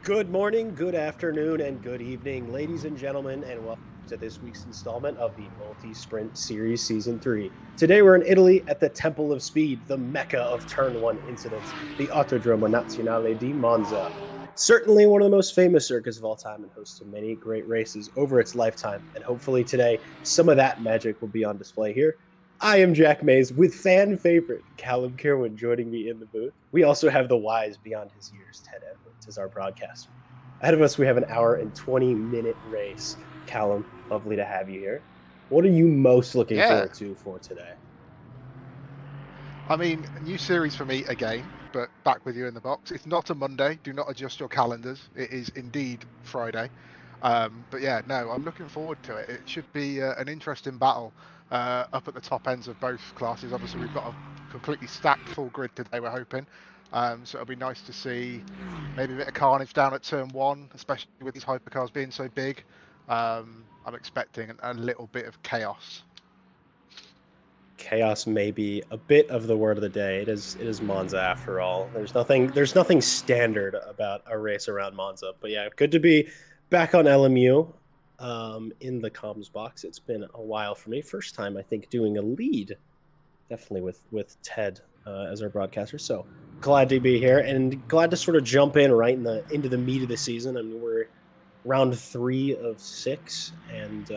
Good morning, good afternoon, and good evening, ladies and gentlemen, and welcome to this week's installment of the Multi-Sprint Series Season 3. Today we're in Italy at the Temple of Speed, the mecca of Turn 1 incidents, the Autodromo Nazionale di Monza. Certainly one of the most famous circuits of all time and hosts to many great races over its lifetime, and hopefully today some of that magic will be on display here. I am Jack Mays with fan favorite Callum Kirwan joining me in the booth. We also have the wise beyond his years, Ted Edwards, as our broadcaster. Ahead of us, we have an hour and 20-minute race. Callum, lovely to have you here. What are you most looking Yeah, forward to for today? I mean, new series for me again, but back with you in the box. It's not a Monday. Do not adjust your calendars. It is indeed Friday. But yeah, no, I'm looking forward to it. It should be an interesting battle up at the top ends of both classes. Obviously, we've got a completely stacked full grid today, we're hoping. So it'll be nice to see maybe a bit of carnage down at turn one, especially with these hypercars being so big. I'm expecting a little bit of chaos. Chaos may be a bit of the word of the day. It is Monza after all. There's nothing standard about a race around Monza. But yeah, good to be back on LMU in the comms box. It's been a while for me. First time I think doing a lead, definitely with Ted as our broadcaster. So glad to be here and glad to sort of jump in right into the meat of the season. I mean, we're round 3 of 6, and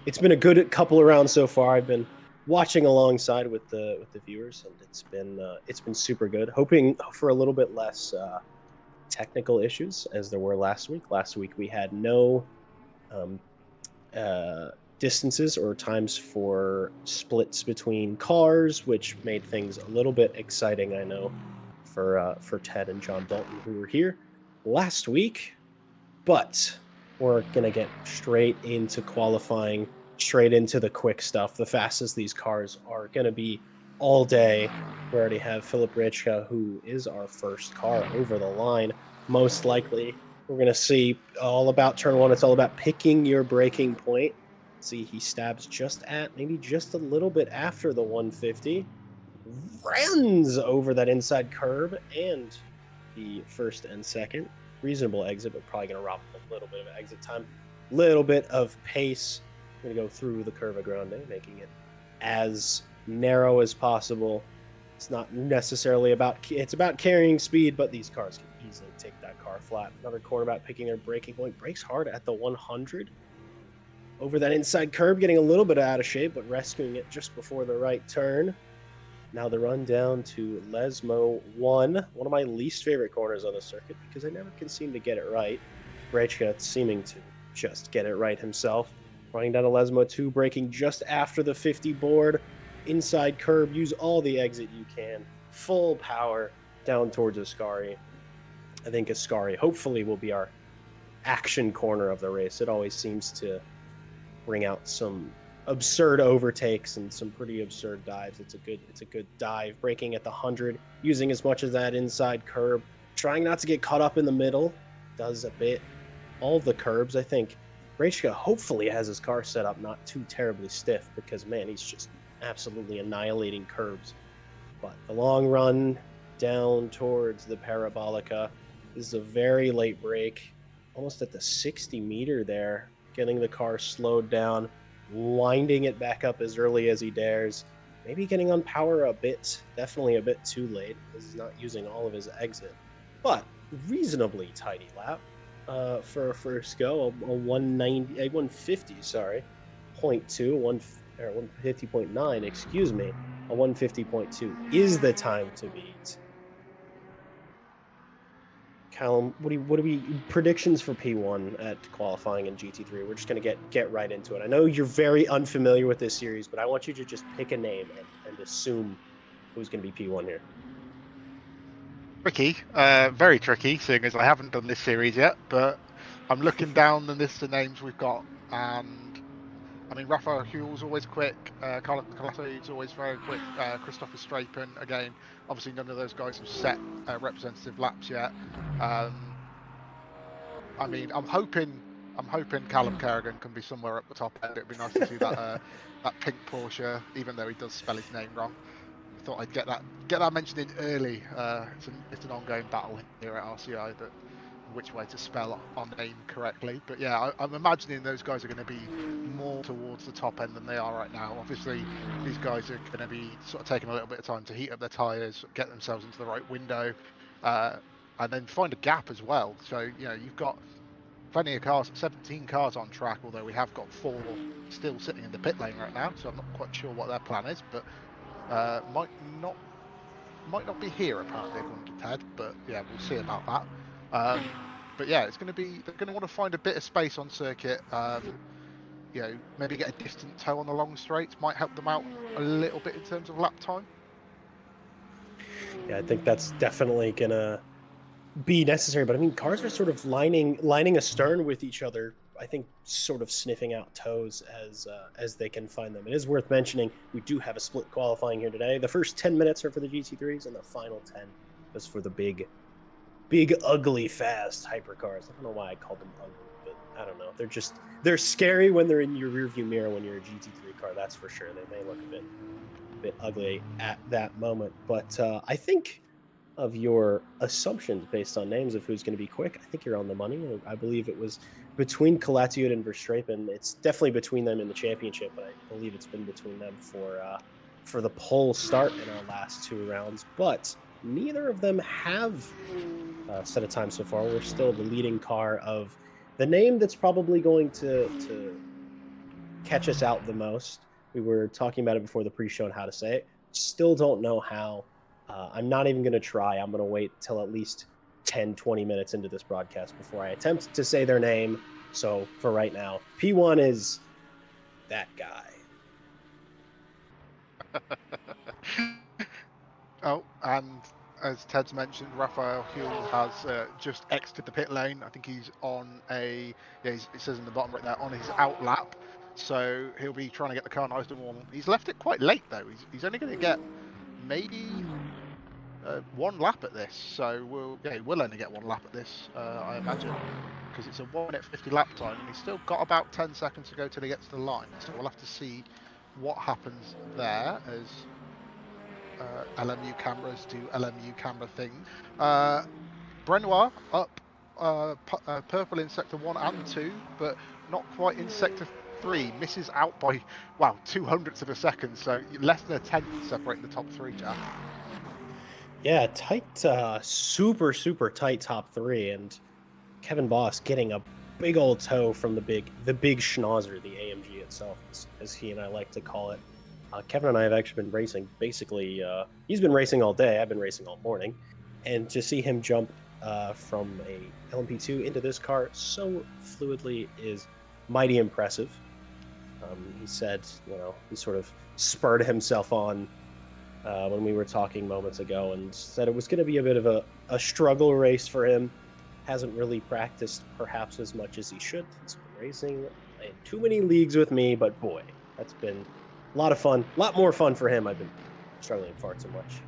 it's been a good couple of rounds so far. I've been watching alongside with the viewers, and it's been super good. Hoping for a little bit less technical issues as there were last week. Last week we had no um, uh, distances or times for splits between cars, which made things a little bit exciting. I know for Ted and John Dalton who were here last week, but we're gonna get straight into qualifying, straight into the quick stuff. The fastest these cars are gonna be all day. We already have Philip Richka, who is our first car over the line. Most likely, we're gonna see all about turn one. It's all about picking your braking point. See, he stabs just at, maybe just a little bit after the 150, runs over that inside curb and the first and second. Reasonable exit, but probably going to rob a little bit of exit time. Little bit of pace. We're going to go through the Curva Grande, making it as narrow as possible. It's not necessarily it's about carrying speed, but these cars can easily take that car flat. Another corner about picking their braking point. Brakes hard at the 100. Over that inside curb, getting a little bit out of shape, but rescuing it just before the right turn. Now the run down to Lesmo 1, one of my least favorite corners on the circuit because I never can seem to get it right. Brechka seeming to just get it right himself. Running down to Lesmo 2, braking just after the 50 board. Inside curb, use all the exit you can. Full power down towards Ascari. I think Ascari hopefully will be our action corner of the race. It always seems to bring out some absurd overtakes and some pretty absurd dives. It's a good dive, braking at the 100, using as much of that inside curb, trying not to get caught up in the middle. Does a bit all the curbs. I think Brechka hopefully has his car set up not too terribly stiff because man, he's just absolutely annihilating curbs. But the long run down towards the Parabolica, this is a very late break, almost at the 60 meter there, getting the car slowed down, winding it back up as early as he dares. Maybe getting on power a bit, definitely a bit too late because he's not using all of his exit. But reasonably tidy lap for a first go, a 150, sorry, 0.2, 150.9, excuse me, a 150.2 is the time to beat. Callum, what do we predictions for P1 at qualifying in GT3? We're just gonna get right into it. I know you're very unfamiliar with this series, but I want you to just pick a name and assume who's gonna be P1 here. Tricky, very tricky, seeing as I haven't done this series yet. But I'm looking down the list of names we've got, and I mean Rafael Huel's always quick, Carlos Colato is always very quick, Christopher Strapen again. Obviously, none of those guys have set representative laps yet. I mean, I'm hoping Callum Kerrigan can be somewhere at the top end. It'd be nice to see that that pink Porsche, even though he does spell his name wrong. Thought I'd get that mentioned in early. It's an ongoing battle here at RCI, but which way to spell our name correctly. But yeah, I'm imagining those guys are going to be more towards the top end than they are right now. Obviously, these guys are going to be sort of taking a little bit of time to heat up their tyres, get themselves into the right window, and then find a gap as well. So, you know, you've got plenty of cars, 17 cars on track, although we have got 4 still sitting in the pit lane right now, so I'm not quite sure what their plan is, but might not be here apparently according to Ted, but yeah, we'll see about that. But yeah, it's going to be, they're going to want to find a bit of space on circuit. You know, maybe get a distant toe on the long straights might help them out a little bit in terms of lap time. Yeah, I think that's definitely gonna be necessary. But I mean, cars are sort of lining astern with each other. I think sort of sniffing out toes as they can find them. It is worth mentioning we do have a split qualifying here today. The first 10 minutes are for the GT3s, and the final 10 is for the big, ugly, fast hypercars. I don't know why I called them ugly, but I don't know. They're scary when they're in your rearview mirror when you're a GT3 car. That's for sure. They may look a bit ugly at that moment, but I think of your assumptions based on names of who's going to be quick, I think you're on the money. I believe it was between Kalatiud and Verstappen. It's definitely between them in the championship, but I believe it's been between them for the pole start in our last 2 rounds. But neither of them have set a time so far. We're still the leading car of the name that's probably going to catch us out the most. We were talking about it before the pre-show and how to say it. Still don't know how. I'm not even going to try. I'm going to wait till at least 10, 20 minutes into this broadcast before I attempt to say their name. So for right now, P1 is that guy. Oh, and as Ted's mentioned, Raphael Huell has just exited the pit lane. I think he's on it says in the bottom right there, on his out lap. So he'll be trying to get the car nice and warm. He's left it quite late though. He's only going to get maybe 1 lap at this. So we'll only get 1 lap at this, I imagine, because it's a 1 minute 50 lap time, and he's still got about 10 seconds to go till he gets to the line. So we'll have to see what happens there as LMU cameras do LMU camera things. Brenoir up purple in sector 1 and 2, but not quite in sector 3. Misses out by 200ths of a second, so less than a tenth separating the top 3, Jack. Yeah, tight, super tight top 3, and Kevin Boss getting a big old toe from the big schnauzer, the AMG itself, as he and I like to call it. Kevin and I have actually been racing. Basically, he's been racing all day. I've been racing all morning, and to see him jump from a LMP2 into this car so fluidly is mighty impressive. He said, he sort of spurred himself on when we were talking moments ago, and said it was going to be a bit of a struggle race for him. Hasn't really practiced perhaps as much as he should. He's been racing in too many leagues with me, but boy, that's been a lot of fun. A lot more fun for him. I've been struggling far too much.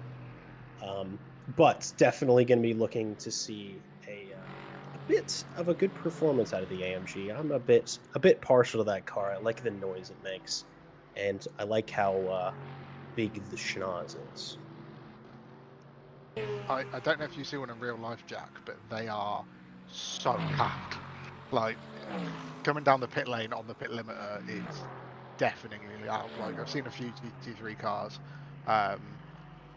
But definitely going to be looking to see a bit of a good performance out of the AMG. I'm a bit partial to that car. I like the noise it makes, and I like how big the schnoz is. I don't know if you see one in real life, Jack, but they are so packed. Like, coming down the pit lane on the pit limiter is deafeningly loud. Like, I've seen a few GT3 cars.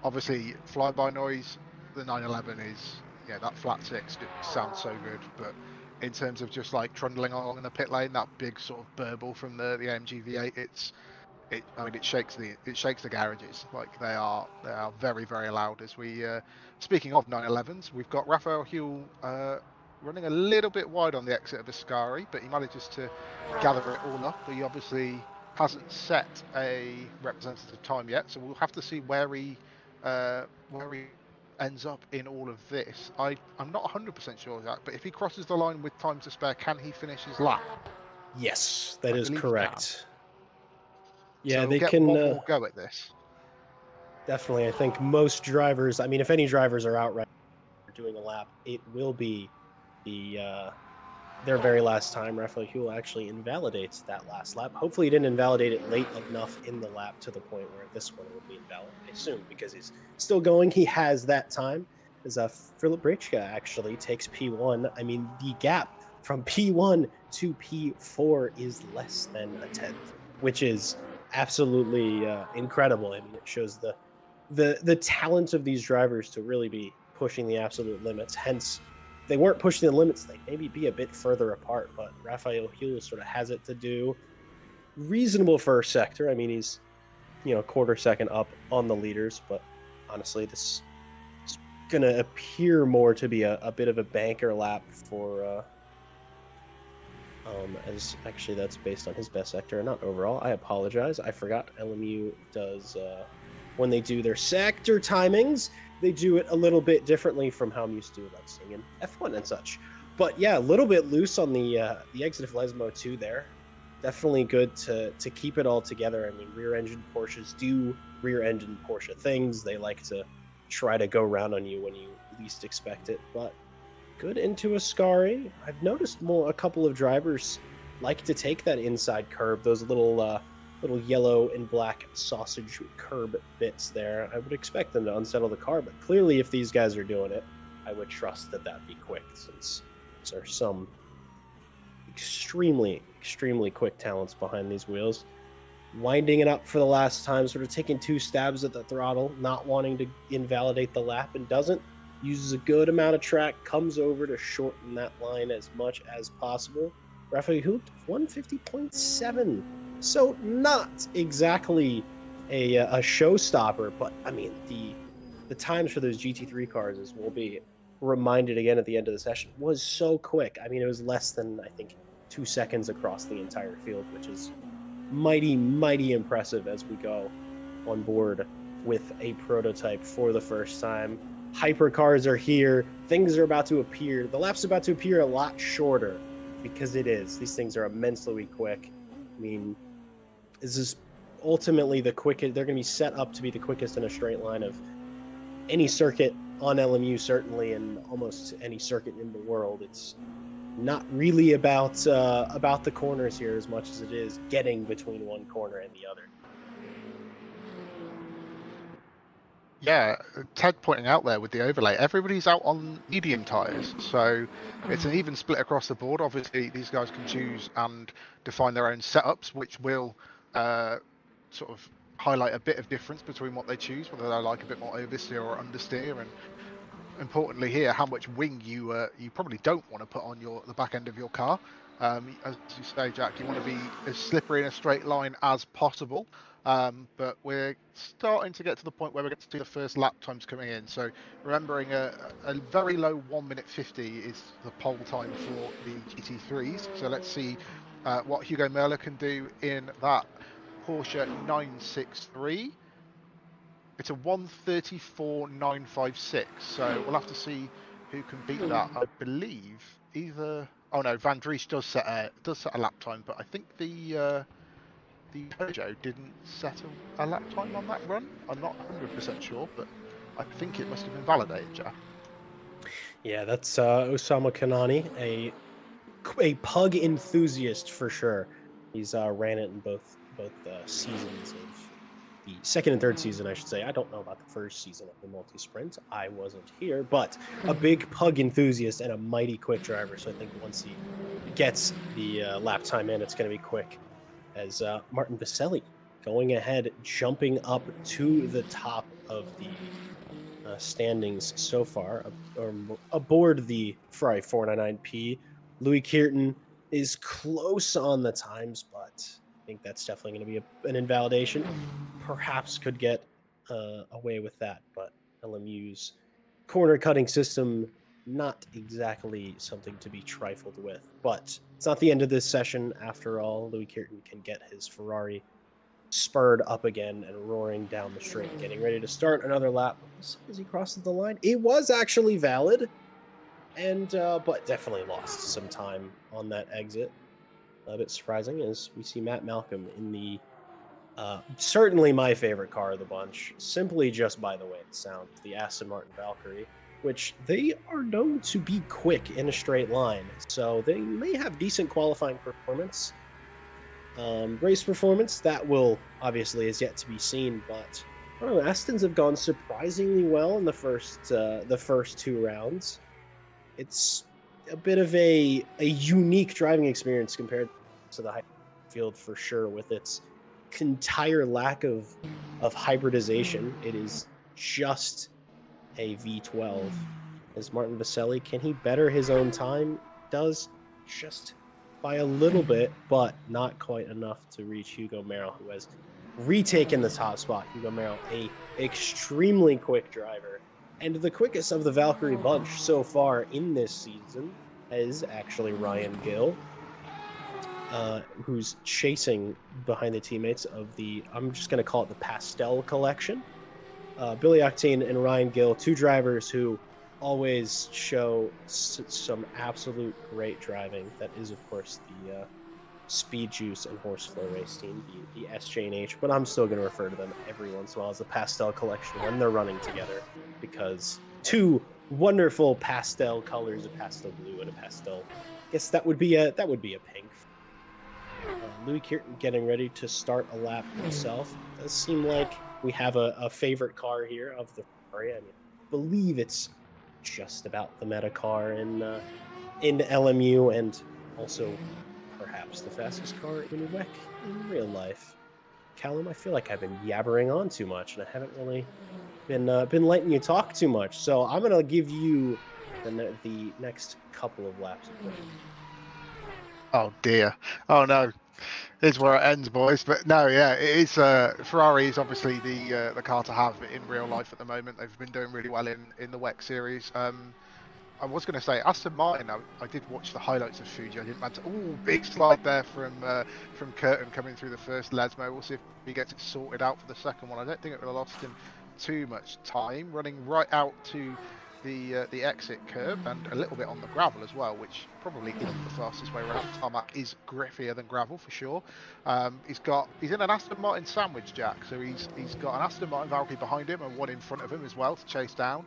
Obviously, flyby noise, the 911 is, that flat 6 sounds so good, but in terms of just like trundling along in the pit lane, that big sort of burble from the AMG V8, it shakes the garages. Like, they are very, very loud. As we speaking of 911s, we've got Raphael Huell running a little bit wide on the exit of Ascari, but he manages to gather it all up. He obviously hasn't set a representative time yet, so we'll have to see where he ends up in all of this. I'm not 100% sure of that, but if he crosses the line with time to spare, can he finish his lap? Yes, that is correct. Yeah, so they get can one more go at this. Definitely. I think most drivers, if any drivers are out right now doing a lap, it will be their very last time. Raphael Huell actually invalidates that last lap. Hopefully he didn't invalidate it late enough in the lap to the point where this one will be invalid, I assume, because he's still going. He has that time. as Philip Brejcha actually takes P1. I mean, the gap from P1 to P4 is less than a tenth, which is absolutely incredible. I mean, it shows the talent of these drivers to really be pushing the absolute limits. Hence, if they weren't pushing the limits, they'd maybe be a bit further apart. But Rafael Hughes sort of has it to do reasonable first sector. I mean, he's a quarter second up on the leaders, but honestly, this is going to appear more to be a bit of a banker lap for. As actually that's based on his best sector, not overall. I apologize. I forgot LMU does when they do their sector timings, they do it a little bit differently from how I'm used to, like seeing in F1 and such. But yeah, a little bit loose on the exit of Lesmo 2 there. Definitely good to keep it all together. I mean, rear-engine Porsches do rear-engine Porsche things. They like to try to go round on you when you least expect it, but good into Ascari. I've noticed a couple of drivers like to take that inside curb, those little yellow and black sausage curb bits there. I would expect them to unsettle the car, but clearly if these guys are doing it, I would trust that that'd be quick, since there's some extremely quick talents behind these wheels. Winding it up for the last time, sort of taking 2 stabs at the throttle, not wanting to invalidate the lap, and doesn't. Uses a good amount of track, comes over to shorten that line as much as possible. Rafael Hult, 150.7. So not exactly a showstopper, but I mean, the times for those GT3 cars, as we'll be reminded again at the end of the session, was so quick. I mean, it was less than, I think, 2 seconds across the entire field, which is mighty impressive as we go on board with a prototype for the first time. Hypercars are here. Things are about to appear. The lap's about to appear a lot shorter because it is. These things are immensely quick. I mean, this is ultimately the quickest. They're going to be set up to be the quickest in a straight line of any circuit on LMU, certainly, and almost any circuit in the world. It's not really about the corners here as much as it is getting between one corner and the other. Yeah, Ted pointing out there with the overlay, everybody's out on medium tyres, so it's an even split across the board. Obviously, these guys can choose and define their own setups, which will sort of highlight a bit of difference between what they choose, whether they like a bit more oversteer or understeer, and importantly here, how much wing you probably don't want to put on the back end of your car. As you say, Jack, you want to be as slippery in a straight line as possible. But we're starting to get to the point where we're going to see the first lap times coming in. So remembering a very low 1 minute 50 is the pole time for the GT3s. So let's see what Hugo Merla can do in that Porsche 963. It's a 1:34.956. So we'll have to see who can beat that. I believe either. Oh no, Van Dries does set a lap time, but I think the Peugeot didn't set a lap time on that run. I'm not 100% sure, but I think it must have been validated, Jack. Yeah, that's Osama Kanani, a pug enthusiast for sure. He's ran it in both seasons of the second and third season, I should say. I don't know about the first season of the multi-sprint. I wasn't here, but a big pug enthusiast and a mighty quick driver. So I think once he gets the lap time in, it's going to be quick. As Martin Vaselli going ahead, jumping up to the top of the standings so far, aboard the Ferrari 499P. Louis Kearton is close on the times, but I think that's definitely going to be an invalidation. Perhaps could get away with that, but LMU's corner cutting system, not exactly something to be trifled with. But it's not the end of this session after all. Louis Kearton can get his Ferrari spurred up again and roaring down the straight, getting ready to start another lap. As he crosses the line, it was actually valid, and but definitely lost some time on that exit. A bit surprising as we see Matt Malcolm in the certainly my favorite car of the bunch, simply just by the way it sounds, the Aston Martin Valkyrie, which they are known to be quick in a straight line, so they may have decent qualifying performance. Race performance, that will obviously is yet to be seen, but I don't know. Astons have gone surprisingly well in the first 2 rounds. It's a bit of a unique driving experience compared to the high field for sure, with its entire lack of hybridization. It is just a V12. Is Martin Vaselli, can he better his own time? Does, just by a little bit, but not quite enough to reach Hugo Merrill, who has retaken the top spot. Hugo Merrill, a extremely quick driver, and the quickest of the Valkyrie bunch so far in this season is actually Ryan Gill, who's chasing behind the teammates of the, I'm just going to call it the Pastel Collection. Billy Octane and Ryan Gill, two drivers who always show some absolute great driving. That is, of course, the Speed Juice and Horseflow race team, the SJ&H, but I'm still going to refer to them every once in a while as the Pastel Collection when they're running together, because two wonderful pastel colors, a pastel blue and a pastel. I guess that would be a pink. Louis Kirton getting ready to start a lap himself. It does seem like we have a favorite car here of the Ferrari. I mean, I believe it's just about the meta car in LMU, and also perhaps the fastest car in WEC in real life. Callum, I feel like I've been yabbering on too much, and I haven't really been letting you talk too much. So I'm gonna give you the next couple of laps of podium. Oh dear. Oh no. Here's where it ends, boys. But no, yeah, it is. Ferrari is obviously the car to have in real life at the moment. They've been doing really well in the WEC series. I was going to say Aston Martin. I did watch the highlights of Fuji. I didn't manage. Oh, big slide there from Curtin coming through the first Lesmo. We'll see if he gets it sorted out for the second one. I don't think it would have lost him too much time running right out to the exit curb and a little bit on the gravel as well, which probably isn't the fastest way around. Tarmac is griffier than gravel for sure. He's in an Aston Martin sandwich, Jack. So he's got an Aston Martin Valkyrie behind him and one in front of him as well to chase down.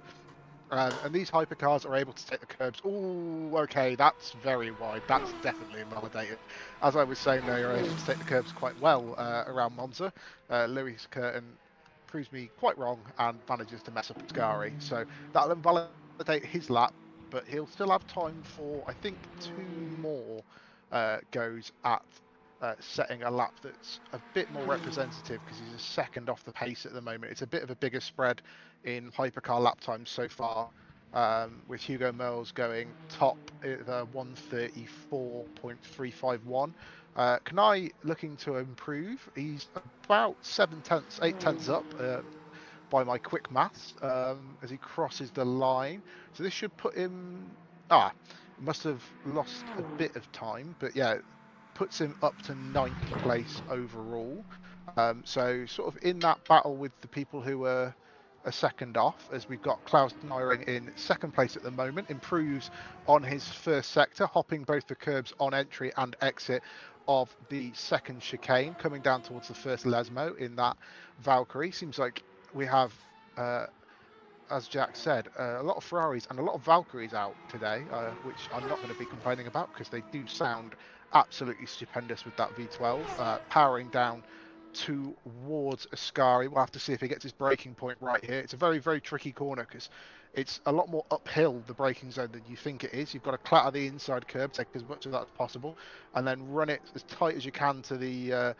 And these hypercars are able to take the curbs. Oh, okay, that's very wide. That's definitely invalidated. As I was saying, they are able to take the curbs quite well around Monza. Lewis Curtin proves me quite wrong and manages to mess up Ascari. So that'll invalidate his lap, but he'll still have time for, I think, 2 more goes at setting a lap that's a bit more representative, because he's a second off the pace at the moment. It's a bit of a bigger spread in hypercar lap times so far, with Hugo Merles going top at 134.351. Kanai looking to improve. He's about 7 tenths, 8 tenths up by my quick maths as he crosses the line. So this should put him. Must have lost a bit of time, but yeah, puts him up to 9th place overall. So sort of in that battle with the people who were a second off, as we've got Klaus Nyring in second place at the moment, improves on his first sector, hopping both the curbs on entry and exit of the second chicane, coming down towards the first Lesmo in that Valkyrie. Seems like we have, as Jack said, a lot of Ferraris and a lot of Valkyries out today, which I'm not going to be complaining about, because they do sound absolutely stupendous with that V12, powering down towards Ascari. We'll have to see if he gets his braking point right here. It's a very, very tricky corner, because it's a lot more uphill, the braking zone, than you think it is. You've got to clatter the inside curb, take as much of that as possible, and then run it as tight as you can to the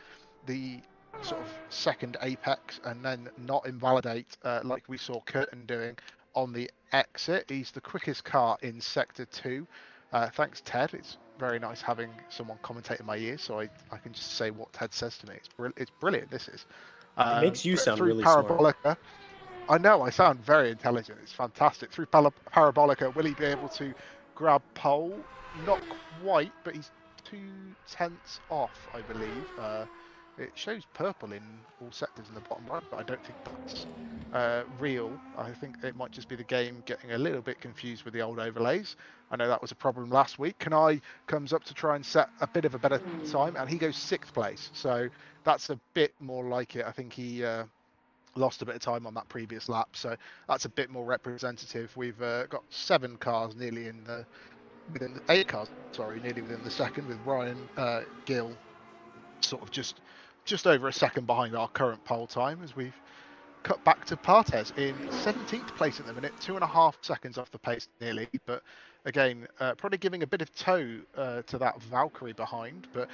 sort of second apex, and then not invalidate like we saw Curtin doing on the exit. He's the quickest car in sector 2. Thanks, Ted. It's very nice having someone commentate in my ear, so I can just say what Ted says to me. It's brilliant. This is It makes you sound through really smart. Parabolica. I know I sound very intelligent. It's fantastic. Through Parabolica, will he be able to grab pole? Not quite, but he's 2 tenths off, I believe. It shows purple in all sectors in the bottom right, but I don't think that's real. I think it might just be the game getting a little bit confused with the old overlays. I know that was a problem last week. Kanai comes up to try and set a bit of a better time, and he goes 6th place. So that's a bit more like it. I think he lost a bit of time on that previous lap, so that's a bit more representative. We've got 7 cars nearly within 8 cars, sorry, nearly within the second, with Ryan Gill sort of just over a second behind our current pole time, as we've cut back to Partes in 17th place at the minute, 2.5 seconds off the pace nearly. But again, probably giving a bit of toe to that Valkyrie behind. But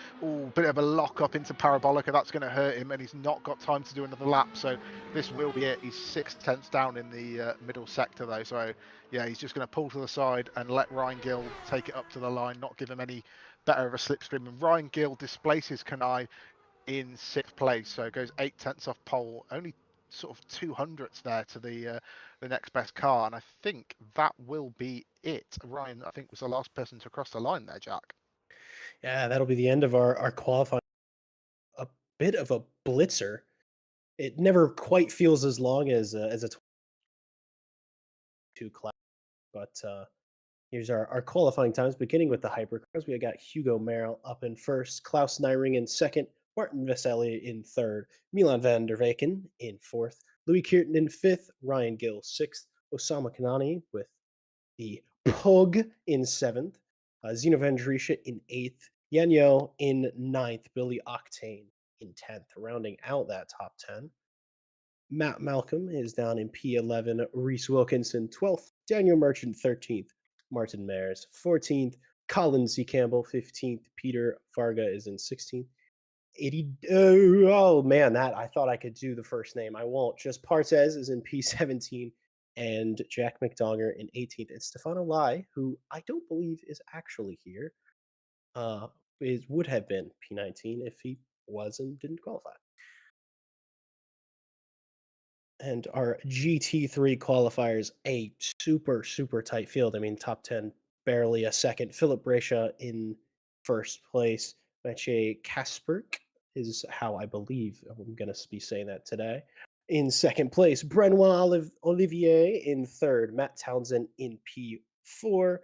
bit of a lock up into Parabolica. That's going to hurt him, and he's not got time to do another lap. So this will be it. He's 6 tenths down in the middle sector though. So yeah, he's just going to pull to the side and let Ryan Gill take it up to the line, not give him any better of a slipstream. And Ryan Gill displaces Kanai in 6th place, so goes 8 tenths off pole, only sort of 200ths there to the next best car, and I think that will be it. Ryan, I think, was the last person to cross the line there, Jack. Yeah, that'll be the end of our qualifying. A bit of a blitzer. It never quite feels as long as a 22 class, but here's our qualifying times, beginning with the hypercars. We got Hugo Merrill up in first, Klaus Nyring in second, Martin Vesely in third, Milan van der Weyken in fourth, Louis Kirton in fifth, Ryan Gill sixth, Osama Kanani with the Pug in seventh, Zeno van Drisha in eighth, Yanyo in ninth, Billy Octane in 10th, rounding out that top 10. Matt Malcolm is down in P11, Reese Wilkinson 12th, Daniel Merchant 13th, Martin Mares 14th, Colin C. Campbell 15th, Peter Varga is in 16th. 80 oh man, that I thought I could do the first name. I won't. Just Partez is in P17 and Jack McDonger in 18th. And Stefano Lai, who I don't believe is actually here, would have been P19 if he was and didn't qualify. And our GT3 qualifiers, a super, super tight field. I mean, top 10, barely a second. Philip Brescia in first place. Maciej Kasperk is how I believe I'm going to be saying that today. In second place, Brenoit Olivier in third. Matt Townsend in P4.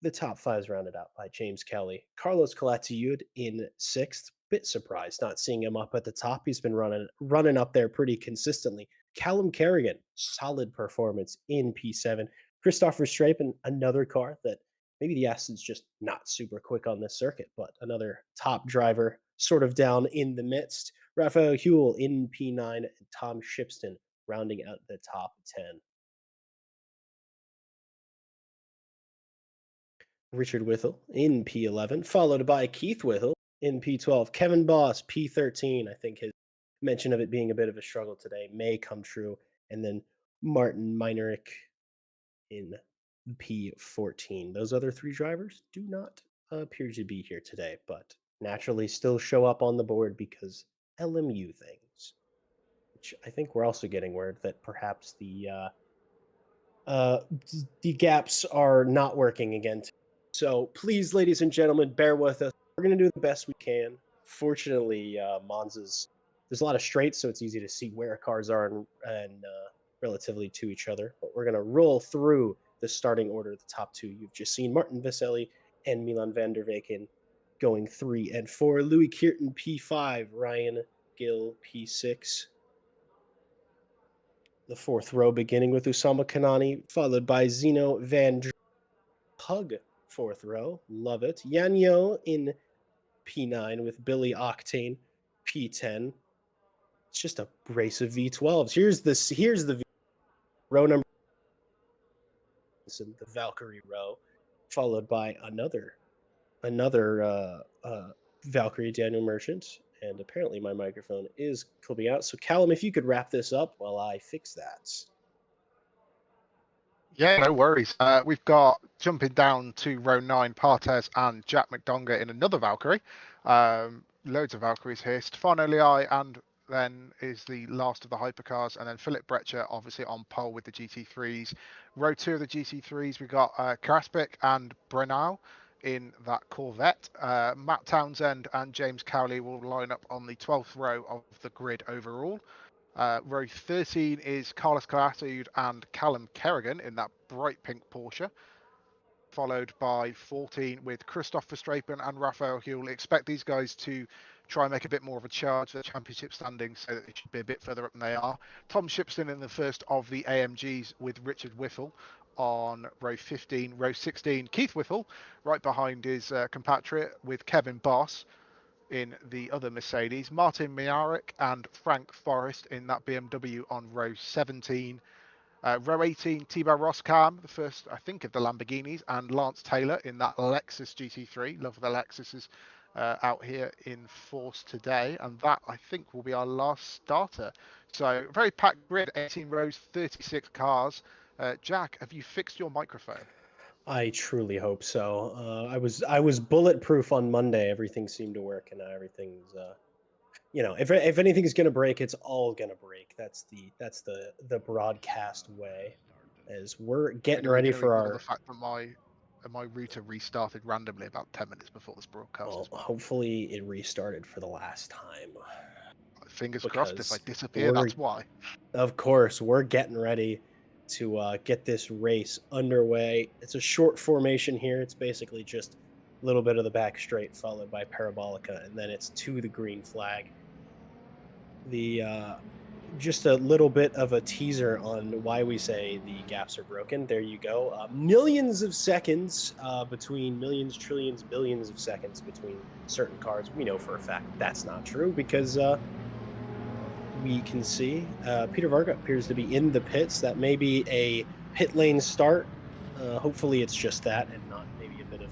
The top five is rounded out by James Kelly. Carlos Calatayud in sixth. Bit surprised not seeing him up at the top. He's been running up there pretty consistently. Callum Kerrigan, solid performance in P7. Christopher Strapen, another car that maybe the Aston's just not super quick on this circuit, but another top driver sort of down in the midst. Raphael Huell in P9, and Tom Shipston rounding out the top 10. Richard Whittle in P11, followed by Keith Whittle in P12. Kevin Boss, P13. I think his mention of it being a bit of a struggle today may come true. And then Martin Meinrich in P14. Those other three drivers do not appear to be here today, but naturally still show up on the board because LMU things, which I think we're also getting word that perhaps uh, the gaps are not working again. So please, ladies and gentlemen, bear with us. We're going to do the best we can. Fortunately, Monza's there's a lot of straights, so it's easy to see where cars are and relatively to each other. But we're going to roll through the starting order. The top two you've just seen: Martin Vesely and Milan van der Weyken going 3 and 4. Louis Kirton P5, Ryan Gill P6. The fourth row beginning with Usama Kanani, followed by Zeno van Pug, fourth row. Love it. Yanyo in P9 with Billy Octane, P10. It's just a race of V12s. Here's the row number, the Valkyrie row, followed by another Valkyrie, Daniel Merchant. And apparently my microphone is clipping out. So Callum, if you could wrap this up while I fix that. Yeah, no worries. We've got jumping down to row 9, Partes and Jack McDonger in another Valkyrie. Loads of Valkyries here. Stefano Liai and then is the last of the hypercars, and then Philip Brescia obviously on pole with the GT3s. Row 2 of the GT3s, we got Kraspik and Brenau in that Corvette. Matt Townsend and James Cowley will line up on the 12th row of the grid overall. Row 13 is Carlos Calatayud and Callum Kerrigan in that bright pink Porsche, followed by 14 with Christoph Verstappen and Raphael Huell. Expect these guys to try and make a bit more of a charge for the championship standings, so that they should be a bit further up than they are. Tom Shipston in the first of the AMGs with Richard Whittle on row 15. Row 16, Keith Whittle, right behind his compatriot with Kevin Boss in the other Mercedes, Martin Miarek and Frank Forrest in that BMW on row 17. Row 18, Tibor Roskam, the first, I think, of the Lamborghinis, and Lance Taylor in that Lexus GT3. Love the Lexuses out here in force today. And that, I think, will be our last starter. So, very packed grid, 18 rows, 36 cars. Jack, have you fixed your microphone? I truly hope so. I was bulletproof on Monday. Everything seemed to work, and now everything's if anything's gonna break, it's all gonna break. That's the broadcast way. As we're And getting are we ready going to for ignore the our fact that my router restarted randomly about 10 minutes before this broadcast well, as well? hopefully it restarted for the last time Fingers crossed, if I because disappear, we're that's why. of course we're getting ready to get this race underway. It's a short formation here. It's basically just a little bit of the back straight followed by parabolica, and then it's to the green flag. The Just a little bit of a teaser on why we say the gaps are broken. There you go. Millions of seconds between millions, trillions, billions of seconds between certain cars. We know for a fact that's not true because we can see Peter Varga appears to be in the pits. That may be a pit lane start. Hopefully, it's just that and not maybe a bit of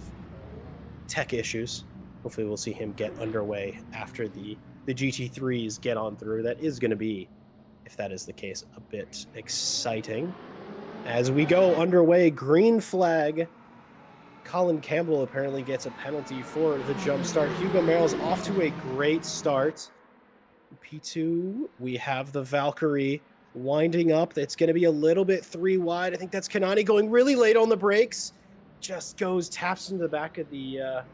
tech issues. Hopefully, we'll see him get underway after the GT3s get on through. That is going to be, if that is the case, a bit exciting. As we go underway, green flag. Colin Campbell apparently gets a penalty for the jump start. Hugo Merrill's off to a great start. P2, we have the Valkyrie winding up. It's going to be a little bit three wide. I think that's Kanani going really late on the brakes. Just taps into the back of the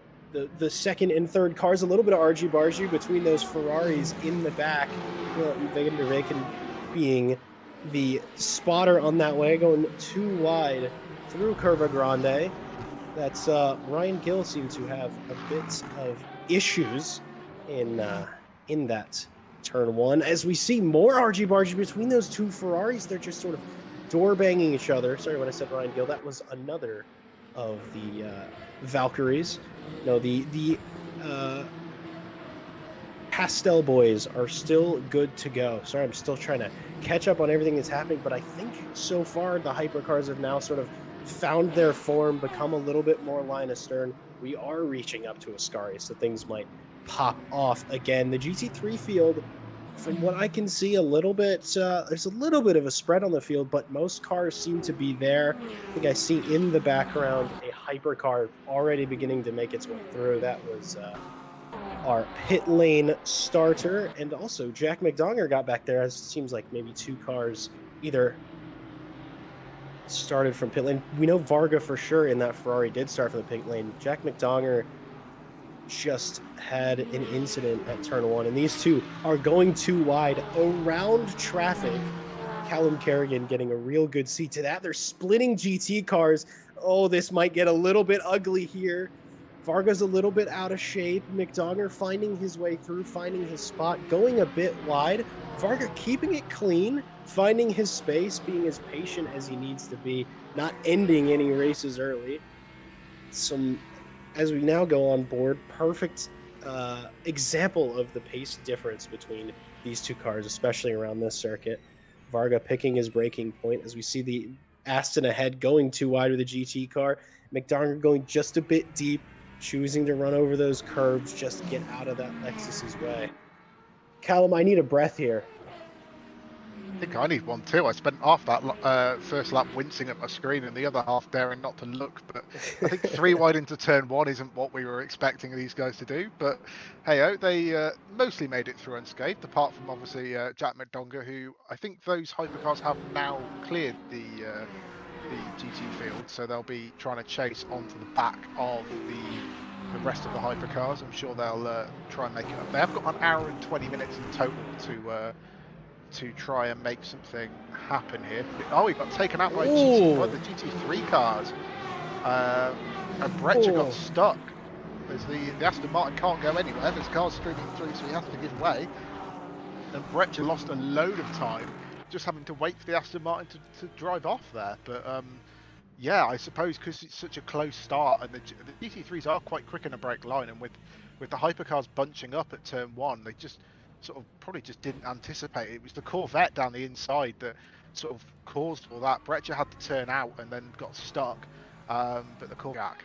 second and third cars. A little bit of argy bargy between those Ferraris in the back. Van der Weyken being the spotter on that way, going too wide through Curva Grande. That's Ryan Gill seemed to have a bit of issues in that turn one. As we see more argy bargy between those two Ferraris, they're just sort of door banging each other. Sorry when I said Ryan Gill, that was another of the Valkyries. No, the Pastel Boys are still good to go. Sorry, I'm still trying to catch up on everything that's happening, but I think so far the hypercars have now sort of found their form, become a little bit more line astern. We are reaching up to Ascari, so things might pop off again. The GT3 field, from what I can see, a little bit, there's a little bit of a spread on the field, but most cars seem to be there. I think I see in the background a hypercar already beginning to make its way through. That was our pit lane starter, and also Jack McDonger got back there. As it seems like maybe two cars either started from pit lane. We know Varga for sure in that Ferrari did start from the pit lane. Jack McDonger just had an incident at turn one, and these two are going too wide around traffic. Callum Kerrigan getting a real good seat to that. They're splitting GT cars. Oh, this might get a little bit ugly here. Varga's a little bit out of shape. McDonger finding his way through, finding his spot, going a bit wide. Varga keeping it clean, finding his space, being as patient as he needs to be, not ending any races early. As we now go on board, perfect example of the pace difference between these two cars, especially around this circuit. Varga picking his braking point as we see the Aston ahead going too wide with a GT car. McDonger going just a bit deep, choosing to run over those curves, just get out of that Lexus's way. Callum, I need a breath here. I think I need one too. I spent half that first lap wincing at my screen and the other half daring not to look. But I think three wide into turn one isn't what we were expecting these guys to do. But hey, they mostly made it through unscathed, apart from obviously Jack McDonger, who I think those hypercars have now cleared the GT field, so they'll be trying to chase onto the back of the rest of the hypercars. I'm sure they'll try and make it up. They have got an hour and 20 minutes in total to try and make something happen here. Oh, he got taken out by the GT3 cars. And Breccia got stuck. The Aston Martin can't go anywhere. There's cars streaming through, so he has to give way. And Breccia lost a load of time just having to wait for the Aston Martin to drive off there. But yeah, I suppose because it's such a close start and the GT3s are quite quick in a brake line, and with with the hypercars bunching up at turn one, they just sort of probably just didn't anticipate it. It was the Corvette down the inside that sort of caused all that. Breccia had to turn out and then got stuck, but the Corvette.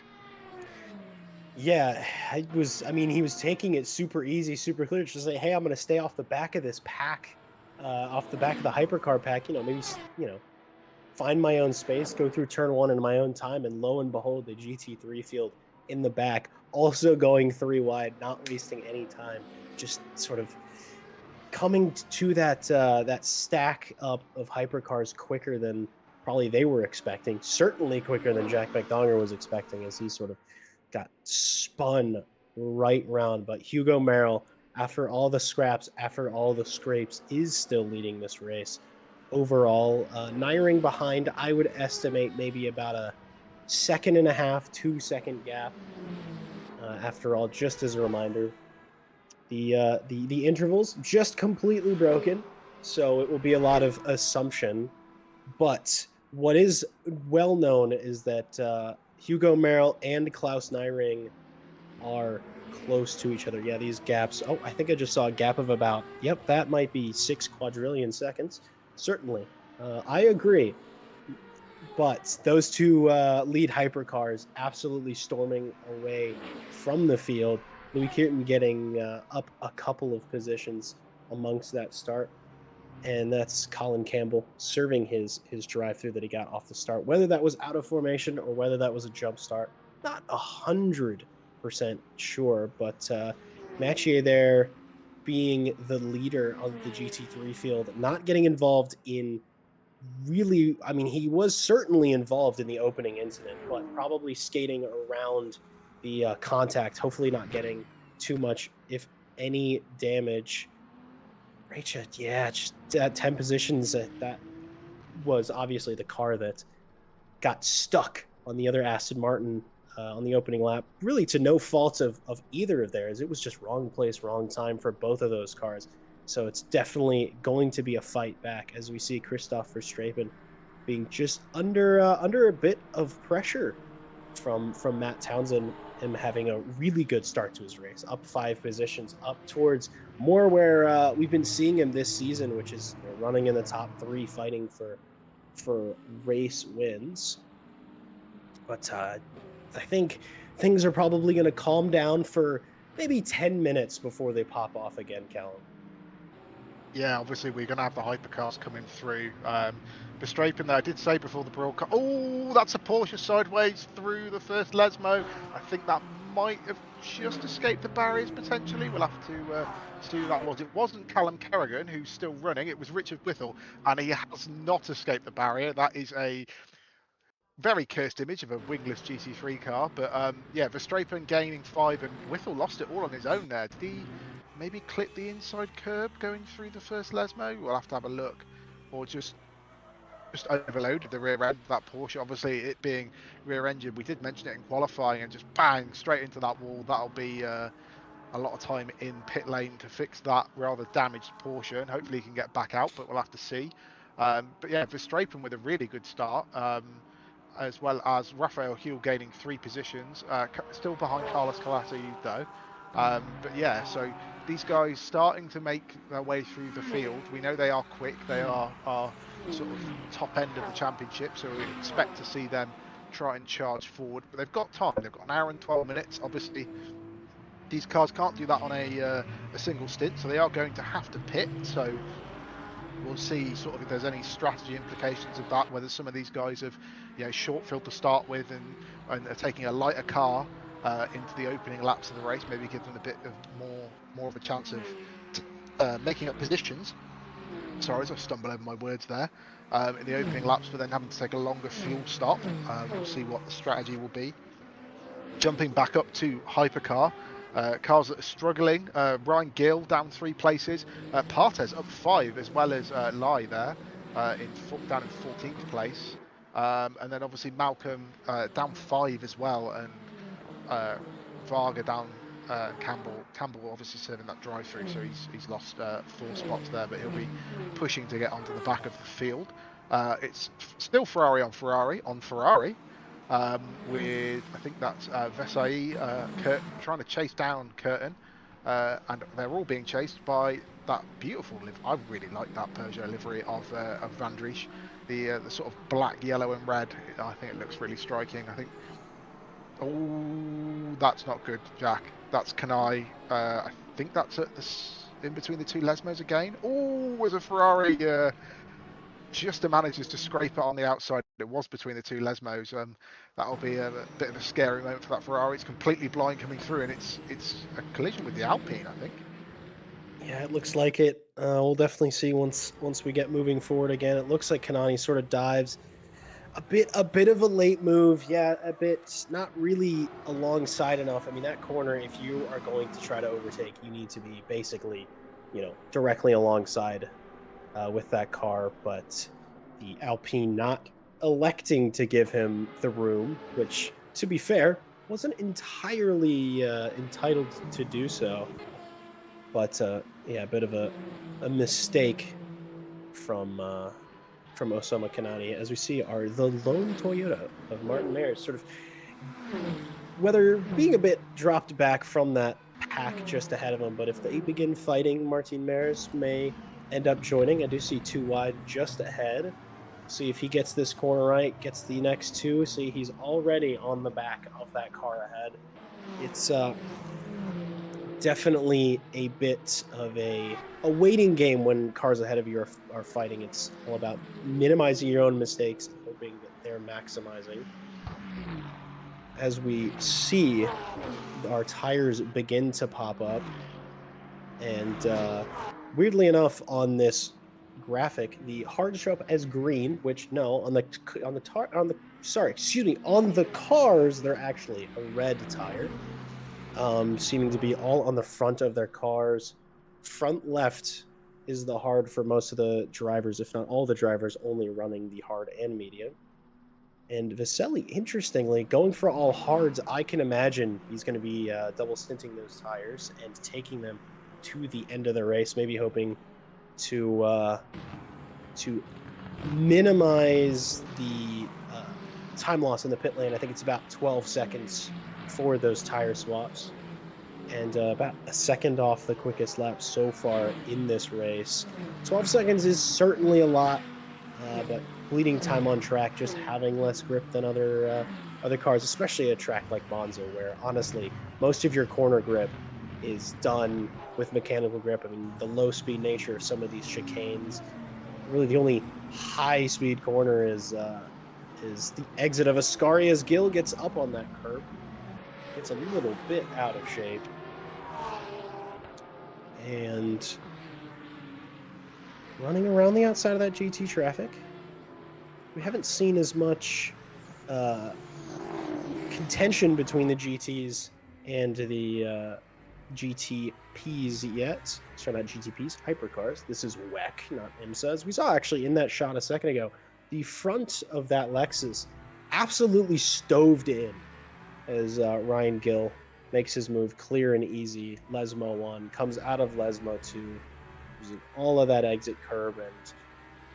Yeah, I mean, he was taking it super easy, super clear. Just like, hey, I'm going to stay off the back of this pack, off the back of the hypercar pack. Maybe find my own space, go through turn one in my own time, and lo and behold, the GT3 field in the back, also going three wide, not wasting any time, just sort of coming to that stack up of hypercars quicker than probably they were expecting. Certainly quicker than Jack McDonger was expecting, as he sort of got spun right round. But Hugo Merrill, after all the scraps, after all the scrapes, is still leading this race overall. Nyring behind, I would estimate maybe about a second and a half, 2 second gap. After all, just as a reminder, the intervals just completely broken, so it will be a lot of assumption. But what is well known is that Hugo Merrill and Klaus Nyring are close to each other. Yeah, these gaps. Oh, I think I just saw a gap of about. Yep, that might be 6 quadrillion seconds. Certainly, I agree. But those two lead hypercars absolutely storming away from the field. Louis Keaton getting up a couple of positions amongst that start. And that's Colin Campbell serving his drive through that he got off the start. Whether that was out of formation or whether that was a jump start, not 100% sure. But Mathieu there being the leader of the GT3 field, not getting involved in really, I mean, he was certainly involved in the opening incident, but probably skating around the contact, hopefully not getting too much, if any, damage. Rachel, yeah, just 10 positions. That was obviously the car that got stuck on the other Aston Martin on the opening lap, really to no fault of either of theirs. It was just wrong place, wrong time for both of those cars. So it's definitely going to be a fight back as we see Christoph Verstappen being just under a bit of pressure from Matt Townsend, him having a really good start to his race, up 5 positions, up towards more where we've been seeing him this season, which is running in the top three, fighting for race wins. But I think things are probably going to calm down for maybe 10 minutes before they pop off again, Callum. Yeah, obviously we're going to have the hypercars coming through. Verstappen there, I did say before the broadcast, oh, that's a Porsche sideways through the first Lesmo. I think that might have just escaped the barriers potentially. We'll have to see who that was. It wasn't Callum Kerrigan who's still running, it was Richard Whittle, and he has not escaped the barrier. That is a very cursed image of a wingless GT3 car, but yeah, Verstappen gaining 5 and Whittle lost it all on his own there. Did he maybe clip the inside curb going through the first Lesmo? We'll have to have a look, or just overloaded the rear end of that Porsche. Obviously, it being rear engine, we did mention it in qualifying, and just bang straight into that wall. That'll be a lot of time in pit lane to fix that rather damaged Porsche, and hopefully he can get back out, but we'll have to see. But yeah, Verstappen with a really good start, as well as Raphael Hugh gaining 3 positions, still behind Carlos Colatti though. But yeah, so these guys starting to make their way through the field. We know they are quick, they are sort of top end of the championship, so we expect to see them try and charge forward, but they've got time. They've got an hour and 12 minutes. Obviously, these cars can't do that on a single stint, so they are going to have to pit. So we'll see sort of if there's any strategy implications of that, whether some of these guys have short field to start with and are taking a lighter car into the opening laps of the race, maybe give them a bit of more of a chance of making up positions. Sorry, as I stumble over my words there. In the opening laps, but then having to take a longer fuel stop. We'll see what the strategy will be. Jumping back up to hypercar, cars that are struggling. Ryan Gill down 3 places. Partes up 5, as well as Lai there down in 14th place. And then obviously Malcolm down 5 as well, and Varga down. Campbell obviously serving that drive through, so he's lost 4 spots there, but he'll be pushing to get onto the back of the field. It's still Ferrari on Ferrari. with, I think that's Versailles, Curtin, trying to chase down Curtin. And they're all being chased by that beautiful I really like that Peugeot livery of Van Driesch. The sort of black, yellow, and red. I think it looks really striking. I think. Oh, that's not good, Jack. That's Kanai. I think that's at in between the two Lesmos again. Oh, as a Ferrari just manages to scrape it on the outside. It was between the two Lesmos. That'll be a bit of a scary moment for that Ferrari. It's completely blind coming through, and it's a collision with the Alpine, I think. Yeah, it looks like it. We'll definitely see once we get moving forward again. It looks like Kanani sort of dives a bit of a late move. Yeah, a bit not really alongside enough. I mean, that corner, if you are going to try to overtake, you need to be basically, directly alongside with that car. But the Alpine not electing to give him the room, which, to be fair, wasn't entirely entitled to do so. But yeah, a bit of a mistake from Osama Kanani, as we see, are the lone Toyota of Martin Mayer, sort of whether being a bit dropped back from that pack just ahead of him. But if they begin fighting, Martin Mares may end up joining. I do see two wide just ahead. See if he gets this corner right, gets the next two. See, he's already on the back of that car ahead. It's definitely a bit of a waiting game when cars ahead of you are fighting. It's all about minimizing your own mistakes and hoping that they're maximizing. As we see our tires begin to pop up, and weirdly enough, on this graphic, the hard show up as green, which no, on the cars, they're actually a red tire. Seeming to be all on the front of their cars. Front left is the hard for most of the drivers, if not all the drivers, only running the hard and medium. And Vaselli, interestingly, going for all hards, I can imagine he's going to be double stinting those tires and taking them to the end of the race, maybe hoping to minimize the time loss in the pit lane. I think it's about 12 seconds for those tire swaps, and about a second off the quickest lap so far in this race. 12 seconds is certainly a lot, but bleeding time on track, just having less grip than other cars, especially a track like Monza, where honestly most of your corner grip is done with mechanical grip. I mean, the low speed nature of some of these chicanes, really the only high speed corner is the exit of Ascari as Gill gets up on that curb. Gets a little bit out of shape. And running around the outside of that GT traffic, we haven't seen as much contention between the GTs and the GTPs yet. Sorry, not GTPs, hypercars. This is WEC, not IMSA. As we saw actually in that shot a second ago, the front of that Lexus absolutely stoved in as Ryan Gill makes his move clear and easy. Lesmo 1 comes out of Lesmo 2, using all of that exit curb, and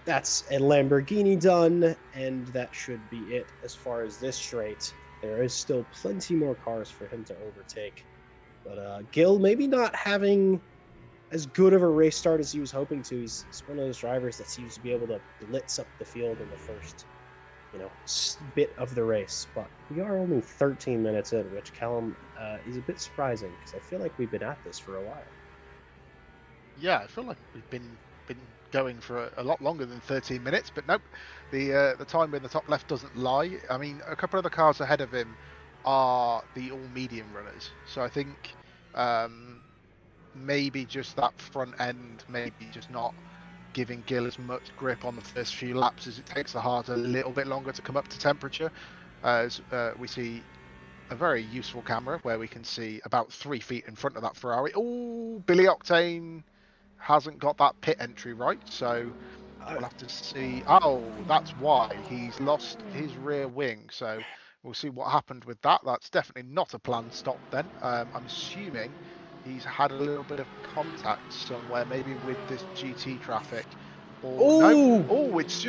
that's a Lamborghini done, and that should be it as far as this straight. There is still plenty more cars for him to overtake, but Gill maybe not having as good of a race start as he was hoping to. He's one of those drivers that seems to be able to blitz up the field in the first bit of the race, but we are only 13 minutes in, which Callum is a bit surprising because I feel like we've been at this for a while. Yeah, I feel like we've been going for a lot longer than 13 minutes, but nope, the time in the top left doesn't lie. I mean, a couple of the cars ahead of him are the all medium runners, so I think maybe just that front end, maybe just not giving Gill as much grip on the first few laps as it takes the hards a little bit longer to come up to temperature. As we see a very useful camera where we can see about 3 feet in front of that Ferrari. Oh, Billy Octane hasn't got that pit entry right, so we'll have to see. Oh, that's why he's lost his rear wing, so we'll see what happened with that. That's definitely not a planned stop then. I'm assuming he's had a little bit of contact somewhere, maybe with this GT traffic, or no. Oh, it's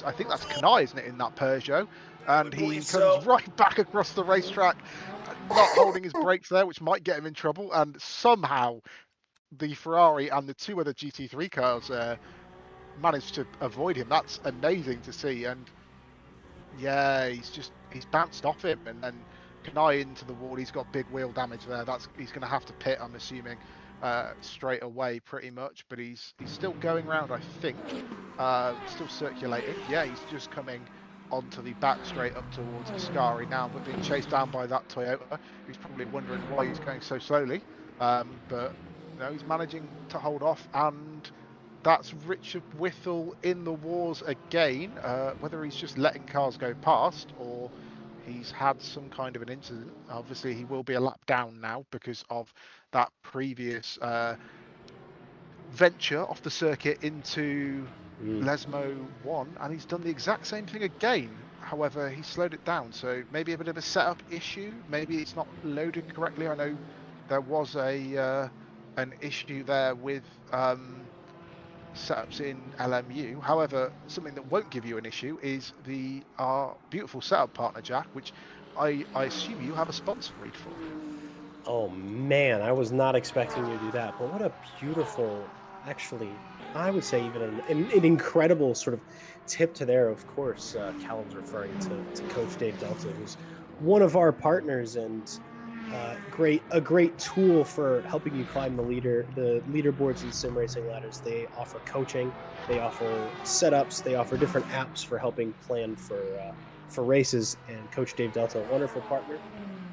I think that's Kanai, isn't it, in that Peugeot? I and would believe he comes so. right back across the racetrack, not holding his brakes there, which might get him in trouble. And somehow the Ferrari and the two other GT3 cars managed to avoid him. That's amazing to see. And yeah, he's bounced off him and then Kanai into the wall. He's got big wheel damage there. He's going to have to pit, I'm assuming, straight away, pretty much. But he's still going round, I think. Still circulating. Yeah, he's just coming onto the back straight up towards Ascari now, but being chased down by that Toyota. He's probably wondering why he's going so slowly. But no, he's managing to hold off, and that's Richard Whittle in the wars again. Whether he's just letting cars go past or he's had some kind of an incident. Obviously, he will be a lap down now because of that previous venture off the circuit into Lesmo 1, and he's done the exact same thing again. However, he slowed it down, so maybe a bit of a setup issue. Maybe it's not loaded correctly. I know there was an issue there with setups in LMU. However, something that won't give you an issue is our beautiful setup partner, Jack, which I assume you have a sponsor read for. Oh man, I was not expecting you to do that, but what a beautiful, actually, I would say even an incredible sort of tip to there. Of course, Callum's referring to Coach Dave Delta, who's one of our partners and a great tool for helping you climb the leaderboards and sim racing ladders. They offer coaching, they offer setups, they offer different apps for helping plan for races. And Coach Dave Delta, a wonderful partner.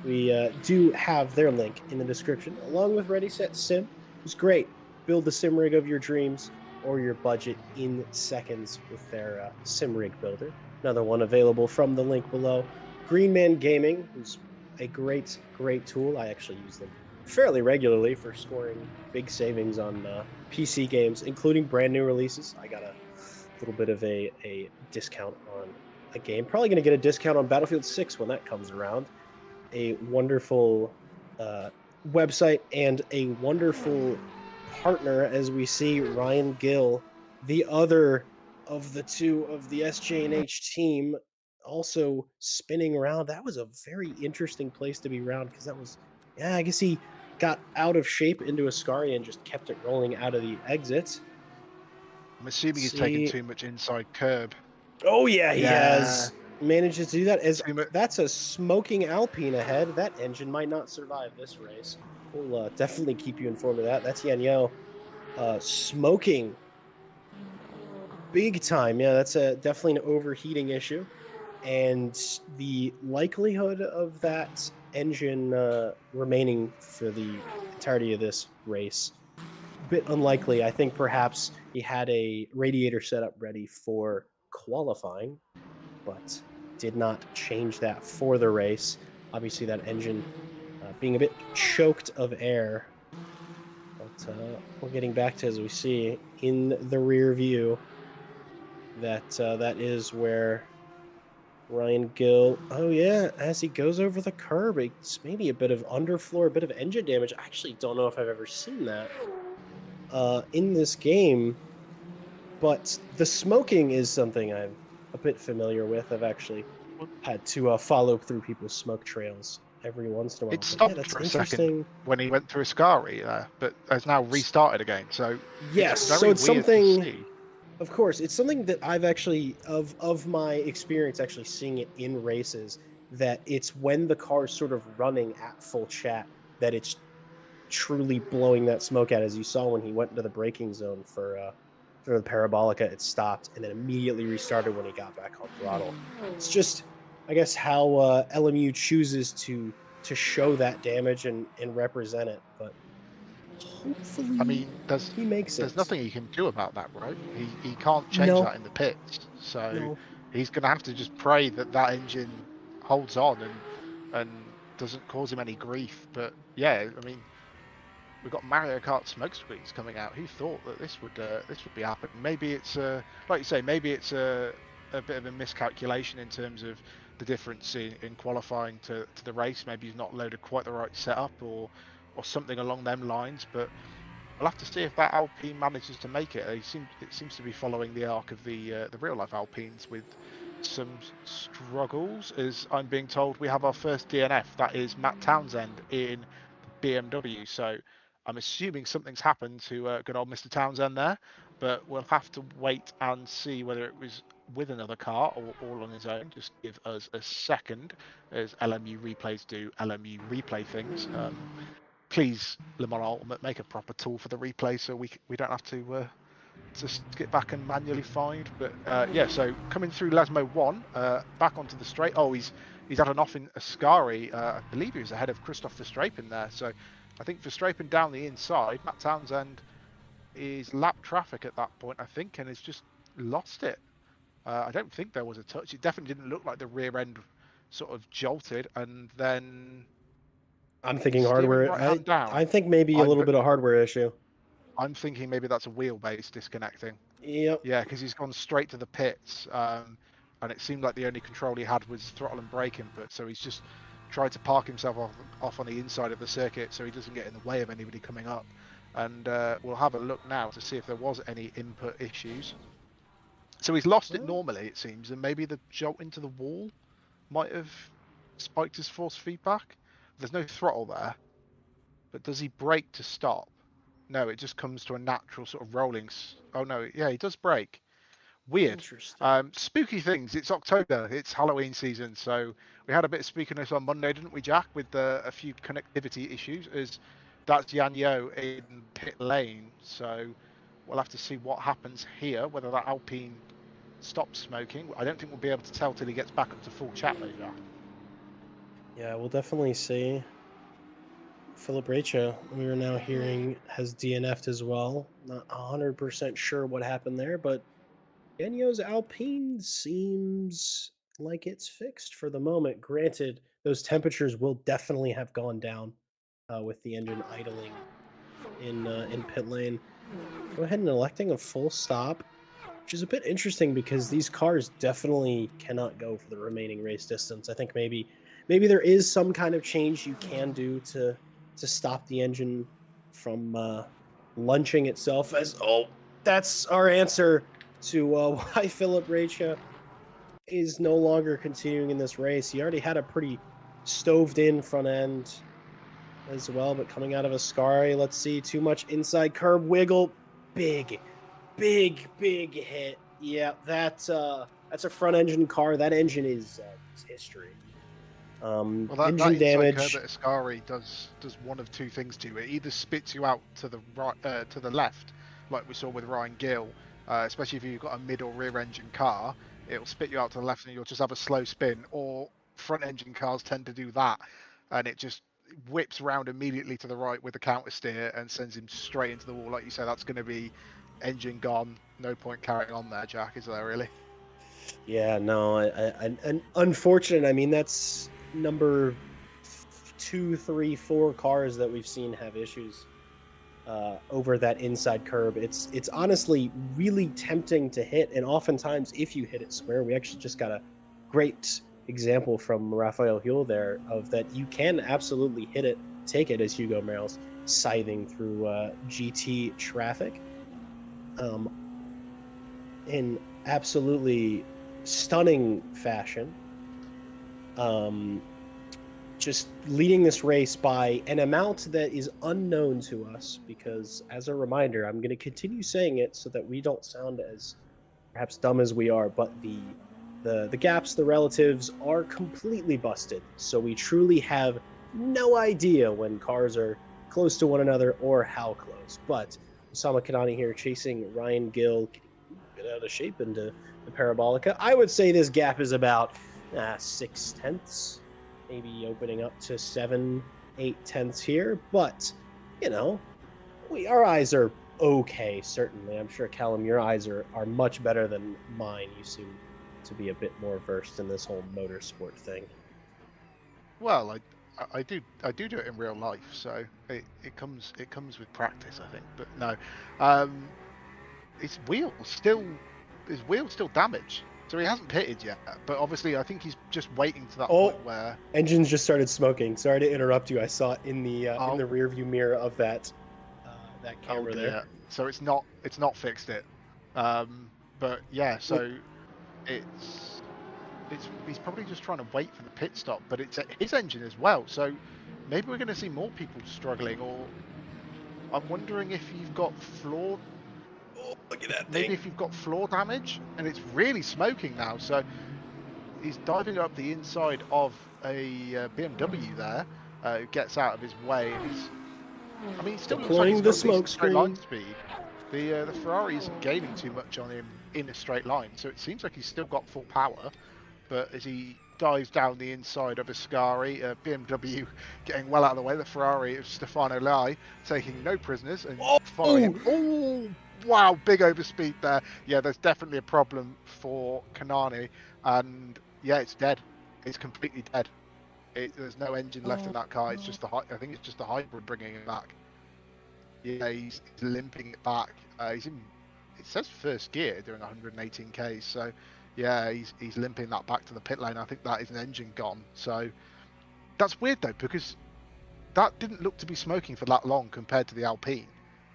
We do have their link in the description, along with Ready Set Sim. It's great. Build the sim rig of your dreams or your budget in seconds with their sim rig builder. Another one available from the link below. Green Man Gaming, who's a great tool. I actually use them fairly regularly for scoring big savings on PC games, including brand new releases. I got a little bit of a discount on a game. Probably going to get a discount on Battlefield 6 when that comes around. A wonderful website and a wonderful partner, as we see Ryan Gill, the other of the two of the SJ&H team, also spinning around. That was a very interesting place to be around because that was, yeah, I guess he got out of shape into Ascari and just kept it rolling out of the exit. I'm Let's assuming he's taken see. too much inside curb. Oh yeah, he Yeah, has managed to do that. As too much. that's a smoking Alpine ahead. That engine might not survive this race. We'll definitely keep you informed of that. That's Yanyo smoking big time. Yeah, that's definitely an overheating issue, and the likelihood of that engine remaining for the entirety of this race, bit unlikely. I think perhaps he had a radiator setup ready for qualifying, but did not change that for the race. Obviously, that engine being a bit choked of air. But we're getting back to, as we see in the rear view, that is where Ryan Gill. Oh yeah, as he goes over the curb, it's maybe a bit of underfloor, a bit of engine damage. I actually don't know if I've ever seen that in this game. But the smoking is something I'm a bit familiar with. I've actually had to follow through people's smoke trails every once in a It while. But yeah, stopped that's for a second interesting. when he went through Ascari there, but has now restarted again. So it's Yes, so very it's weird to something. see. Of course, it's something that I've actually of my experience actually seeing it in races. That it's when the car's sort of running at full chat that it's truly blowing that smoke out. As you saw when he went into the braking zone for the Parabolica, it stopped and then immediately restarted when he got back on throttle. It's just, I guess, how LMU chooses to show that damage and represent it. But I hopefully mean, he makes there's it. nothing he can do about that, right? He can't change No, that in the pits, so no. he's going to have to just pray that that engine holds on and doesn't cause him any grief. But yeah, I mean, we've got Mario Kart smoke screens coming out. Who thought that this would be happening? Maybe it's like you say, maybe it's a bit of a miscalculation in terms of the difference in qualifying to the race. Maybe he's not loaded quite the right setup or something along them lines. But we'll have to see if that Alpine manages to make it. It seems to be following the arc of the real life Alpines with some struggles, as I'm being told. We have our first DNF. That is Matt Townsend in BMW. So I'm assuming something's happened to good old Mr. Townsend there, but we'll have to wait and see whether it was with another car or all on his own. Just give us a second, as LMU replays do LMU replay things. Please, Le Mans Ultimate, make a proper tool for the replay so we don't have to skip back and manually find. But yeah, so coming through Lasmo 1, back onto the straight. Oh, he's had an off in Ascari. I believe he was ahead of Christoph Verstappen there. So I think Verstappen down the inside. Matt Townsend is lap traffic at that point, I think, and has just lost it. I don't think there was a touch. It definitely didn't look like the rear end sort of jolted, and then I'm thinking steering hardware. right hand I down. think maybe a I'm little bit of hardware issue. I'm thinking maybe that's a wheelbase disconnecting. Yep. Yeah, because he's gone straight to the pits, and it seemed like the only control he had was throttle and brake input. So he's just tried to park himself off on the inside of the circuit so he doesn't get in the way of anybody coming up. And we'll have a look now to see if there was any input issues. So he's lost it Well, normally, it seems, and maybe the jolt into the wall might have spiked his force feedback. There's no throttle there, but does he brake to stop? No, it just comes to a natural sort of rolling. Oh no, yeah, he does brake. Weird. interesting. Spooky things. It's October. It's Halloween season. So we had a bit of spookiness on Monday, didn't we, Jack? With a few connectivity issues. As that's Yan Yo in pit lane. So we'll have to see what happens here. Whether that Alpine stops smoking. I don't think we'll be able to tell till he gets back up to full chat though, Jack. Yeah, we'll definitely see. Philip Rachel, we are now hearing, has DNF'd as well. Not 100% sure what happened there, but Enyo's Alpine seems like it's fixed for the moment. Granted, those temperatures will definitely have gone down with the engine idling in pit lane. Go ahead and electing a full stop, which is a bit interesting because these cars definitely cannot go for the remaining race distance. I think maybe there is some kind of change you can do to stop the engine from launching itself. As that's our answer to why Philip Rachel is no longer continuing in this race. He already had a pretty stoved in front end as well, but coming out of Ascari, let's see, too much inside curb wiggle, big, big hit. Yeah, that's a front engine car. That engine is history. Well, that Engine inside curb damage. at Ascari does one of two things to you. It either spits you out to the right, to the left, like we saw with Ryan Gill, especially if you've got a mid or rear engine car, it'll spit you out to the left and you'll just have a slow spin. Or front engine cars tend to do that, and it just whips round immediately to the right with the counter steer and sends him straight into the wall. Like you say, that's going to be engine gone. No point carrying on there, Jack. Is there really? Yeah, no, and unfortunate. I mean, that's number two, three, four cars that we've seen have issues over that inside curb. It's honestly really tempting to hit, and oftentimes if you hit it square, we actually just got a great example from Rafael Hill there of that you can absolutely hit it, take it as Hugo Merrill's scything through GT traffic in absolutely stunning fashion. Um, just leading this race by an amount that is unknown to us because as a reminder, I'm going to continue saying it so that we don't sound as perhaps dumb as we are, but the gaps, the relatives are completely busted. So we truly have no idea when cars are close to one another or how close. But Osama Kanani here chasing Ryan Gill, getting a bit out of shape into the Parabolica. I would say this gap is about 6/10, maybe opening up to 7-8 tenths here. But you know, our eyes are okay. Certainly, I'm sure Callum, your eyes are much better than mine. You seem to be a bit more versed in this whole motorsport thing. Well, I do it in real life, so it comes with practice, I think. But no, um, his wheel's still damaged, so he hasn't pitted yet. But obviously, I think he's just waiting to that point Oh, where engines just started smoking. Sorry to interrupt you. I saw it in oh the rear view mirror of that oh camera there. dear, so it's not fixed it. But yeah, Well, so it's he's probably just trying to wait for the pit stop, but it's his engine as well. So maybe we're going to see more people struggling, or I'm wondering if you've got floor, Oh, look at that maybe thing. if you've got floor damage, and it's really smoking now. So he's diving up the inside of a BMW there, who gets out of his way, and I mean, he still looks like he's Deploying the got a smoke decent straight line screen. speed. The Ferrari isn't gaining too much on him in a straight line, so it seems like he's still got full power. But as he dives down the inside of Ascari, BMW getting well out of the way, the Ferrari of Stefano Lai taking no prisoners and following Oh, him. Oh, wow, big overspeed there. Yeah, there's definitely a problem for Kanani, and yeah, it's dead. It's completely dead. There's no engine left in that car. It's just I think it's just the hybrid bringing it back. Yeah, he's limping it back. He's in. It says first gear doing 118 k's. So, yeah, he's limping that back to the pit lane. I think that is an engine gone. So that's weird though, because that didn't look to be smoking for that long compared to the Alpine.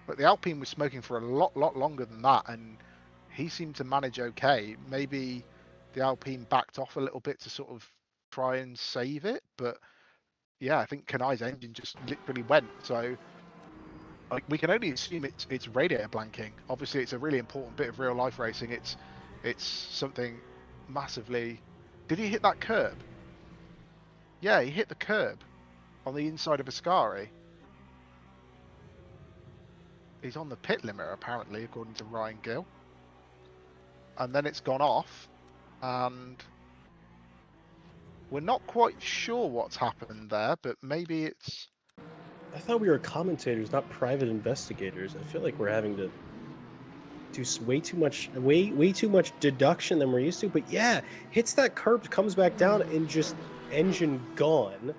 But the Alpine was smoking for a lot longer than that, and he seemed to manage okay. Maybe the Alpine backed off a little bit to sort of try and save it, but yeah, I think Kanai's engine just literally went. So we can only assume it's radiator blanking. Obviously, it's a really important bit of real life racing. It's something massively. Did he hit that curb? Yeah, he hit the curb on the inside of Ascari. He's on the pit limit apparently, according to Ryan Gill. And then it's gone off, and we're not quite sure what's happened there, but maybe it's. I thought we were commentators, not private investigators. I feel like we're having to do way too much deduction than we're used to. But yeah, hits that curb, comes back down, and just engine gone.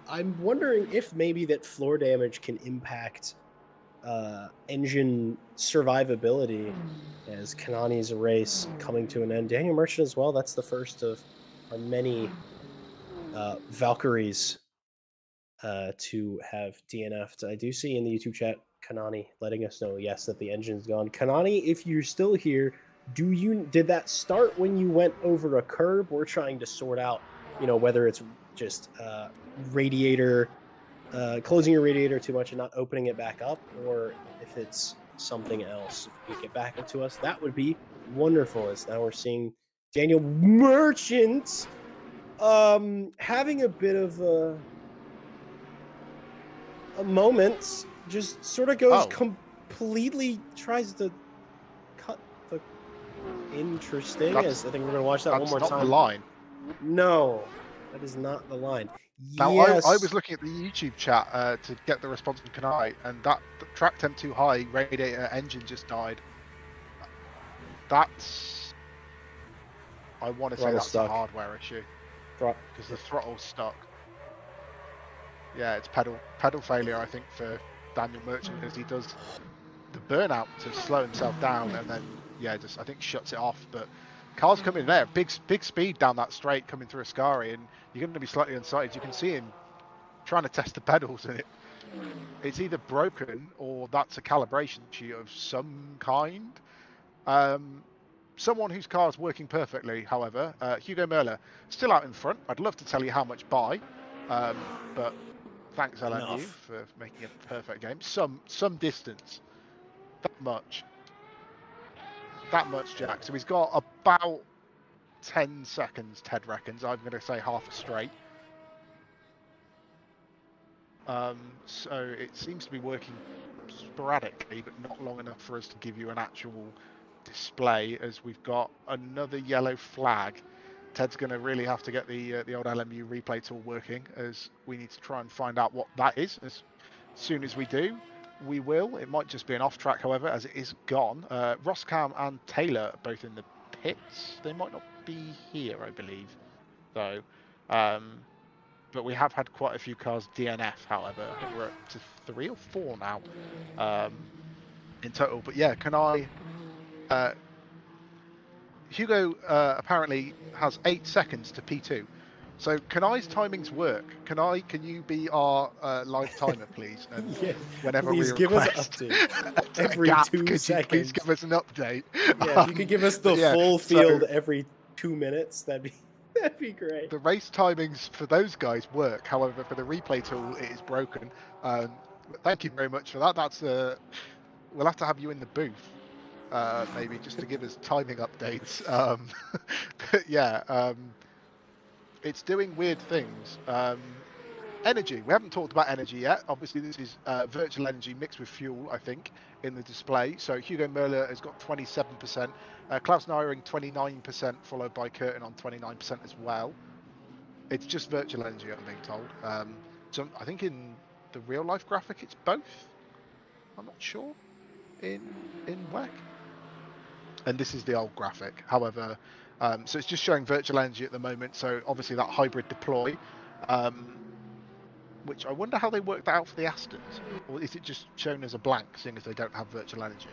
I'm wondering if maybe that floor damage can impact engine survivability as Kanani's race coming to an end. Daniel Merchant as well. That's the first of our many Valkyries to have DNF'd. I do see in the YouTube chat Kanani letting us know, yes, that the engine's gone. Kanani, if you're still here, did that start when you went over a curb? We're trying to sort out, whether it's just radiator closing your radiator too much and not opening it back up, or if it's something else. If you could get back up to us, that would be wonderful. As now we're seeing Daniel Merchant having a bit of a moment, just sort of goes completely, tries to cut the interesting. As I think we're going to watch that one more time. That's not the line. No, that is not the line. Now, yes. I was looking at the YouTube chat to get the response from Kanai, and that track temp too high, radiator engine just died. That's. I want to say that's a hardware issue. Because the throttle's stuck. Yeah, it's pedal failure, I think, for Daniel Merchant, as he does the burnout to slow himself down, and then just I think shuts it off. But cars coming in there, big speed down that straight coming through Ascari, and you're going to be slightly unsighted. You can see him trying to test the pedals, and it's either broken or that's a calibration issue of some kind. Someone whose car is working perfectly, however, Hugo Merler, still out in front. I'd love to tell you how much by, but thanks LMU for making a perfect game. Some distance, that much, Jack. So he's got about 10 seconds, Ted reckons. I'm going to say half a straight. So it seems to be working sporadically, but not long enough for us to give you an actual display, as we've got another yellow flag. Ted's going to really have to get the old LMU replay tool working, as we need to try and find out what that is. As soon as we do, we will. It might just be an off track, however, as it is gone. Roscam and Taylor are both in the pits. They might not be here, I believe, though. But we have had quite a few cars DNF, however. I think we're up to 3 or 4 now in total. But yeah, Hugo apparently has 8 seconds to P2. So Kanai's timings work. Kanai, can you be our live timer, please? And whenever please we give us request an update every 2 seconds. Please give us an update. Yeah, if you could give us the full field every 2 minutes, that'd be. That'd be great. The race timings for those guys work. However, for the replay tool, it is broken. But thank you very much for that. That's we'll have to have you in the booth, maybe just to give us timing updates. But yeah, it's doing weird things. Energy. We haven't talked about energy yet. Obviously, this is virtual energy mixed with fuel, I think, in the display. So Hugo Möller has got 27%, Klaus Neiring 29%, followed by Curtin on 29% as well. It's just virtual energy, I'm being told. So I think in the real life graphic, it's both. I'm not sure in WEC. And this is the old graphic. However, so it's just showing virtual energy at the moment. So obviously that hybrid deploy. Which I wonder how they worked that out for the Astons, or is it just shown as a blank, seeing as they don't have virtual energy?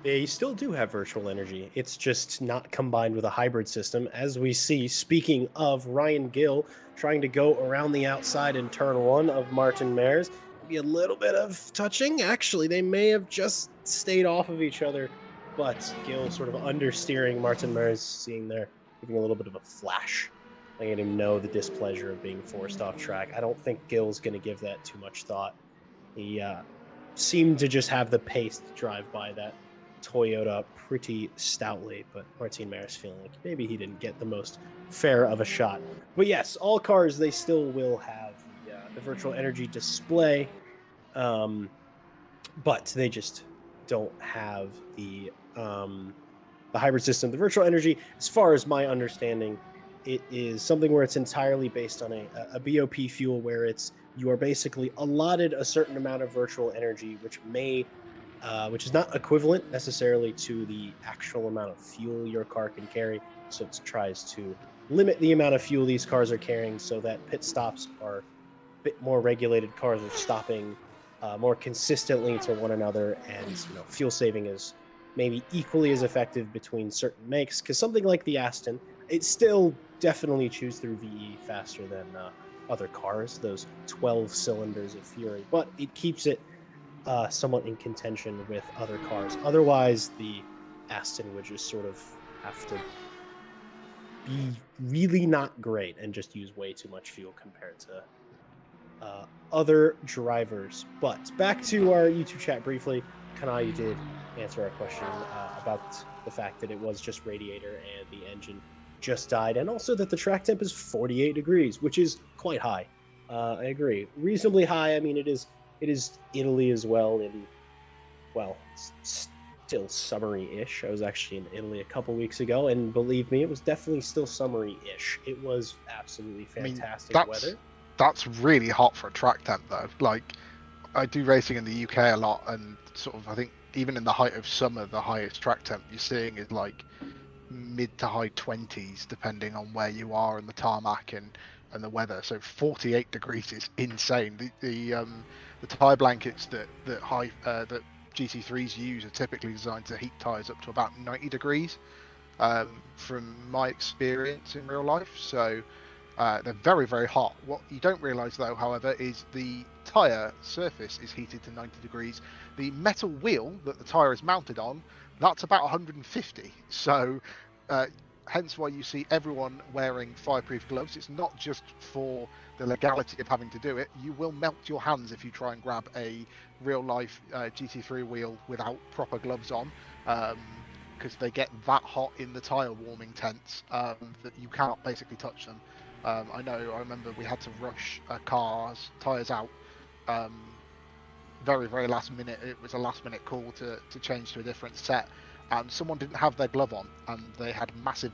They still do have virtual energy. It's just not combined with a hybrid system, as we see. Speaking of Ryan Gill trying to go around the outside in turn one of Martin Mares, maybe a little bit of touching. Actually, they may have just stayed off of each other, but Gill sort of understeering Martin Mares, seeing there, giving a little bit of a flash, letting him know the displeasure of being forced off track. I don't think Gill's going to give that too much thought. He seemed to just have the pace to drive by that Toyota pretty stoutly, but Martin Maris feeling like maybe he didn't get the most fair of a shot. But yes, all cars, they still will have the virtual energy display, but they just don't have the hybrid system. The virtual energy, as far as my understanding, it is something where it's entirely based on a BOP fuel, where you are basically allotted a certain amount of virtual energy, which is not equivalent necessarily to the actual amount of fuel your car can carry. So it tries to limit the amount of fuel these cars are carrying, so that pit stops are a bit more regulated. Cars are stopping more consistently to one another, and fuel saving is maybe equally as effective between certain makes. Because something like the Aston, it still definitely chews through VE faster than other cars, those 12 cylinders of fury, but it keeps it somewhat in contention with other cars. Otherwise, the Aston would just sort of have to be really not great and just use way too much fuel compared to other drivers. But back to our YouTube chat briefly. Kanai, you did answer our question about the fact that it was just radiator and the engine just died, and also that the track temp is 48 degrees, which is quite high. I agree. Reasonably high. I mean, it is Italy as well, and well, still summery-ish. I was actually in Italy a couple weeks ago, and believe me, it was definitely still summery-ish. It was absolutely fantastic weather. That's really hot for a track temp, though. Like, I do racing in the UK a lot, and sort of, I think even in the height of summer, the highest track temp you're seeing is like mid to high 20s, depending on where you are in the tarmac and the weather. So 48 degrees is insane. The tire blankets that GT3s use are typically designed to heat tires up to about 90 degrees, from my experience in real life. So they're very, very hot. What you don't realize, though, however, is the tire surface is heated to 90 degrees. The metal wheel that the tire is mounted on, that's about 150. So hence why you see everyone wearing fireproof gloves. It's not just for the legality of having to do it. You will melt your hands if you try and grab a real life GT3 wheel without proper gloves on, because they get that hot in the tire warming tents that you cannot basically touch them. I remember we had to rush a car's tires out very, very last minute. It was a last minute call to change to a different set, and someone didn't have their glove on, and they had massive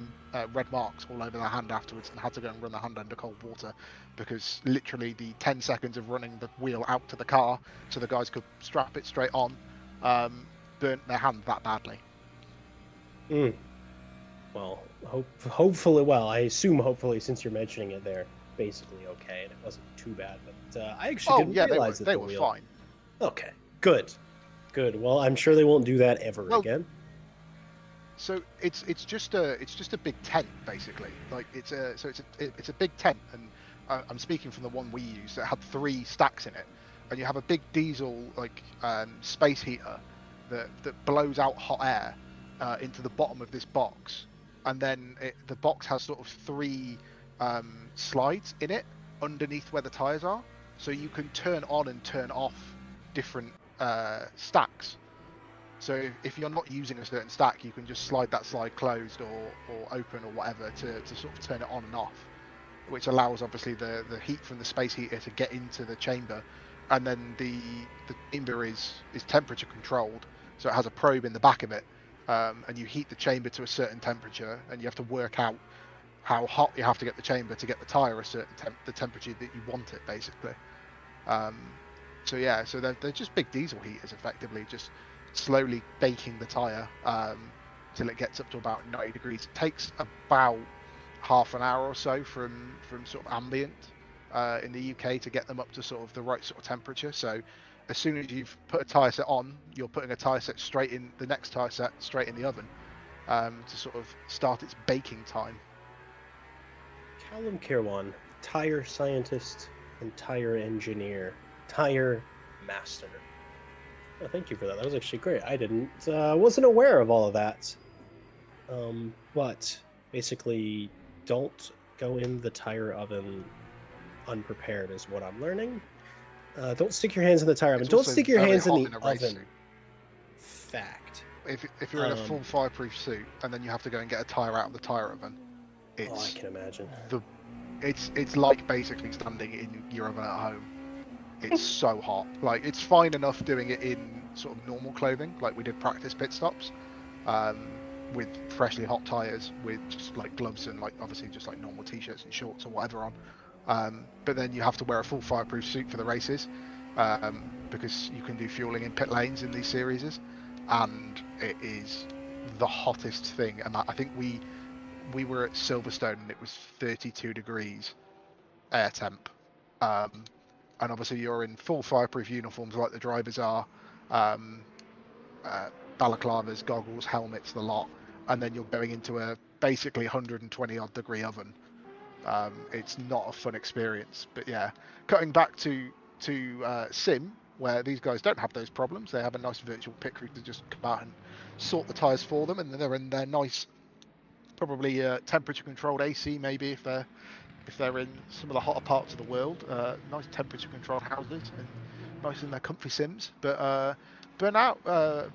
red marks all over their hand afterwards, and had to go and run their hand under cold water, because literally the 10 seconds of running the wheel out to the car so the guys could strap it straight on burnt their hand that badly. Well, hopefully, since you're mentioning it, they're basically okay, and it wasn't too bad. But I actually didn't realize that they were fine. Okay, good. Well, I'm sure they won't do that ever again. So it's just a big tent, basically. Like it's a big tent, and I'm speaking from the one we used that had 3 stacks in it, and you have a big diesel space heater that blows out hot air into the bottom of this box, and then the box has sort of three slides in it underneath where the tires are, so you can turn on and turn off different stacks. So if you're not using a certain stack, you can just slide that slide closed or open or whatever to sort of turn it on and off, which allows obviously the heat from the space heater to get into the chamber, and then the chamber is temperature controlled, so it has a probe in the back of it, and you heat the chamber to a certain temperature, and you have to work out how hot you have to get the chamber to get the tire a certain the temperature that you want it, basically. So yeah, so they're just big diesel heaters, effectively, just slowly baking the tire till it gets up to about 90 degrees. It takes about half an hour or so from sort of ambient in the UK to get them up to sort of the right sort of temperature. So as soon as you've put a tire set on, you're putting a tire set straight in the next tire set straight in the oven to sort of start its baking time. Callum Kirwan, tire scientist and tire engineer, tire master. Oh, thank you for that. That was actually great. I wasn't aware of all of that. But basically, don't go in the tire oven unprepared is what I'm learning. Don't stick your hands in the tire oven. Don't stick your hands in the oven. Fact. If you're in a full fireproof suit and then you have to go and get a tire out of the tire oven, I can imagine. It's like basically standing in your oven at home. It's so hot. Like, it's fine enough doing it in sort of normal clothing, like we did practice pit stops, with freshly hot tires, with just like gloves and like obviously just like normal t-shirts and shorts or whatever on. But then you have to wear a full fireproof suit for the races, because you can do fueling in pit lanes in these series, and it is the hottest thing. And I think we were at Silverstone and it was 32 degrees air temp. And obviously you're in full fireproof uniforms like the drivers are, balaclavas, goggles, helmets, the lot, and then you're going into a basically 120 odd degree oven. It's not a fun experience. But yeah, cutting back to Sim, where these guys don't have those problems. They have a nice virtual pit crew to just come out and sort the tyres for them, and they're in their nice, probably temperature controlled AC, maybe if they're in some of the hotter parts of the world, nice temperature controlled houses and nice in their comfy Sims. But Brenoir,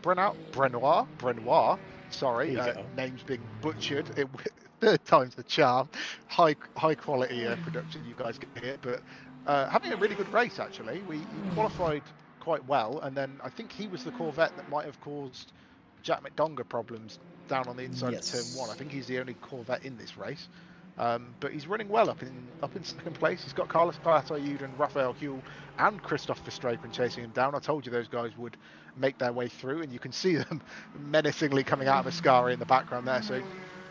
sorry, names being butchered. Third time's the charm. High quality production you guys get here, but having a really good race actually. He qualified quite well, and then I think he was the Corvette that might have caused Jack McDonger problems down on the inside of turn one. I think he's the only Corvette in this race. But he's running well up in second place. He's got Carlos Calatayud and Raphael Huell and Christoph Verstappen chasing him down. I told you those guys would make their way through, and you can see them menacingly coming out of Ascari in the background there. So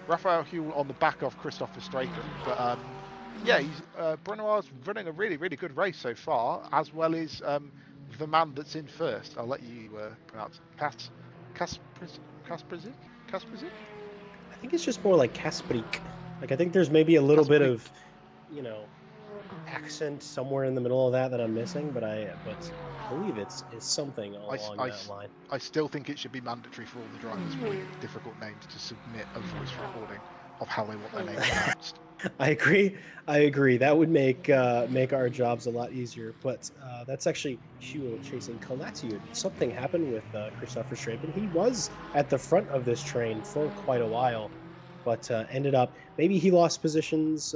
Raphael Huell on the back of Christoph Verstappen. But yeah, Brenoir's running a really, really good race so far, as well as the man that's in first. I'll let you pronounce it. Kasprizik? I think it's just more like Kasprik. Like, I think there's maybe a little bit of, accent somewhere in the middle of that I'm missing, but I believe it's something along that line. I still think it should be mandatory for all the drivers with difficult names to submit a voice recording of how they want their name pronounced. I agree. That would make our jobs a lot easier. But that's actually Huell chasing Calatayud. Something happened with Christopher Verstappen. He was at the front of this train for quite a while, but ended up, maybe he lost positions.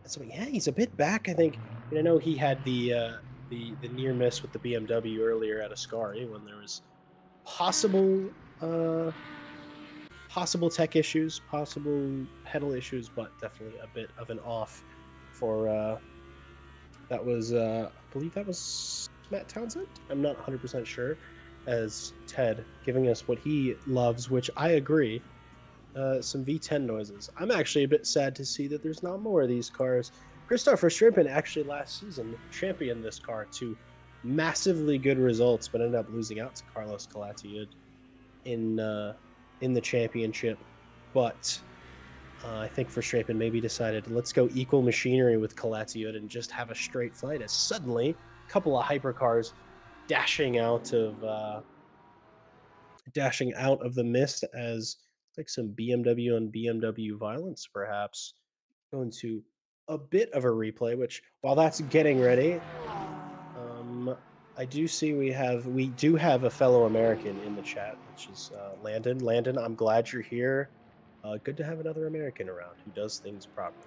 So yeah, he's a bit back, I think. And I know he had the near miss with the BMW earlier at Ascari when there was possible tech issues, possible pedal issues, but definitely a bit of an off for that was I believe that was Matt Townsend. I'm not 100% sure, as Ted giving us what he loves, which I agree. Some V10 noises. I'm actually a bit sad to see that there's not more of these cars. Christopher Verstappen actually last season championed this car to massively good results, but ended up losing out to Carlos Calatayud in the championship. But I think Verstappen maybe decided, let's go equal machinery with Calatayud and just have a straight flight, as suddenly a couple of hypercars dashing out of the mist as Like some BMW on BMW violence, perhaps. Going to a bit of a replay, which while that's getting ready, um, I do see we do have a fellow American in the chat, which is Landon. Landon, I'm glad you're here. Good to have another American around who does things properly.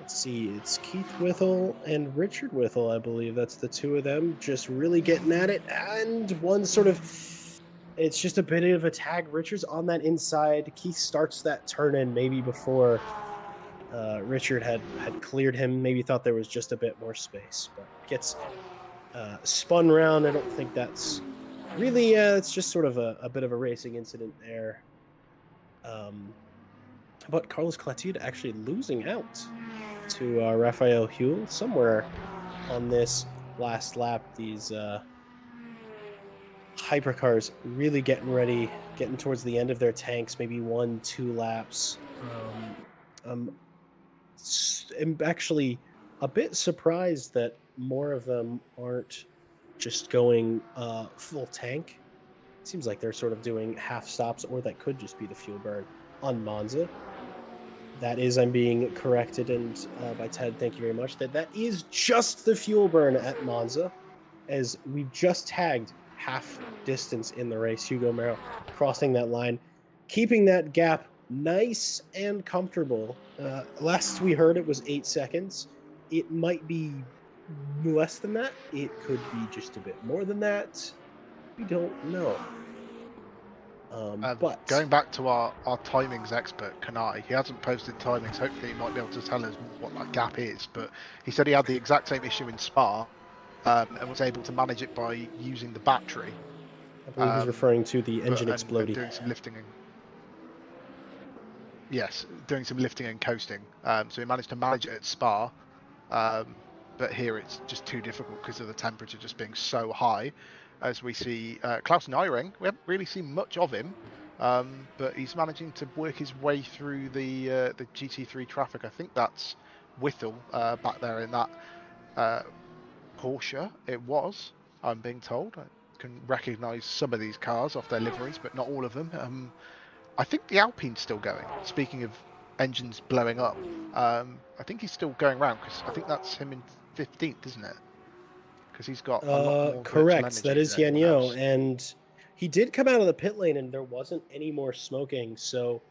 Let's see, it's Keith Withel and Richard Withel, I believe. That's the two of them just really getting at it. And one sort of, it's just a bit of a tag. Richard's on that inside. Keith starts that turn in maybe before Richard had cleared him. Maybe thought there was just a bit more space, but gets spun round. I don't think that's really, it's just sort of a bit of a racing incident there. But Carlos Clotilde actually losing out to Raphael Huel somewhere on this last lap. These hypercars really getting ready, getting towards the end of their tanks, maybe 1, 2 laps. I'm actually a bit surprised that more of them aren't just going full tank. Seems like they're sort of doing half stops, or that could just be the fuel burn on Monza. That is, I'm being corrected, and by Ted, thank you very much. That is just the fuel burn at Monza, as we've just tagged half distance in the race. Hugo Merrill crossing that line, keeping that gap nice and comfortable. Last we heard, it was 8 seconds. It might be less than that. It could be just a bit more than that. We don't know. But Going back to our timings expert, Kanai, he hasn't posted timings. Hopefully, he might be able to tell us what that gap is. But he said he had the exact same issue in Spa and was able to manage it by using the battery. I believe he's referring to the engine and exploding. doing some lifting and doing some lifting and coasting. So he managed to manage it at Spa, but here it's just too difficult because of the temperature just being so high. As we see Klaus Nyring, we haven't really seen much of him, but he's managing to work his way through the GT3 traffic. I think that's Whittle back there in that Porsche. It was, I'm being told. I can recognise some of these cars off their liveries, but not all of them. I think the Alpine's still going. Speaking of engines blowing up, I think he's still going around because I think that's him in 15th, isn't it? Because he's got a lot more virtual Correct. energy That is than anyone Yanyo, else. and he did come out of the pit lane, and there wasn't any more smoking. So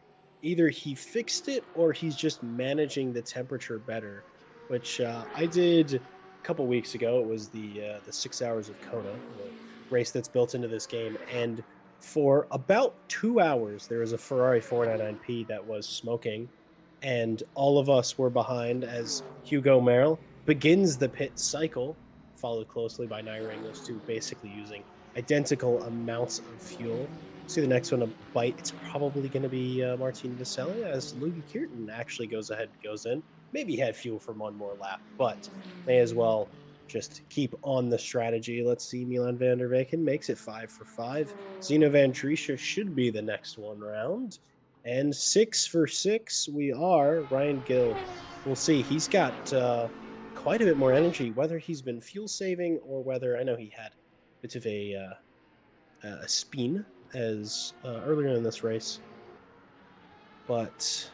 either he fixed it, or he's just managing the temperature better. Which I did a couple weeks ago. It was the 6 hours of Kona, the race that's built into this game, and for about 2 hours there was a Ferrari 499P that was smoking, and all of us were behind as Hugo Merrill begins the pit cycle, followed closely by Nyring, those two basically using identical amounts of fuel. See the next one, a bite. It's probably going to be Martin Vaselli, as Luigi Kierton actually goes ahead and goes in. Maybe he had fuel from one more lap, but may as well just keep on the strategy. Let's see, Milan van der Weyken makes it 5 for 5. Zeno van Drisha should be the next one round. And 6 for 6, we are Ryan Gill. We'll see. He's got quite a bit more energy, whether he's been fuel saving or whether, I know he had a bit of a spin as earlier in this race, but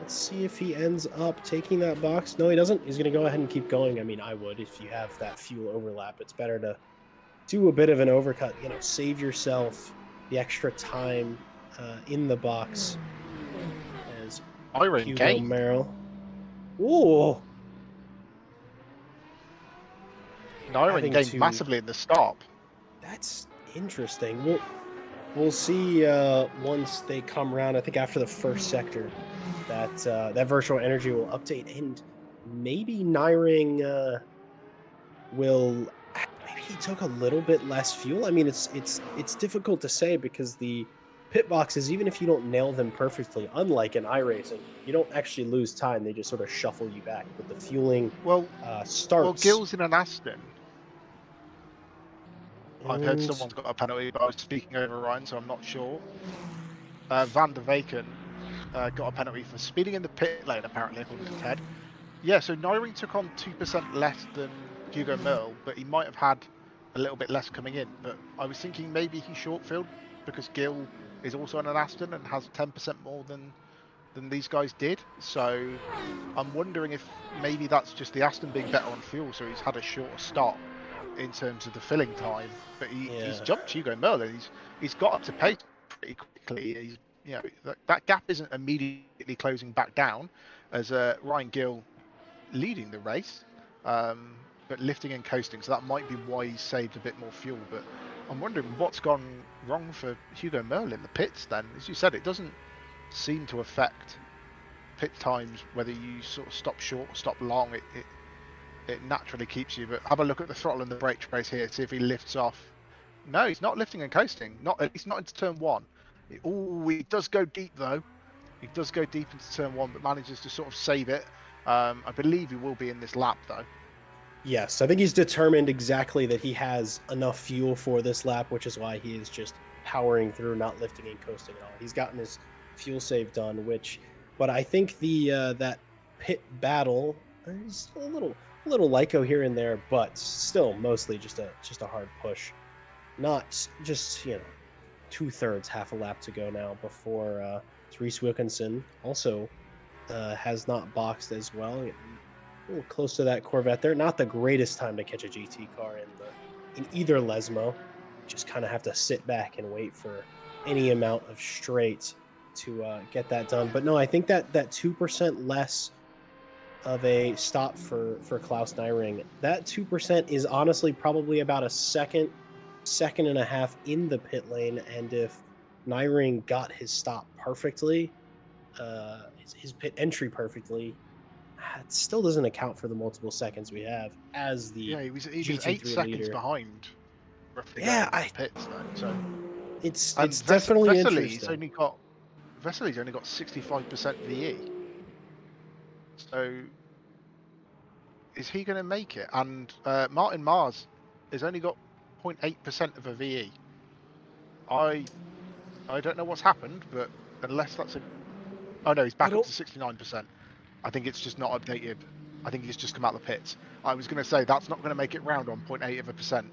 let's see if he ends up taking that box. No, he doesn't. He's going to go ahead and keep going. I mean, I would if you have that fuel overlap. It's better to do a bit of an overcut, save yourself the extra time in the box. As Hugo Merrill. Ooh. Nyring gained massively in the stop. That's interesting. We'll see once they come around. I think after the first sector, that virtual energy will update, and maybe Nyring will. Maybe he took a little bit less fuel. I mean, it's difficult to say because the pit boxes, even if you don't nail them perfectly, unlike in iRacing, you don't actually lose time. They just sort of shuffle you back. But the fueling starts. Well, Gill's in an Aston. I've heard someone's got a penalty, but I was speaking over Ryan, so I'm not sure. Van der Weyken got a penalty for speeding in the pit lane, apparently, according to Ted. Yeah, so Nyring took on 2% less than Hugo Merl, but he might have had a little bit less coming in. But I was thinking maybe he short-filled because Gill is also in an Aston and has 10% more than these guys did. So I'm wondering if maybe that's just the Aston being better on fuel, so he's had a shorter stop in terms of the filling time. But he's Yeah. jumped Hugo Merlin. He's got up to pace pretty quickly. He's, you know, that gap isn't immediately closing back down as Ryan Gill leading the race, but lifting and coasting. So that might be why he's saved a bit more fuel. But I'm wondering what's gone wrong for Hugo Merlin in the pits. Then, as you said, it doesn't seem to affect pit times whether you sort of stop short or stop long. It naturally keeps you. But have a look at the throttle and the brake trace here, see if he lifts off. No, he's not lifting and coasting, not at least not into turn one. He does go deep though. He does go deep into turn one, but manages to sort of save it. I believe he will be in this lap though. Yes, I think he's determined exactly that he has enough fuel for this lap, which is why he is just powering through, not lifting and coasting at all. He's gotten his fuel save done, but I think that pit battle is a little Lyco here and there, but still mostly just a hard push. Not just, 2/3, half a lap to go now before Reese Wilkinson also has not boxed as well. A little close to that Corvette there. Not the greatest time to catch a GT car in either Lesmo. Just kind of have to sit back and wait for any amount of straight to get that done. But no, I think that 2% less of a stop for Klaus Nyring, that 2% is honestly probably about a second and a half in the pit lane. And if Nyring got his stop perfectly, his pit entry perfectly, it still doesn't account for the multiple seconds we have as the He was GT3 8 seconds leader. behind, roughly going Yeah, into the pits though. So it's definitely Vesely's interesting. only got 65% VE. So is he going to make it? And Martin Mars has only got 0.8% of a VE. I don't know what's happened, but unless that's a... Oh no, he's I back up don't. to 69%. I think it's just not updated. I think he's just come out of the pits. I was going to say that's not going to make it round on 0.8%.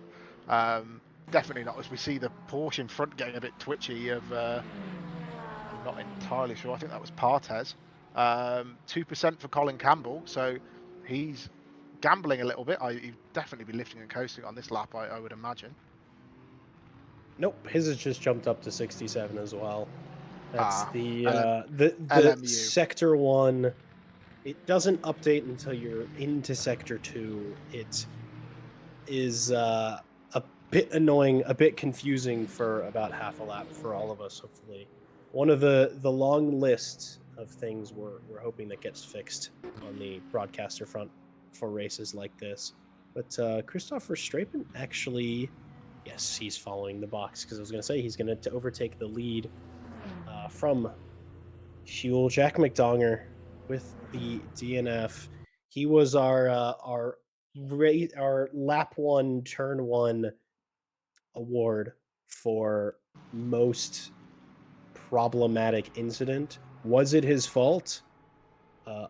Definitely not, as we see the Porsche in front getting a bit twitchy I'm not entirely sure. I think that was Partes. 2% for Colin Campbell, so he's gambling a little bit. He'd definitely be lifting and coasting on this lap, I would imagine. Nope, his has just jumped up to 67 as well. That's the LMU. sector 1. It doesn't update until you're into sector 2. It is a bit annoying, a bit confusing for about half a lap for all of us, hopefully. One of the long list of things we're hoping that gets fixed on the broadcaster front for races like this. But Christopher Strapen actually, yes, he's following the box, because I was going to say he's going to overtake the lead from Huel. Jack McDonger with the DNF. He was our lap 1 turn 1 award for most problematic incident. Was it his fault? Oh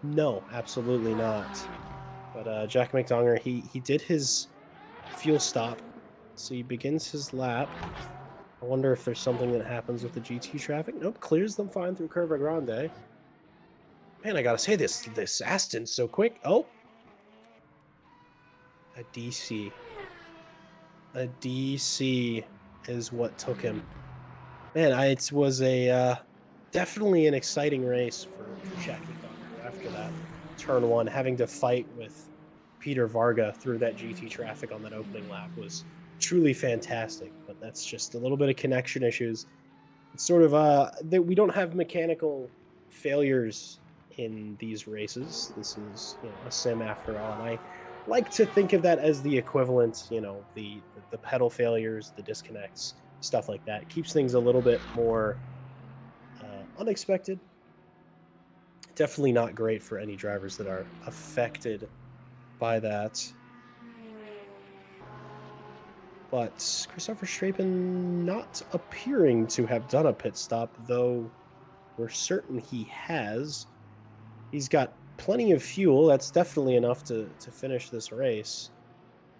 no, absolutely not. But Jack McDonger, he did his fuel stop, so he begins his lap. I wonder if there's something that happens with the GT traffic. Nope, clears them fine through Curva Grande. Man, I gotta say, this Aston's so quick. Oh, a DC. A DC is what took him. Man, it was a definitely an exciting race for Jack McDonough after that turn 1. Having to fight with Peter Varga through that GT traffic on that opening lap was truly fantastic. But that's just a little bit of connection issues. It's sort of that we don't have mechanical failures in these races. This is, a sim after all, and I like to think of that as the equivalent. The pedal failures, the disconnects, stuff like that. It keeps things a little bit more unexpected. Definitely not great for any drivers that are affected by that. But Christopher Strapen not appearing to have done a pit stop, though we're certain he has. He's got plenty of fuel. That's definitely enough to finish this race.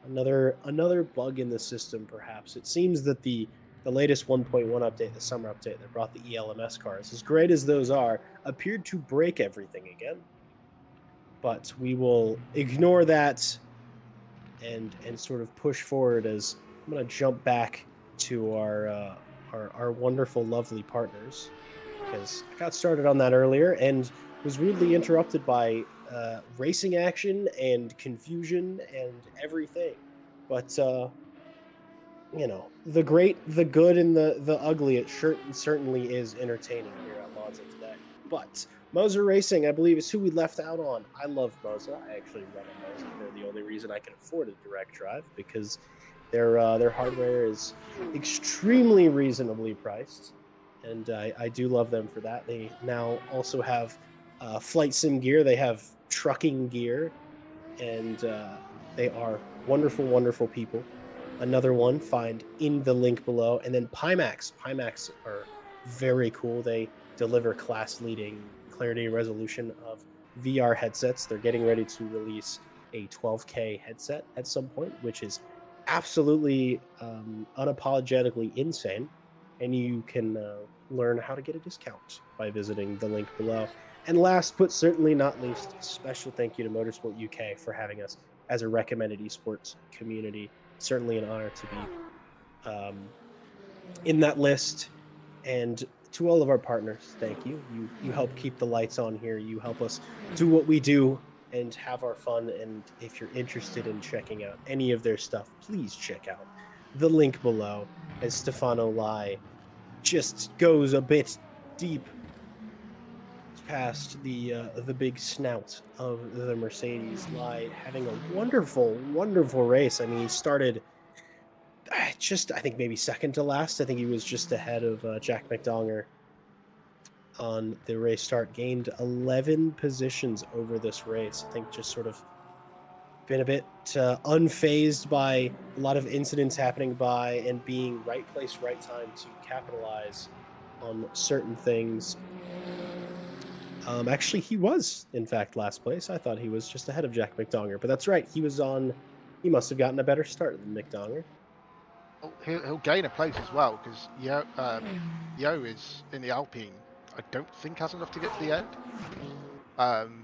Another bug in the system, perhaps. It seems that the the latest 1.1 update, the summer update that brought the ELMS cars, as great as those are, appeared to break everything again. But we will ignore that and sort of push forward as I'm going to jump back to our wonderful, lovely partners because I got started on that earlier and was rudely interrupted by racing action and confusion and everything. But the great, the good, and the ugly. It certainly is entertaining here at Monza today. But Moser Racing, I believe, is who we left out on. I love Moza. I actually run a Moza. They're the only reason I can afford a direct drive because their hardware is extremely reasonably priced, and I do love them for that. They now also have flight sim gear. They have trucking gear, and they are wonderful, wonderful people. Another one, find in the link below. And then Pimax. Pimax are very cool. They deliver class leading clarity and resolution of VR headsets. They're getting ready to release a 12K headset at some point, which is absolutely unapologetically insane. And you can learn how to get a discount by visiting the link below. And last but certainly not least, special thank you to Motorsport UK for having us as a recommended esports community. Certainly an honor to be um, in that list. And to all of our partners, thank you. You help keep the lights on here. You help us do what we do and have our fun. And if you're interested in checking out any of their stuff, please check out the link below. As Stefano Lai just goes a bit deep past the big snout of the Mercedes, Lai having a wonderful, wonderful race. I mean, he started just I think maybe second to last. I think he was just ahead of Jack McDonger on the race start. Gained 11 positions over this race. I think just sort of been a bit unfazed by a lot of incidents happening by and being right place, right time to capitalize on certain things. Actually, he was in fact last place. I thought he was just ahead of Jack McDonger, but that's right. He was on. He must have gotten a better start than McDonger. Oh, he'll gain a place as well because Yo is in the Alpine. I don't think has enough to get to the end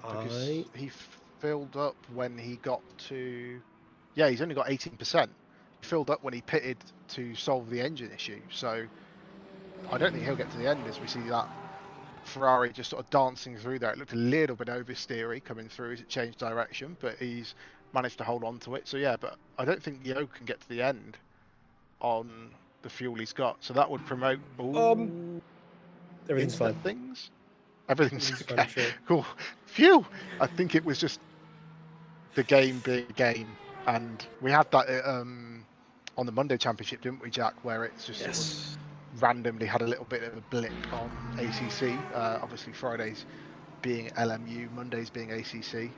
because he filled up when he got to. Yeah, he's only got 18%. He filled up when he pitted to solve the engine issue. So I don't think he'll get to the end as we see that Ferrari just sort of dancing through there. It looked a little bit oversteery coming through as it changed direction, but he's managed to hold on to it. So yeah, but I don't think Yo can get to the end on the fuel he's got. So that would promote Everything's instant fine. things. Everything's Fine, okay. I'm sure. Cool. Phew. I think it was just the game being a game, and we had that on the Monday Championship, didn't we, Jack? Where it's just sort of randomly had a little bit of a blip on ACC. Obviously, Fridays being LMU, Mondays being ACC.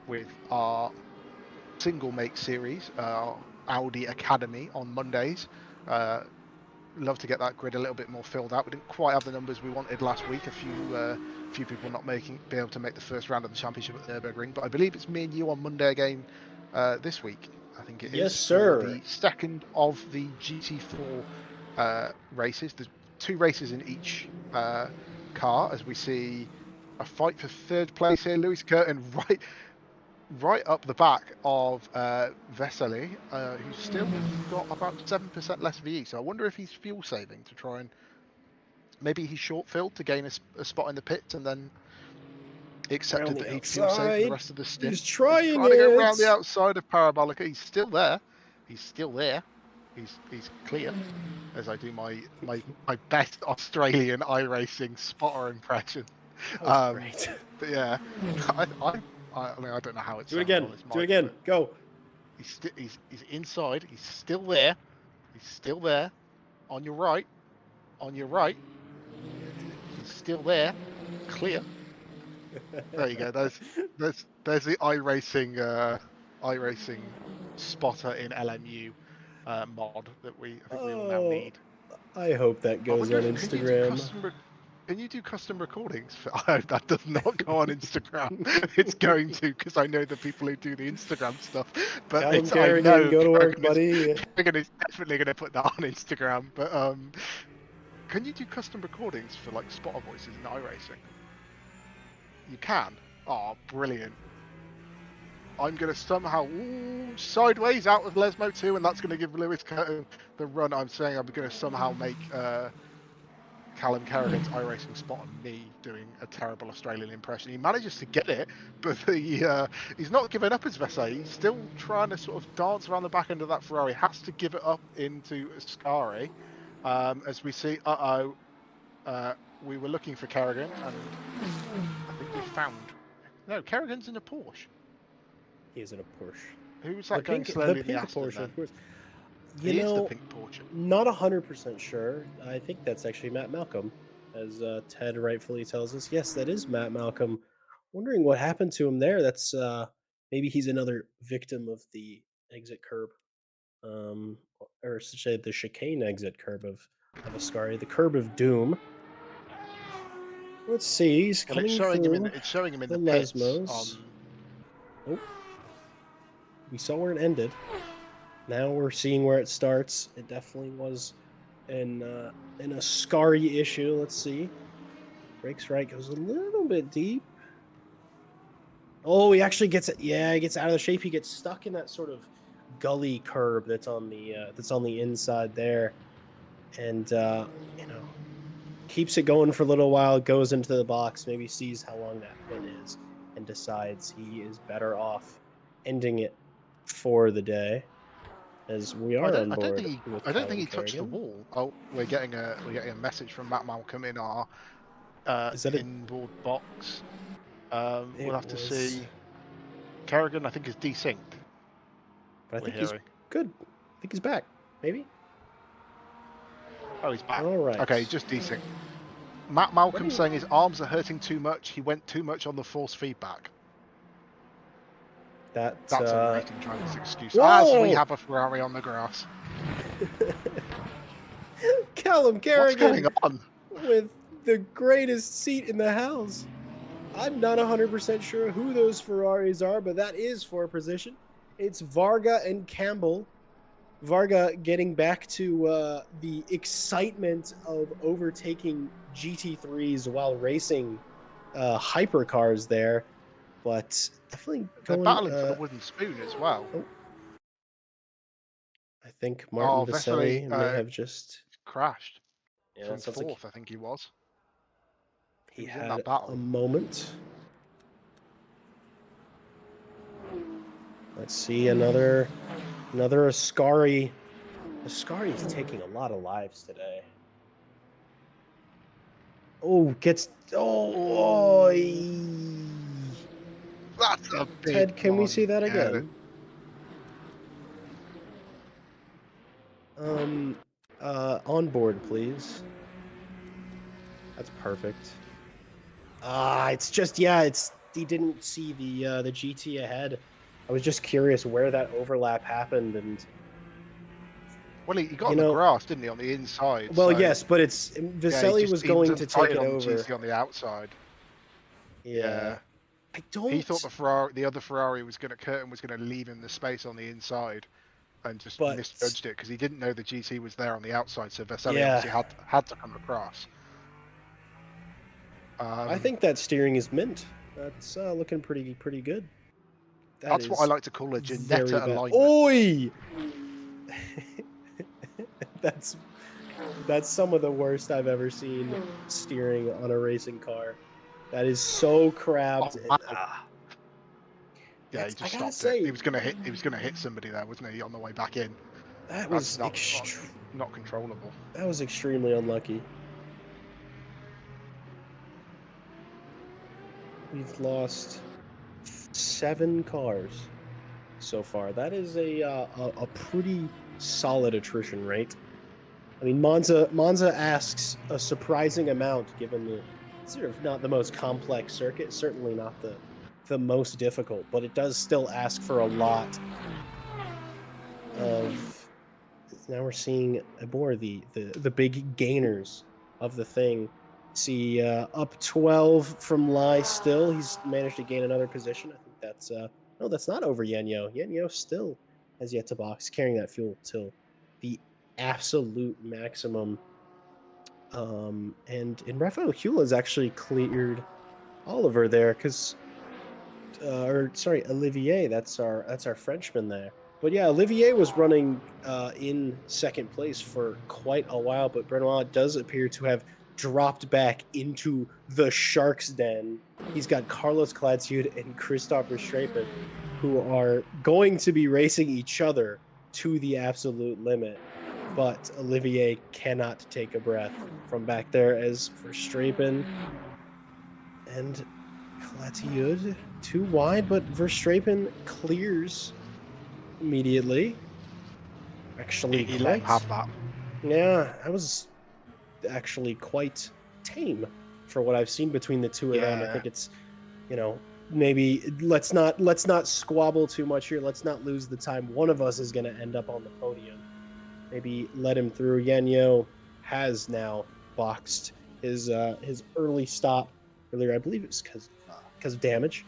With our single make series, Audi Academy on Mondays. Love to get that grid a little bit more filled out. We didn't quite have the numbers we wanted last week. A few people not be able to make the first round of the championship at the Nürburgring. But I believe it's me and you on Monday again this week. I think it is. Yes, sir. For the second of the GT4 races. There's 2 races in each car as we see a fight for third place here. Lewis Curtin right up the back of Vesely, who's still got about 7% less VE. So I wonder if he's fuel saving to try and maybe he's short filled to gain a spot in the pits and then accepted that he'd fuel save for the rest of the stint. He's trying to go it. around the outside of Parabolica. He's still there. He's still there. He's clear. As I do my best Australian iRacing spotter impression. Great. But yeah, I mean, I don't know how it's Do it again. Do it again. Go. He's inside. He's still there. He's still there. On your right. On your right. He's still there. Clear. There you go. There's the iRacing spotter in LMU mod that I think we all now need. I hope that goes on Instagram. Can you do custom recordings? That does not go on Instagram. It's going to, because I know the people who do the Instagram stuff. But Callum I Kerrigan, know go to work, buddy. Kerrigan is definitely going to put that on Instagram. But can you do custom recordings for like spotter voices in iRacing? You can. Oh, brilliant! I'm going to somehow sideways out of Lesmo 2, and that's going to give Lewis Curtin the run. I'm saying I'm going to somehow make Callum Kerrigan's iRacing spot on me doing a terrible Australian impression. He manages to get it, but he's not giving up his Vessay. He's still trying to sort of dance around the back end of that Ferrari. Has to give it up into Ascari. As we see, we were looking for Kerrigan, and I think we found... No, Kerrigan's in a Porsche. He is in a Porsche. Who was that going slowly in the Aston Porsche, then? of course. He is the pink Porsche. Not 100% sure. I think that's actually Matt Malcolm, as Ted rightfully tells us. Yes, that is Matt Malcolm. Wondering what happened to him there. That's maybe he's another victim of the exit curb, or should say the chicane exit curb of Ascari, the curb of doom. Let's see. He's coming through. It's showing him in the the pits Lesmos. Oh, we saw where it ended. Now we're seeing where it starts. It definitely was an Ascari issue. Let's see. Brakes right, goes a little bit deep. Oh, he actually gets it. Yeah, he gets out of the shape. He gets stuck in that sort of gully curb that's on the inside there, and keeps it going for a little while. Goes into the box, maybe sees how long that pin is, and decides he is better off ending it for the day. As we are on board. I don't think he touched the wall. Oh, we're getting a message from Matt Malcolm in our inboard box. We'll have to see. Kerrigan, I think, is desynced. But I think he's good. I think he's back. Maybe. Oh, he's back. All right. Okay, just desynced. Matt Malcolm saying his arms are hurting too much. He went too much on the force feedback. That's a racing driver's excuse. Whoa! As we have a Ferrari on the grass. Callum Kerrigan. What's going on? With the greatest seat in the house. I'm not 100% sure who those Ferraris are, but that is for position. It's Varga and Campbell. Varga getting back to the excitement of overtaking GT3s while racing hypercars there. But definitely they're battling for the wooden spoon as well. Oh. I think Martin Vesely may have just crashed. Yeah, from fourth, I think he was. He had in that battle. A moment. Let's see another Ascari. Ascari is taking a lot of lives today. Oh, That's a big Ted, can we see that again? On board, please. That's perfect. It's just he didn't see the GT ahead. I was just curious where that overlap happened, and well, he got on the grass, didn't he, on the inside? Well, so, yes, but Vesely was going to take it over. GT on the outside. Yeah. I don't. He thought the other Ferrari Curtin was going to leave him the space on the inside, and just misjudged it because he didn't know the GT was there on the outside. So Vesely obviously had to come across. I think that steering is mint. That's looking pretty good. That's what I like to call a Ginetta alignment. Oi! That's some of the worst I've ever seen steering on a racing car. That is so crabbed. Oh, wow. Yeah, he just stopped it. He was gonna hit somebody there, wasn't he, on the way back in? That was not controllable. That was extremely unlucky. We've lost 7 cars so far. That is a pretty solid attrition rate. I mean, Monza asks a surprising amount given the sort of not the most complex circuit, certainly not the most difficult, but it does still ask for a lot of. Now we're seeing more the big gainers of the thing. See, up 12 from Lai still. He's managed to gain another position. I think that's no, that's not over Yenyo. Yenyo still has yet to box, carrying that fuel till the absolute maximum. And in Rafael Hula has actually cleared Oliver there because or sorry, Olivier. That's our Frenchman there. But yeah, Olivier was running in second place for quite a while, but Benoit does appear to have dropped back into the shark's den. He's got Carlos Cladsud and Christopher Strapen, who are going to be racing each other to the absolute limit. But Olivier cannot take a breath from back there. As for Strapen and Clatiud, too wide, but Verstrapen clears immediately. Actually, He let him have quite. that. Yeah, that was actually quite tame for what I've seen between the two of them. I Yeah. think it's, maybe let's not squabble too much here. Let's not lose the time. One of us is going to end up on the podium. Maybe let him through. Yanyo has now boxed his early stop earlier. I believe it was because of damage.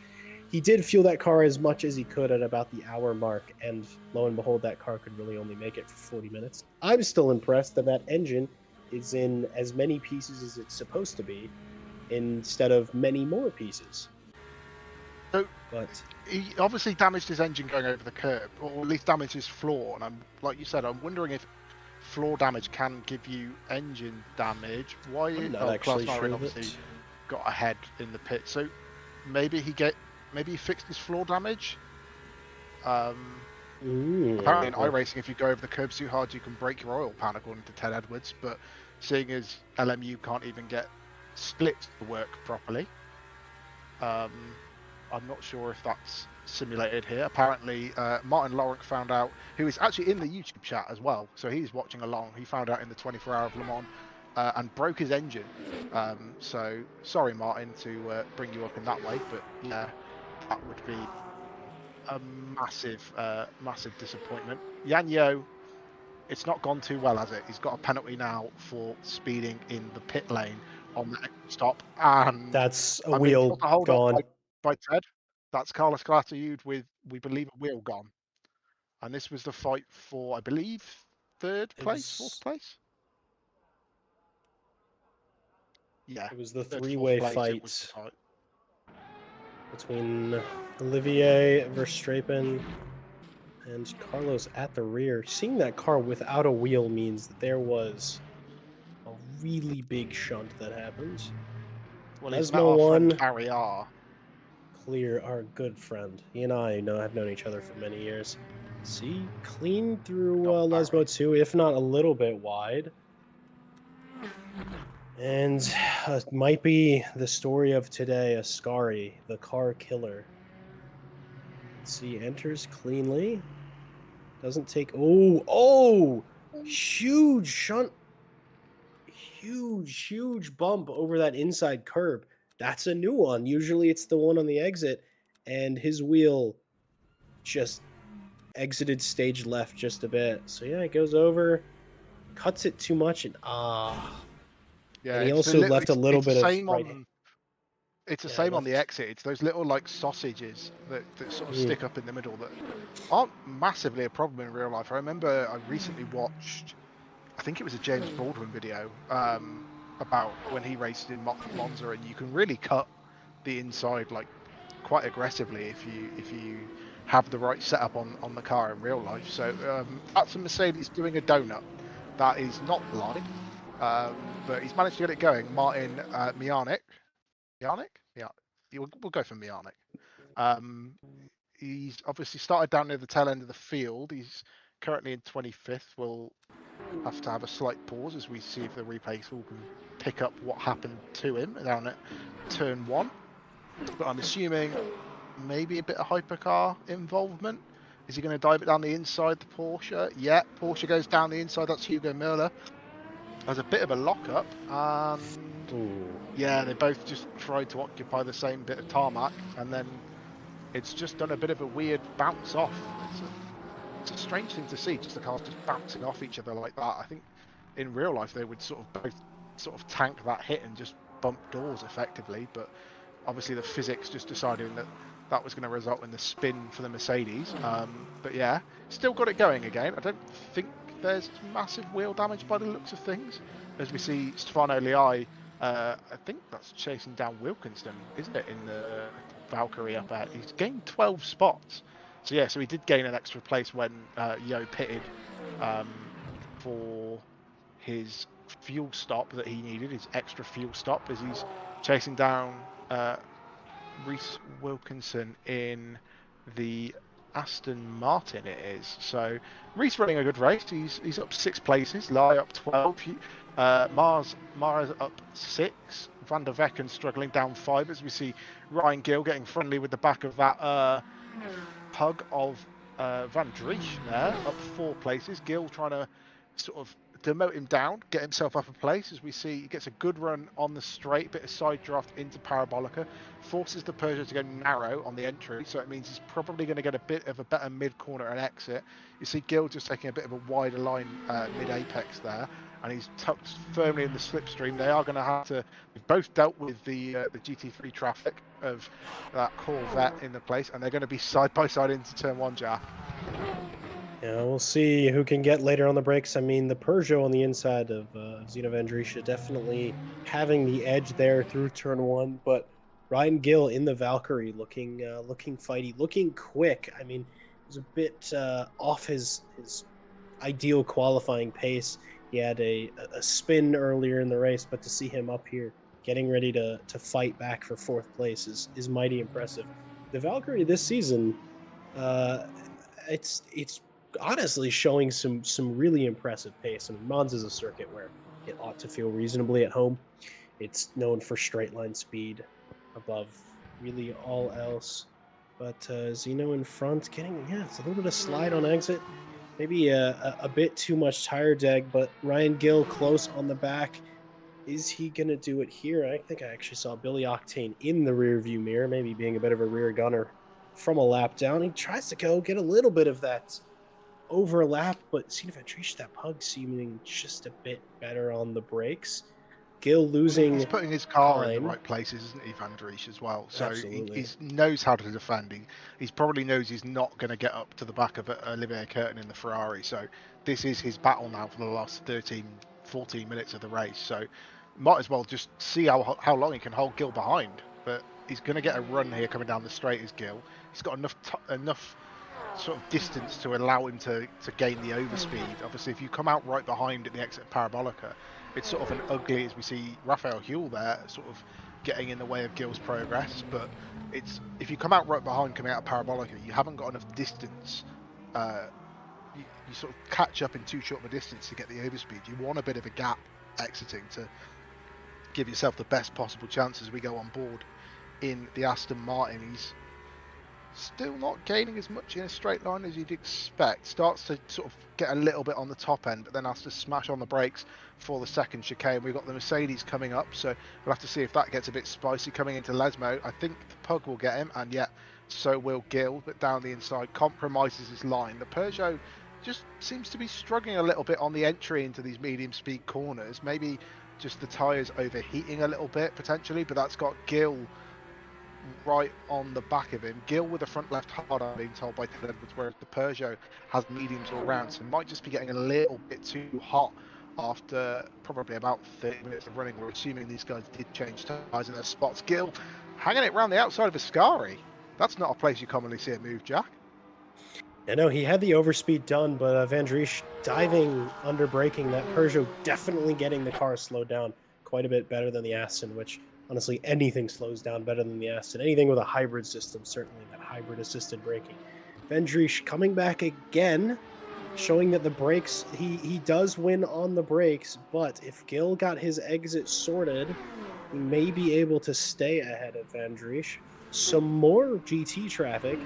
He did fuel that car as much as he could at about the hour mark, and lo and behold, that car could really only make it for 40 minutes. I'm still impressed that that engine is in as many pieces as it's supposed to be, instead of many more pieces. So But he obviously damaged his engine going over the curb, or at least damaged his floor. And I'm like you said, I'm wondering if floor damage can give you engine damage. Why? I'm not Oh, actually Klaus sure Marin obviously that. got ahead in the pit, so maybe he fixed his floor damage. Apparently in iRacing, if you go over the curb too hard, you can break your oil pan, according to Ted Edwards. But seeing as LMU can't even get splits to work properly, I'm not sure if that's simulated here. Apparently, Martin Lawrence found out, who is actually in the YouTube chat as well, so he's watching along. He found out in the 24 Hour of Le Mans and broke his engine. So sorry, Martin, to bring you up in that way, but yeah, that would be a massive disappointment. Yanyo, it's not gone too well, has it? He's got a penalty now for speeding in the pit lane on the stop, and That's a I'm being told wheel to hold up gone. by Ted. That's Carlos Clatiud with, we believe, a wheel gone. And this was the fight for, I believe, third It place, fourth was place? Yeah, it was the third, fourth three-way place. It was the fight fight. between Olivier Verstappen and Carlos at the rear. Seeing that car without a wheel means that there was a really big shunt that happened. Well, he's met Lesmo our friend won. RCI. Clear, our good friend. He and I have known each other for many years. See, clean through Gone Lesmo Barry. too, if not a little bit wide. And it might be the story of today, Ascari, the car killer. Let's see, enters cleanly. Doesn't take. Oh! Huge shunt. Huge bump over that inside curb. That's a new one. Usually it's the one on the exit, and his wheel just exited stage left just a bit. So yeah, it goes over, cuts it too much, and Yeah, and he also left a little it's the bit of same right. on. It's the Yeah, he same on the left. exit. It's those little like sausages that sort of Mm, stick up in the middle that aren't massively a problem in real life. I remember I recently watched, I think it was a James Baldwin video about when he raced in Monza, and you can really cut the inside like quite aggressively if you have the right setup on the car in real life. So that's a Mercedes doing a donut. That is not the line, but he's managed to get it going. Martin Mianic. Mianic? Yeah, we'll go for Mianic. He's obviously started down near the tail end of the field. He's currently in 25th. We'll have to have a slight pause as we see if the replay tool can pick up what happened to him down at turn 1. But I'm assuming maybe a bit of hypercar involvement. Is he going to dive it down the inside, the Porsche? Yeah, Porsche goes down the inside. That's Hugo Müller. There's a bit of a lockup, and ooh. yeah, they both just tried to occupy the same bit of tarmac, and then it's just done a bit of a weird bounce off. It's a strange thing to see, just the cars just bouncing off each other like that. I think in real life they would sort of both sort of tank that hit and just bump doors effectively, but obviously the physics just deciding that that was going to result in the spin for the Mercedes. But yeah, still got it going again. I don't think there's massive wheel damage by the looks of things, as we see Stefano Liai. I think that's chasing down Wilkinson, isn't it, in the Valkyrie up ahead? He's gained 12 spots. So yeah, so he did gain an extra place when Yo pitted for his fuel stop that he needed, his extra fuel stop, as he's chasing down Reese Wilkinson in the Aston Martin. It is so Reese running a good race. He's up 6 places. Lai up 12. Mars up 6. Van der Vecken struggling down 5. As we see Ryan Gill getting friendly with the back of that pug of Van Driesch there, up 4 places. Gill trying to sort of demote him down, get himself up a place. As we see, he gets a good run on the straight, bit of side draft into Parabolica, forces the Peugeot to go narrow on the entry, so it means he's probably going to get a bit of a better mid-corner and exit. You see Gill just taking a bit of a wider line mid-apex there, and he's tucked firmly in the slipstream. They are going to have to, we've both dealt with the GT3 traffic of that Corvette in the place, and they're going to be side by side into turn 1, Jack. Yeah, we'll see who can get later on the brakes. I mean, the Peugeot on the inside of Zino Van Driesche definitely having the edge there through turn 1, but Ryan Gill in the Valkyrie looking fighty, looking quick. I mean, he was a bit off his ideal qualifying pace. He had a spin earlier in the race, but to see him up here getting ready to fight back for 4th place is mighty impressive. The Valkyrie this season, it's honestly showing some really impressive pace. I mean, Monza is a circuit where it ought to feel reasonably at home. It's known for straight line speed above really all else. But Zeno in front, it's a little bit of slide on exit. Maybe a bit too much tire drag, but Ryan Gill close on the back. Is he going to do it here? I think I actually saw Billy Octane in the rear view mirror, maybe being a bit of a rear gunner from a lap down. He tries to go get a little bit of that overlap, but Cena Van Triest, that pug seeming just a bit better on the brakes. Gill losing He's putting his car in the time. right places, isn't he, Van Driesche, as well? So Absolutely. he knows how to defend. He probably knows he's not going to get up to the back of Olivier Curtin in the Ferrari. So this is his battle now for the last 13, 14 minutes of the race. So might as well just see how long he can hold Gill behind. But he's going to get a run here coming down the straight as Gill. He's got enough sort of distance to allow him to gain the overspeed. Obviously, if you come out right behind at the exit of Parabolica, it's sort of an ugly, as we see Raphael Huell there, sort of getting in the way of Gill's progress. But it's if you come out right behind coming out of Parabolica, you haven't got enough distance. You sort of catch up in too short of a distance to get the overspeed. You want a bit of a gap exiting to give yourself the best possible chance as we go on board in the Aston Martin. He's still not gaining as much in a straight line as you'd expect. Starts to sort of get a little bit on the top end, but then has to smash on the brakes for the second chicane. We've got the Mercedes coming up, so we'll have to see if that gets a bit spicy coming into Lesmo. I think the pug will get him, and yet so will Gill, but down the inside compromises his line. The Peugeot just seems to be struggling a little bit on the entry into these medium speed corners. Maybe just the tyres overheating a little bit potentially, but that's got Gill right on the back of him. Gill with the front left hard, I'm being told by Ted Edwards, whereas the Peugeot has mediums all round, so it might just be getting a little bit too hot after probably about 30 minutes of running. We're assuming these guys did change tyres in their spots. Gill hanging it around the outside of Ascari. That's not a place you commonly see it move, Jack. I know he had the overspeed done, but Van Driesche diving under braking, that Peugeot definitely getting the car slowed down quite a bit better than the Aston, which honestly anything slows down better than the Aston. Anything with a hybrid system, certainly that hybrid assisted braking. Van Driesche coming back again, showing that the brakes, he does win on the brakes, but if Gill got his exit sorted, he may be able to stay ahead of Van Driesche. Some more GT traffic,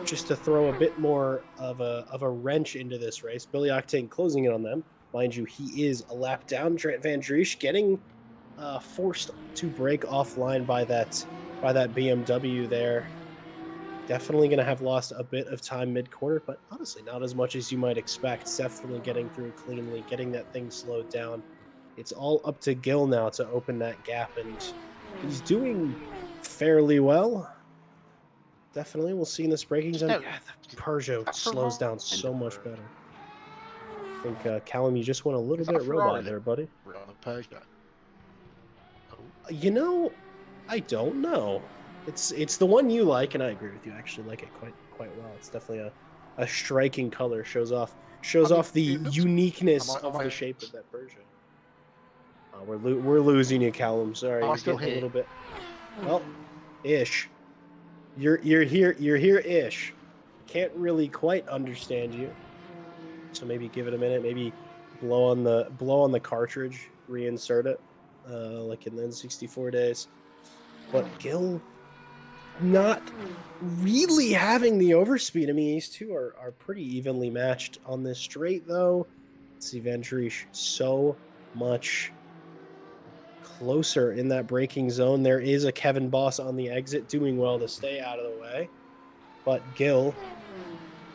just to throw a bit more of a wrench into this race. Billy Octane closing in on them. Mind you, he is a lap down. Van Driesche getting forced to break offline by that BMW there. Definitely going to have lost a bit of time mid-corner, but honestly, not as much as you might expect. Definitely getting through cleanly, getting that thing slowed down. it's all up to Gil now to open that gap, and he's doing fairly well. Definitely, we'll see in this braking zone. No, Yeah, the is Peugeot that slows down Ferrari so much better. I think, Callum, you just went a little is that a bit robot Ferrari there, buddy. on a Peugeot? Oh, You know, I don't know. It's the one you like, and I agree with you. I actually like it quite well. It's definitely a striking color. Shows off I mean, the it looks. uniqueness Am of the I, shape of that Peugeot. We're losing you, Callum. Sorry, am I you're still getting a here? little bit. Well, ish. You're here. You're here. Ish. Can't really quite understand you. So maybe give it a minute. Maybe blow on the cartridge. Reinsert it. Like in the N64 days. But Gil not really having the overspeed. I mean, these two are pretty evenly matched on this straight, though. Let's see, Van Driesche so much closer in that braking zone. There is a Kevin Boss on the exit, doing well to stay out of the way. But Gil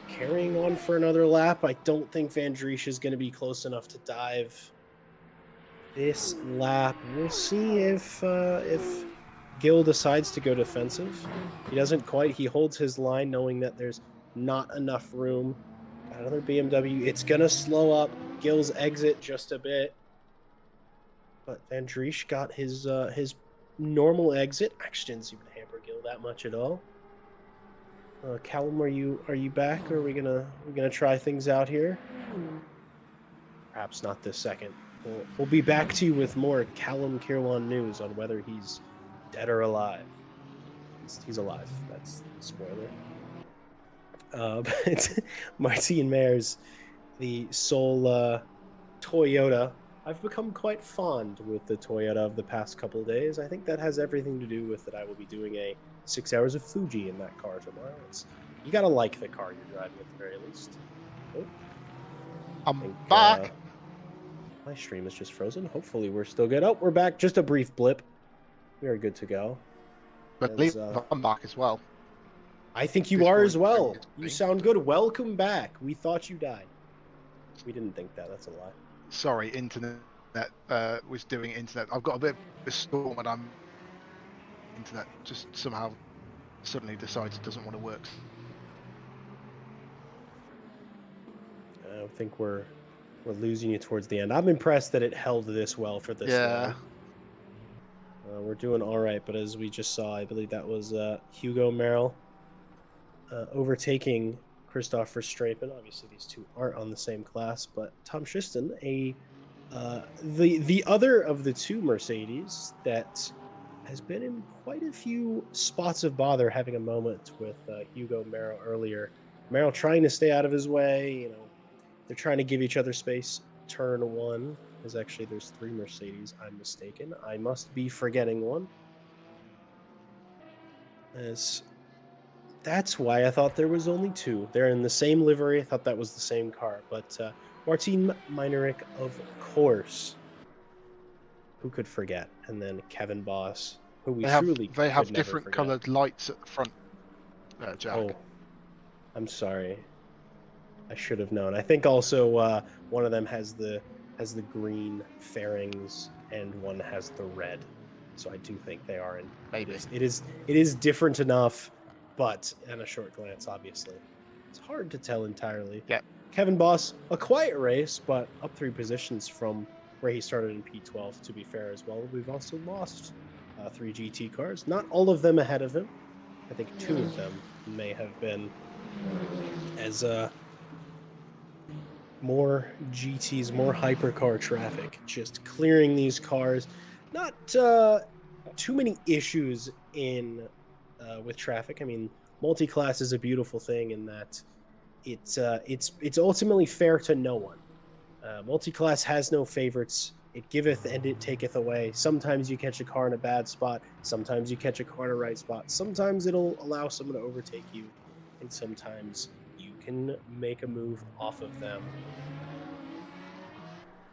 carrying on for another lap. I don't think Van Driesche is going to be close enough to dive this lap. We'll see if Gil decides to go defensive. He doesn't quite. He holds his line, knowing that there's not enough room. Got another BMW. It's gonna slow up Gil's exit just a bit, but Van Driesche got his normal exit. Actually, didn't seem to hamper Gil that much at all. Callum, are you back? Or are we gonna try things out here? Perhaps not this second. We'll be back to you with more Callum Kirwan news on whether he's dead or alive. He's alive. That's the spoiler. But Martin Mayer's the sole Toyota. I've become quite fond with the Toyota of the past couple of days. I think that has everything to do with that I will be doing a 6 hours of Fuji in that car tomorrow. You gotta like the car you're driving at the very least. Oh, I'm back. My stream is just frozen. Hopefully we're still good. Oh, we're back. Just a brief blip. We are good to go. But I'm back as well. I think you are as well. You sound good. Welcome back. We thought you died. We didn't think that. That's a lie. Sorry, internet was doing internet. I've got a bit of a storm and I'm internet just somehow suddenly decides it doesn't want to work. I think we're losing you towards the end. I'm impressed that it held this well for this long. We're doing all right, but as we just saw, I believe that was Hugo Merrill overtaking Christoph Verstappen. Obviously, these two aren't on the same class, but Tom Schisten, the other of the two Mercedes that has been in quite a few spots of bother, having a moment with Hugo Merrill earlier. Merrill trying to stay out of his way. They're trying to give each other space. Turn one is actually, there's three Mercedes. I'm mistaken. I must be forgetting one. That's why I thought there was only two. They're in the same livery. I thought that was the same car. But Martin Meinrich, of course. Who could forget? And then Kevin Boss, who we truly they have could never different forget. coloured lights at the front. Jack. Oh, I'm sorry. I should have known. I think also one of them has the green fairings and one has the red. So I do think they are in. Maybe it is different enough, but at a short glance, obviously, it's hard to tell entirely. Yeah. Kevin Boss, a quiet race, but up 3 positions from where he started in P12. To be fair, as well, we've also lost 3 GT cars. Not all of them ahead of him. I think 2 of them may have been as more GTs, more hypercar traffic, just clearing these cars. Not too many issues in with traffic. I mean, multi-class is a beautiful thing in that it's ultimately fair to no one. Multi-class has no favorites. It giveth and it taketh away. Sometimes you catch a car in a bad spot. Sometimes you catch a car in a right spot. Sometimes it'll allow someone to overtake you, and sometimes you can make a move off of them.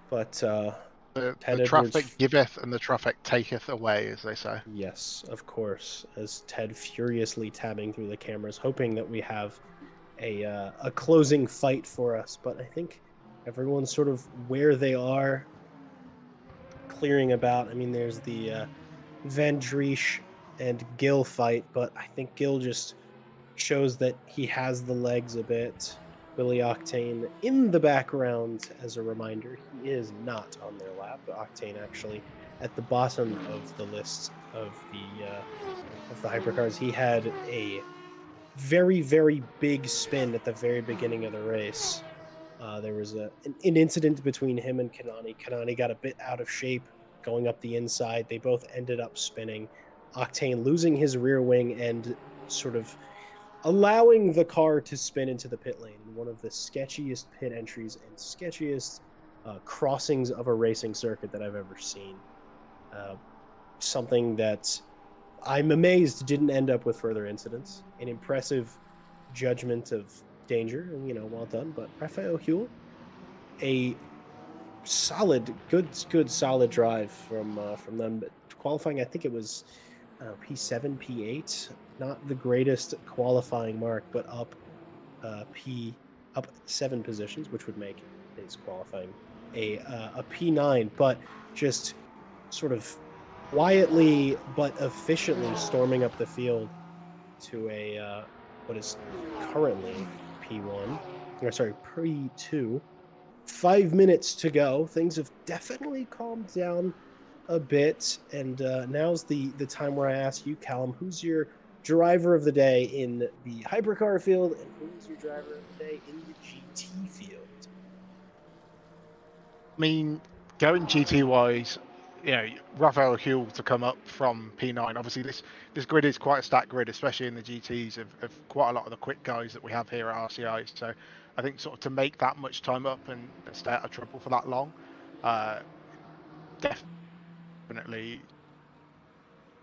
But the traffic giveth and the traffic taketh away, as they say. Yes, of course. As Ted furiously tabbing through the cameras, hoping that we have a closing fight for us. But I think everyone's sort of where they are. clearing about. I mean, there's the Van Driesch and Gill fight, but I think Gill just shows that he has the legs a bit. Billy Octane in the background as a reminder. He is not on their lap. Octane actually at the bottom of the list of the hypercars. He had a very, very big spin at the very beginning of the race. There was an incident between him and Kanani. Kanani got a bit out of shape going up the inside. They both ended up spinning. Octane losing his rear wing and sort of allowing the car to spin into the pit lane in one of the sketchiest pit entries and sketchiest crossings of a racing circuit that I've ever seen. Uh, Something that I'm amazed didn't end up with further incidents. An impressive judgment of danger, and well done. But Rafael Huel, a solid, good, solid drive from them. But qualifying, I think it was P7, P8. Not the greatest qualifying mark, but up 7 positions, which would make his qualifying a P9. But just sort of quietly but efficiently storming up the field to a what is currently P1, or sorry, P2. 5 minutes to go. Things have definitely calmed down a bit, and now's the time where I ask you, Callum, who's your driver of the day in the hypercar field, and who's your driver of the day in the GT field? I mean, going GT wise, Rafael Huel to come up from P9. Obviously, this grid is quite a stacked grid, especially in the GTs of quite a lot of the quick guys that we have here at RCI. So I think sort of to make that much time up and stay out of trouble for that long, definitely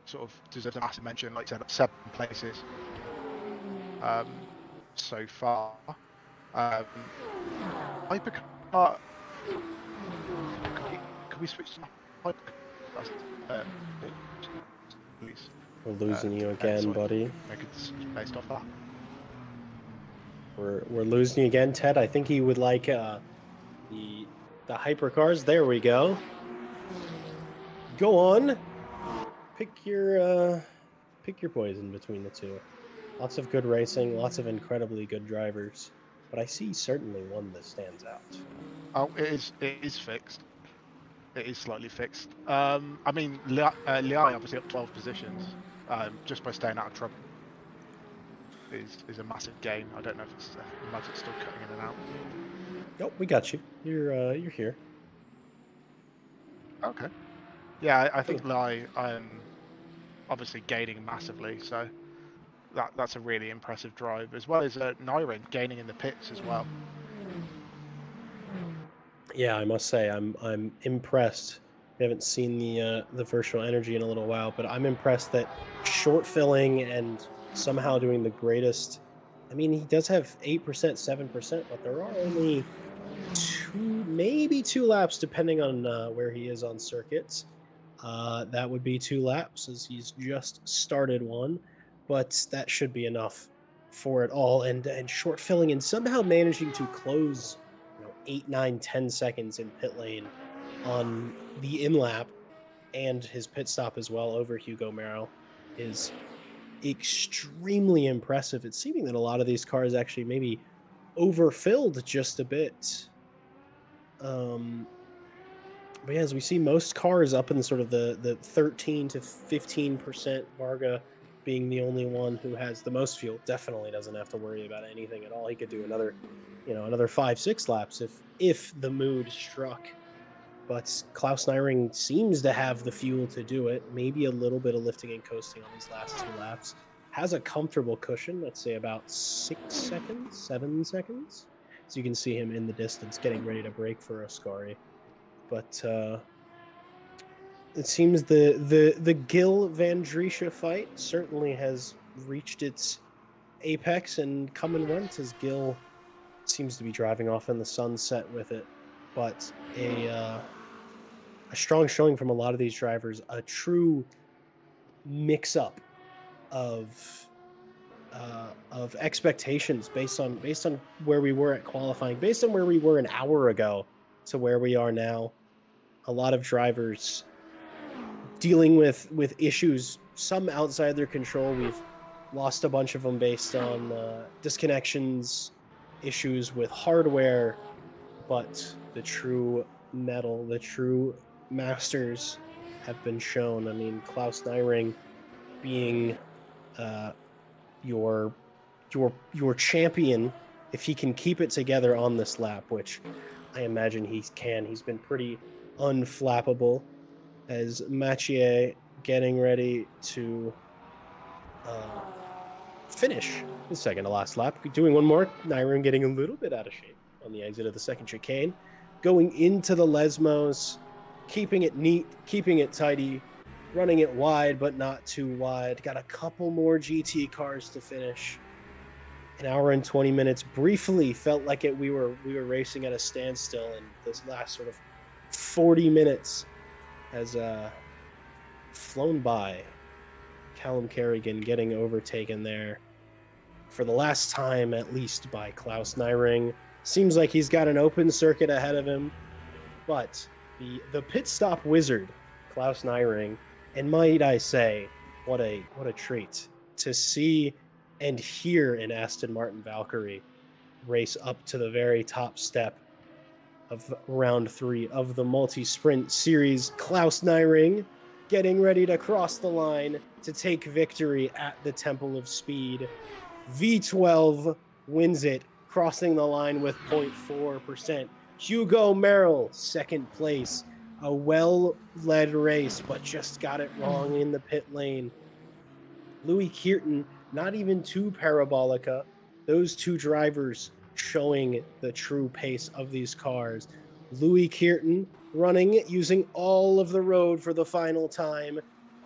sort of deserves a massive mention. Like I said, 7 places so far. Hypercar. Can we switch to hypercar? Please. We're losing you again, buddy. Make it based off that. We're losing you again, Ted. I think he would like the hypercars. There we go. Go on. Pick your poison between the two. Lots of good racing, lots of incredibly good drivers, but I see certainly one that stands out. Oh, it is fixed. It is slightly fixed. I mean, Liai obviously up 12 positions just by staying out of trouble is a massive gain. I don't know if it's Magic's still cutting in and out. Nope, we got you. You're here. Okay. Yeah, I think Liai obviously gaining massively, so that's a really impressive drive, as well as Nyren gaining in the pits as well. Yeah, I must say I'm impressed. I haven't seen the virtual energy in a little while, but I'm impressed that short filling and somehow doing the greatest. I mean, he does have 8%, 7%, but there are only maybe 2 laps, depending on where he is on circuits. That would be 2 laps, as he's just started one, but that should be enough for it all. And short filling and somehow managing to close 8, 9, 10 seconds in pit lane on the in lap and his pit stop as well over Hugo Merrill is extremely impressive. It's seeming that a lot of these cars actually maybe overfilled just a bit. But yeah, as we see most cars up in sort of the 13 to 15%, Varga being the only one who has the most fuel, definitely doesn't have to worry about anything at all. He could do another 5, 6 laps if the mood struck. But Klaus Nyring seems to have the fuel to do it. Maybe a little bit of lifting and coasting on these last 2 laps. Has a comfortable cushion, let's say about 6 seconds, 7 seconds. So you can see him in the distance getting ready to brake for Ascari. But it seems the Gil Van Driesche fight certainly has reached its apex and come and went, as Gil seems to be driving off in the sunset with it. But a strong showing from a lot of these drivers, a true mix-up of expectations based on where we were at qualifying, based on where we were an hour ago to where we are now. A lot of drivers dealing with issues, some outside their control. We've lost a bunch of them based on disconnections, issues with hardware, but the true metal, the true masters have been shown. I mean, Klaus Nyring being uh, your your champion, if he can keep it together on this lap, which I imagine he can. He's been pretty unflappable as Mathieu getting ready to uh, finish the second to last lap. Doing one more. Nyron getting a little bit out of shape on the exit of the second chicane. Going into the Lesmos, keeping it neat, keeping it tidy, running it wide, but not too wide. Got a couple more GT cars to finish. An hour and 20 minutes briefly felt like we were racing at a standstill, and this last sort of 40 minutes has flown by. Callum Kerrigan getting overtaken there for the last time, at least by Klaus Nyring. Seems like he's got an open circuit ahead of him, but the pit stop wizard, Klaus Nyring, and might I say, what a treat to see and hear an Aston Martin Valkyrie race up to the very top step of round 3 of the multi-sprint series. Klaus Nyring getting ready to cross the line to take victory at the Temple of Speed. V12 wins it, crossing the line with 0.4%. Hugo Merrill, second place. A well-led race, but just got it wrong in the pit lane. Louis Kearton, not even too parabolica. Those two drivers showing the true pace of these cars. Louis Kearton running, using all of the road for the final time.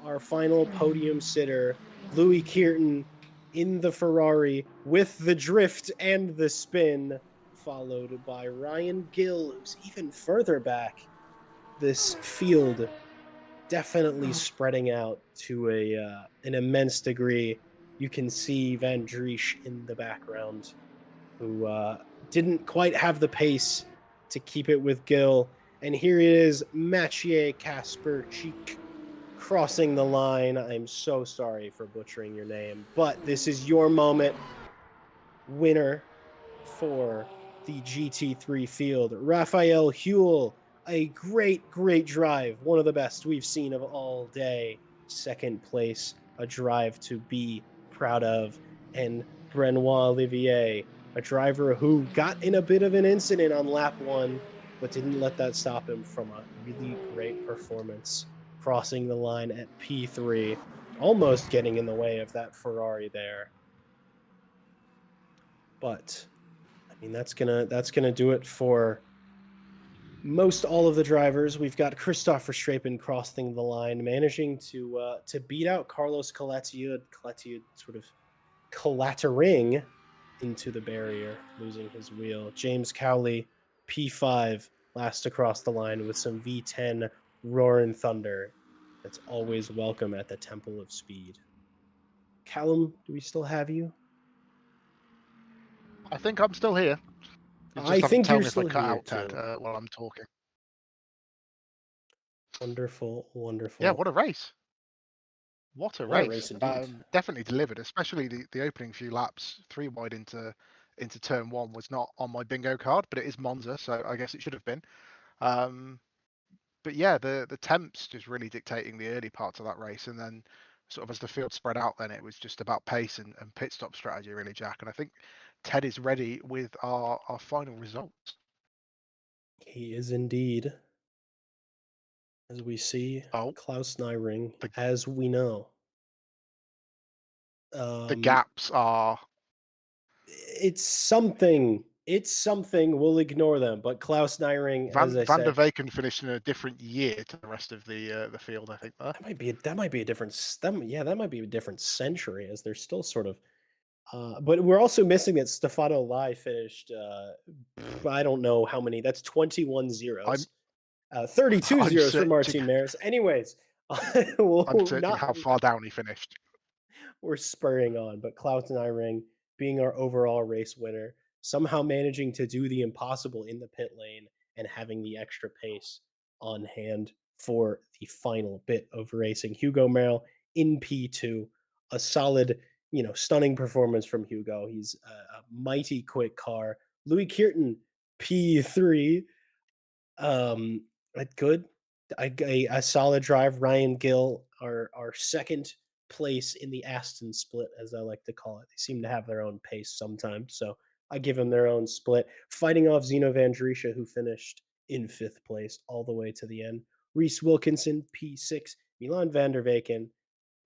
Our final podium sitter, Louis Kearton in the Ferrari with the drift and the spin, followed by Ryan Gill, who's even further back. This field definitely spreading out to a an immense degree. You can see Van Driesch in the background, who didn't quite have the pace to keep it with Gill. And here it is, Mathieu Casper Cheek crossing the line. I'm so sorry for butchering your name, but this is your moment. Winner for the GT3 field, Raphael Huell. A great, great drive. One of the best we've seen of all day. Second place, a drive to be proud of. And Brenoit Olivier, a driver who got in a bit of an incident on lap 1, but didn't let that stop him from a really great performance, crossing the line at P3, almost getting in the way of that Ferrari there. But I mean, that's gonna do it for most all of the drivers. We've got Christopher Strapen crossing the line, managing to beat out Carlos Coletti. Coletti sort of clattering into the barrier, losing his wheel. James Cowley, P5, last across the line with some V10 roaring thunder. That's always welcome at the Temple of Speed. Callum, do we still have you? I think I'm still here. You I just have to think tell you're me if I still cut here out, Ted, too. while I'm talking. Wonderful, Yeah, wonderful. what a race! What a What a race race! indeed. Definitely delivered, especially the opening few laps, 3 wide into turn 1 was not on my bingo card, but it is Monza, so I guess it should have been. But yeah, the temps just really dictating the early parts of that race, and then sort of as the field spread out, then it was just about pace and pit stop strategy, really, Jack. And I think Ted is ready with our final results. He is indeed, as we see, Oh, Klaus Nyring, the as we know. the Um, gaps are it's something. It's something. We'll ignore them. But Klaus Nyring, as I Van der said, Weyken finished in a different year to the rest of the field, I think there. that might be a different. That might be a different century, as they're still sort of. But we're also missing that Stefano Lai finished. I don't know how many. That's 21 I'm zeros. 32 I'm zeros for searching Martin Maris. Anyways, I'm we'll searching not how far down he finished. we're spurring on, but Clout and Iring being our overall race winner, somehow managing to do the impossible in the pit lane and having the extra pace on hand for the final bit of racing. Hugo Merrill in P2, a solid, stunning performance from Hugo. He's a mighty quick car. Louis Kirton P3, good. A solid drive. Ryan Gill, our second place in the Aston split, as I like to call it. They seem to have their own pace sometimes, so I give them their own split. Fighting off Zeno Van Drisha, who finished in fifth place all the way to the end. Reese Wilkinson, P6. Milan van der Weyken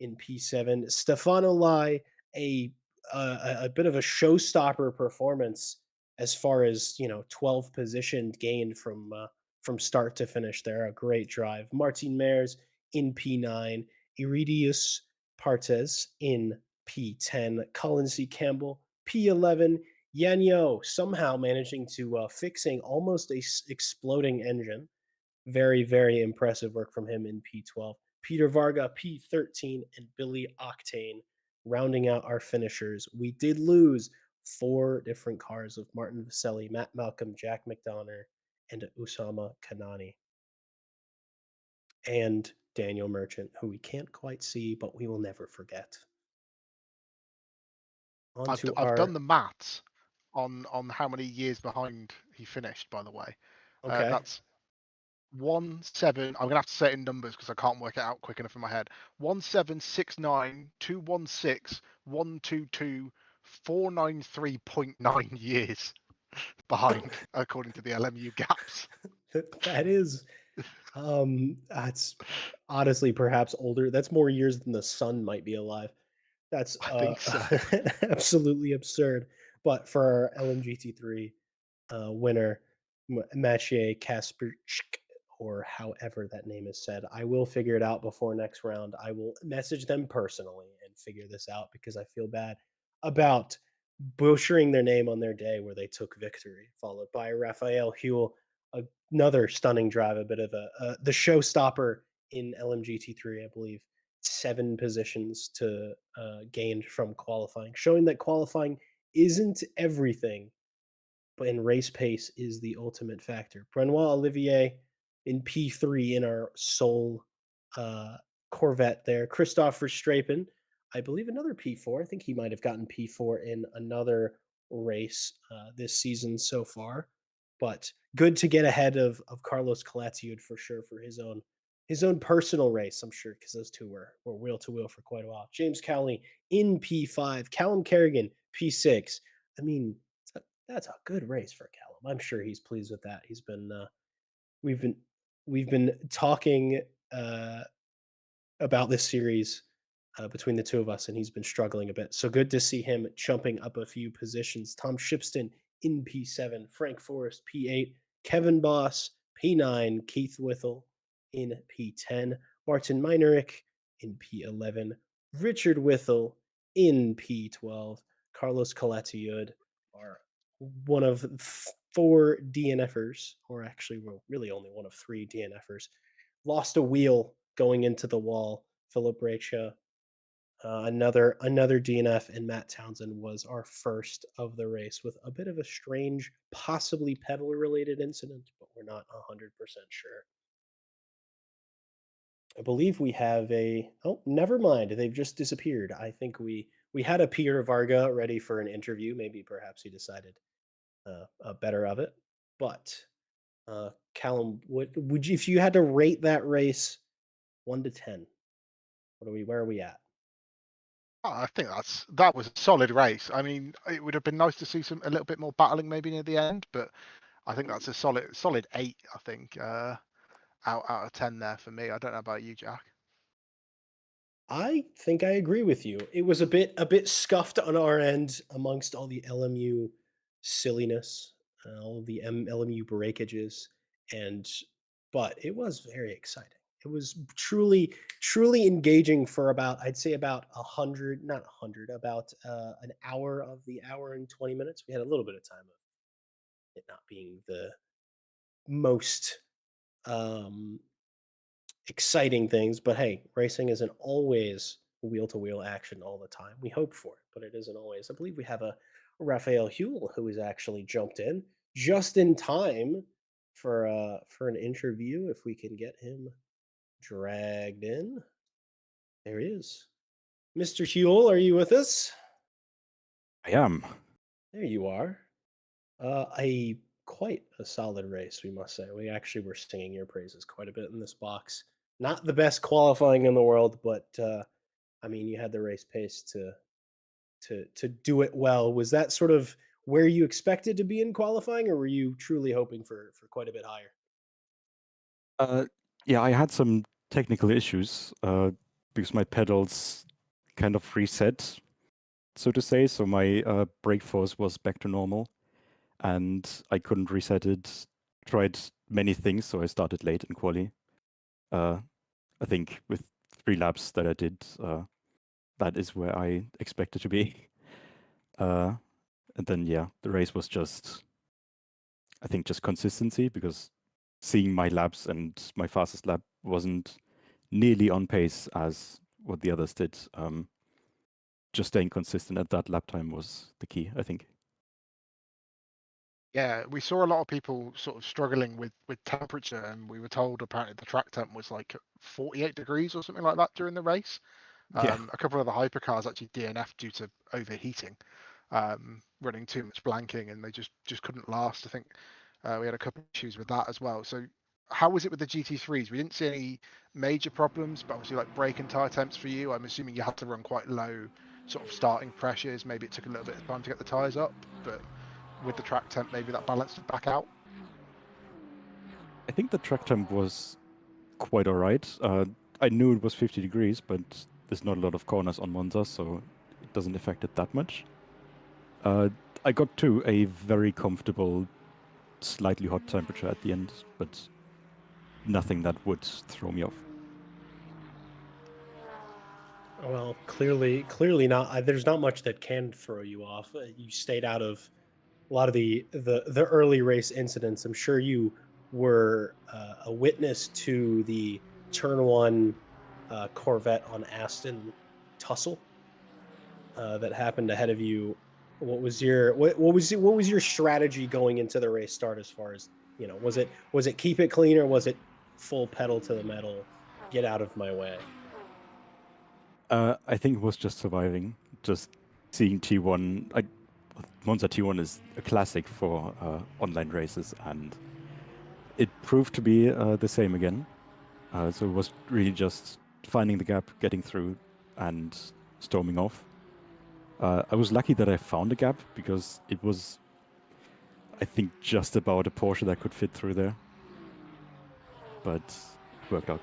in P7. Stefano Lai, a a bit of a showstopper performance as far as 12 position gained from start to finish there. A great drive. Martin Mares in P9, Iridius Partes in P10, Colin C. Campbell P11, Yanyo somehow managing to fixing almost a exploding engine. Very, very impressive work from him in P12. Peter Varga, P13, and Billy Octane rounding out our finishers. We did lose four different cars of Martin Vaselli, Matt Malcolm, Jack McDonough, and Usama Kanani. And Daniel Merchant, who we can't quite see, but we will never forget. On to I've done our. the maths on how many years behind he finished. By the way, Okay. that's 17. I'm gonna have to say it in numbers because I can't work it out quick enough in my head. 1769, 216, 122, 493.9 years behind, according to the LMU gaps. That is that's honestly perhaps older. That's more years than the sun might be alive. That's I think so. absolutely absurd. But for our LMGT3 winner, Mathieu Kasper, or however that name is said, I will figure it out before next round. I will message them personally and figure this out because I feel bad about butchering their name on their day where they took victory, followed by Raphael Huel, another stunning drive, a bit of the showstopper in LMGT3, I believe. 7 positions to gained from qualifying, showing that qualifying isn't everything, but in race pace is the ultimate factor. Brenoit Olivier in P3 in our sole uh, Corvette there. Christopher Strapen, I believe another P4. I think he might have gotten P4 in another race this season so far. But good to get ahead of Carlos Calatiud for sure for his own personal race, I'm sure, because those two were wheel to wheel for quite a while. James Cowley in P5, Callum Kerrigan P6. I mean, that's a good race for Callum. I'm sure he's pleased with that. We've been we've been talking uh, about this series between the two of us, and he's been struggling a bit. So good to see him jumping up a few positions. Tom Shipston in P7, Frank Forrest P8, Kevin Boss P9, Keith Whittle in P10, Martin Meinerick in P11, Richard Whittle in P12, Carlos Coletiud, our one of four DNFers, or actually, well, really only one of three DNFers, lost a wheel going into the wall. Philip Bracha, another DNF, and Matt Townsend was our first of the race with a bit of a strange, possibly pedal related incident, but we're not 100% sure. I believe we have a. Oh, never mind. They've just disappeared. I think we had a Peter Varga ready for an interview. Maybe perhaps he decided better of it. But Callum, what would you if you had to rate that race 1 to 10? Where are we at? I think that was a solid race. I mean, it would have been nice to see a little bit more battling maybe near the end, but I think that's a solid 8. I think out of 10 there for me. I don't know about you, Jack. I think I agree with you. It was a bit scuffed on our end amongst all the LMU silliness, all of the LMU breakages, and but it was very exciting. It was truly engaging for about I'd say about 100, not 100, about an hour of the hour and 20 minutes. We had a little bit of time of it not being the most um, exciting things. But hey, racing isn't always wheel to wheel action all the time. We hope for it, but it isn't always. I believe we have a Raphael Huel who has actually jumped in just in time for an interview if we can get him dragged in. There he is. Mr. Huel, are you with us? I am. There you are. A quite a solid race, we must say. We actually were singing your praises quite a bit in this box. Not the best qualifying in the world, but I mean, you had the race pace to do it well. Was that sort of where you expected to be in qualifying, or were you truly hoping for quite a bit higher? Uh, yeah, I had some technical issues because my pedals kind of reset, so to say. So my brake force was back to normal, and I couldn't reset it. Tried many things, so I started late in quali. Uh, I think with 3 laps that I did, that is where I expected to be. And then yeah, the race was just, I think, just consistency because seeing my laps and my fastest lap wasn't nearly on pace as what the others did. Just staying consistent at that lap time was the key, I think. Yeah, we saw a lot of people sort of struggling with temperature, and we were told apparently the track temp was like 48 degrees or something like that during the race. Yeah, A couple of the hypercars actually DNF due to overheating, running too much blanking, and they just couldn't last. I think we had a couple of issues with that as well. So, how was it with the GT3s? We didn't see any major problems, but obviously like brake and tire temps for you. I'm assuming you had to run quite low sort of starting pressures. Maybe it took a little bit of time to get the tires up, but with the track temp, maybe that balanced it back out. I think the track temp was quite all right. I knew it was 50 degrees, but there's not a lot of corners on Monza, so it doesn't affect it that much. Uh, I got to a very comfortable, slightly hot temperature at the end, but nothing that would throw me off. Well, clearly not. There's not much that can throw you off. You stayed out of a lot of the early race incidents. I'm sure you were a witness to the turn one Corvette on Aston tussle that happened ahead of you. What was your strategy going into the race start as far as was it keep it clean or was it full pedal to the metal, get out of my way? I think it was just surviving, just seeing T1. Monza T1 is a classic for online races, and it proved to be the same again. So it was really just finding the gap, getting through, and storming off. I was lucky that I found a gap because it was, I think, just about a Porsche that could fit through there, but it worked out.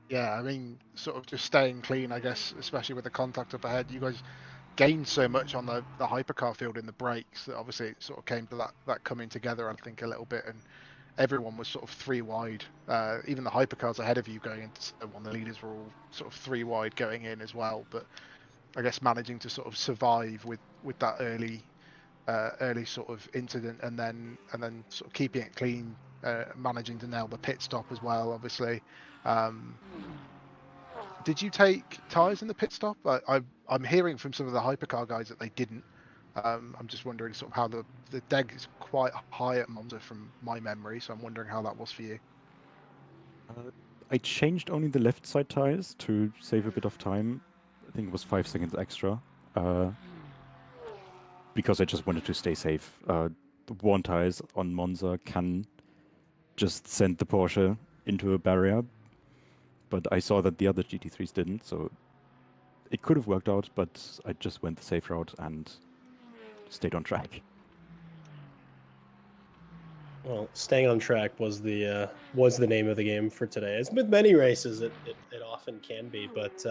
Yeah, I mean, sort of just staying clean, I guess, especially with the contact up ahead. You guys gained so much on the hypercar field in the brakes that obviously it sort of came to that coming together, I think, a little bit, and everyone was sort of three wide. Even the hypercars ahead of you going into one, the leaders were all sort of three wide going in as well. But I guess managing to sort of survive with that early sort of incident, and then sort of keeping it clean, managing to nail the pit stop as well, obviously. Um, did you take tyres in the pit stop? I'm hearing from some of the hypercar guys that they didn't. I'm just wondering sort of how the deg is quite high at Monza from my memory, so I'm wondering how that was for you. Uh, I changed only the left side tires to save a bit of time. I think it was 5 seconds extra. Uh, because I just wanted to stay safe. The one tires on Monza can just send the Porsche into a barrier, but I saw that the other GT3s didn't, so it could have worked out, but I just went the safe route and stayed on track. Well, staying on track was the name of the game for today. As with many races, it often can be, but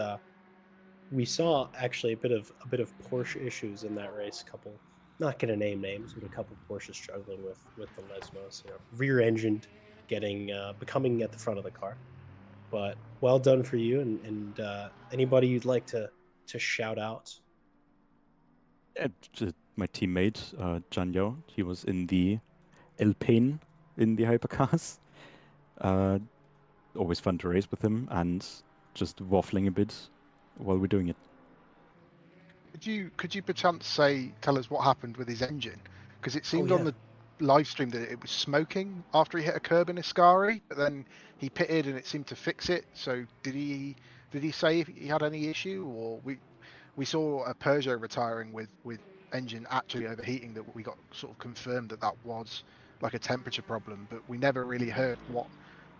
we saw actually a bit of Porsche issues in that race. A couple, not going to name names, but a couple Porsche struggling with the Lesmos. Rear engined, getting becoming at the front of the car. But well done for you, and anybody you'd like to shout out. My teammate, Jan Yao, he was in the Alpine in the hypercars. Uh, Always fun to race with him and just waffling a bit while we're doing it. Could you perchance tell us what happened with his engine? Because it Oh seemed on yeah, the live streamed that it was smoking after he hit a curb in Ascari, but then he pitted and it seemed to fix it. So did he say if he had any issue, or we saw a Peugeot retiring with engine actually overheating, that we got sort of confirmed that was like a temperature problem, but we never really heard what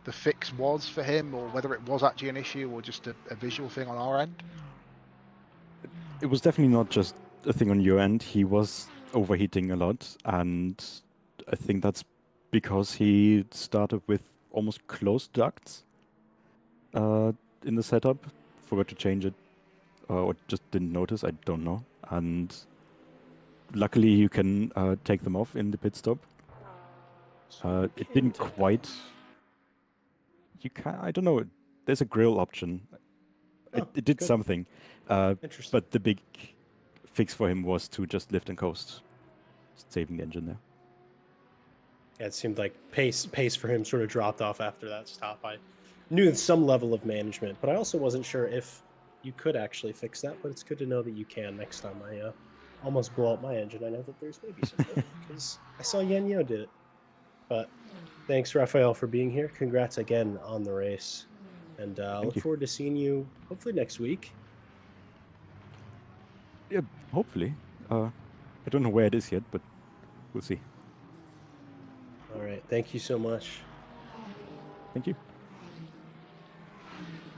the fix was for him, or whether it was actually an issue or just a visual thing on our end. It was definitely not just a thing on your end. He was overheating a lot, and I think that's because he started with almost closed ducts in the setup. Forgot to change it, or just didn't notice. I don't know. And luckily, you can take them off in the pit stop. So It didn't quite. You can. I don't know. There's a grill option. Oh, It did good. something, Interesting. but the big fix for him was to just lift and coast, saving the engine there. Yeah, it seemed like pace for him sort of dropped off after that stop. I knew some level of management, but I also wasn't sure if you could actually fix that. But it's good to know that you can next time I almost blow up my engine. I know that there's maybe some hope because I saw Yanyo did it. But thanks, Raphael, for being here. Congrats again on the race, and I Thank look you. forward to seeing you hopefully next week. Yeah, hopefully. I don't know where it is yet, but we'll see. All right, thank you so much, Thank you.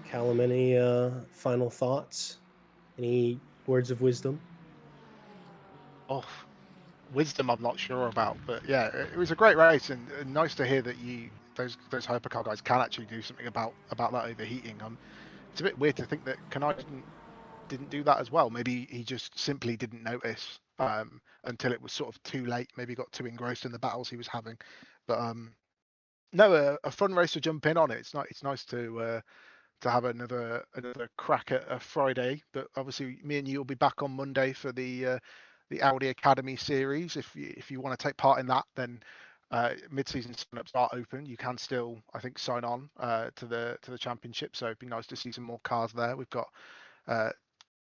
Callum. Any final thoughts? Any words of wisdom? Oh, wisdom I'm not sure about, but yeah, it was a great race, and nice to hear that those hypercar guys can actually do something about that overheating. It's a bit weird to think that Kanai didn't do that as well. Maybe he just simply didn't notice until it was sort of too late. Maybe got too engrossed in the battles he was having. But no, a fun race to jump in on. It's nice to have another crack at a Friday. But obviously, me and you will be back on Monday for the Audi Academy series. If you want to take part in that, then mid-season sign-ups are open. You can still, I think, sign on to the championship. So it'd be nice to see some more cars there. We've got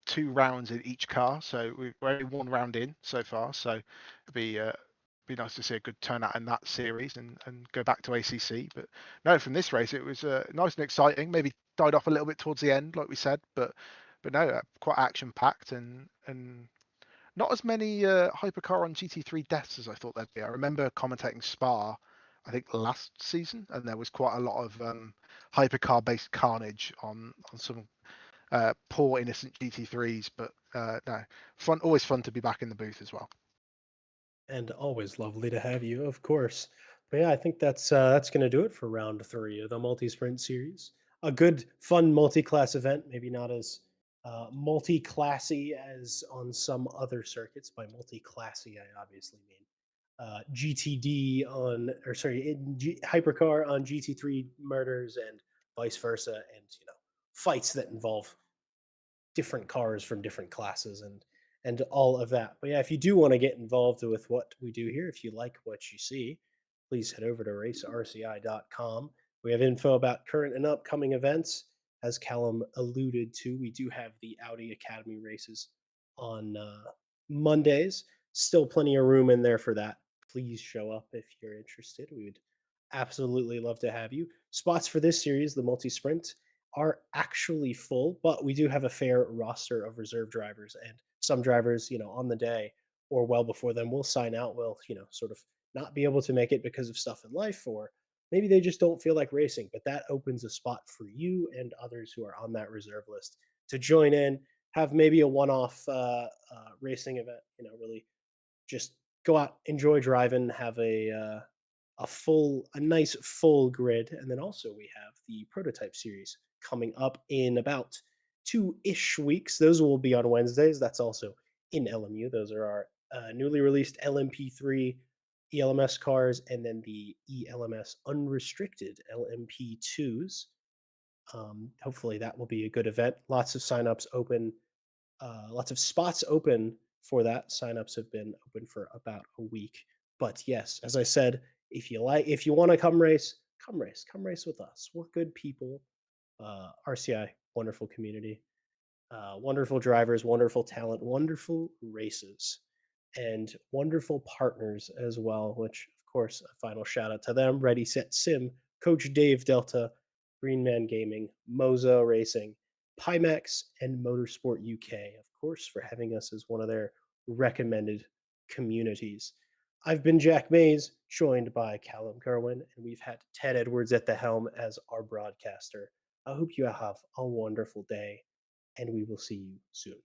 2 rounds in each car, so we're only 1 round in so far. So it'd be nice to see a good turnout in that series and go back to ACC. But no, from this race it was nice and exciting. Maybe died off a little bit towards the end, like we said, but no, quite action packed and not as many hypercar on GT3 deaths as I thought there'd be. I remember commentating Spa, I think last season, and there was quite a lot of hypercar based carnage on some poor innocent GT3s, but no, always fun to be back in the booth as well. And always lovely to have you, of course. But yeah, I think that's going to do it for round 3 of the multi-sprint series. A good, fun multi-class event. Maybe not as multi-classy as on some other circuits. By multi-classy, I obviously mean GTD on, or sorry, hypercar on GT3 murders and vice versa, and fights that involve different cars from different classes and all of that. But yeah, if you do want to get involved with what we do here, if you like what you see, please head over to racerci.com. We have info about current and upcoming events. As Callum alluded to, we do have the Audi Academy races on Mondays. Still plenty of room in there for that. Please show up if you're interested. We would absolutely love to have you. Spots for this series, the multi sprint, are actually full, but we do have a fair roster of reserve drivers, and some drivers, on the day or well before them will sign out, will, sort of not be able to make it because of stuff in life, or maybe they just don't feel like racing, but that opens a spot for you and others who are on that reserve list to join in, have maybe a one-off racing event, really just go out, enjoy driving, have a nice full grid, and then also we have the prototype series coming up in about 2-ish weeks. Those will be on Wednesdays. That's also in LMU. Those are our newly released LMP3 ELMS cars, and then the ELMS unrestricted LMP2s. Hopefully that will be a good event. Lots of signups open, lots of spots open for that. Signups have been open for about a week. But yes, as I said, if you want to come race, come race with us. We're good people. RCI, wonderful community, wonderful drivers, wonderful talent, wonderful races, and wonderful partners as well, which course, a final shout out to them, Ready Set Sim, Coach Dave Delta, Green Man Gaming, Moza Racing, Pimax, and Motorsport UK, of course, for having us as one of their recommended communities. I've been Jack Mays, joined by Callum Kerwin, and we've had Ted Edwards at the helm as our broadcaster. I hope you have a wonderful day, and we will see you soon.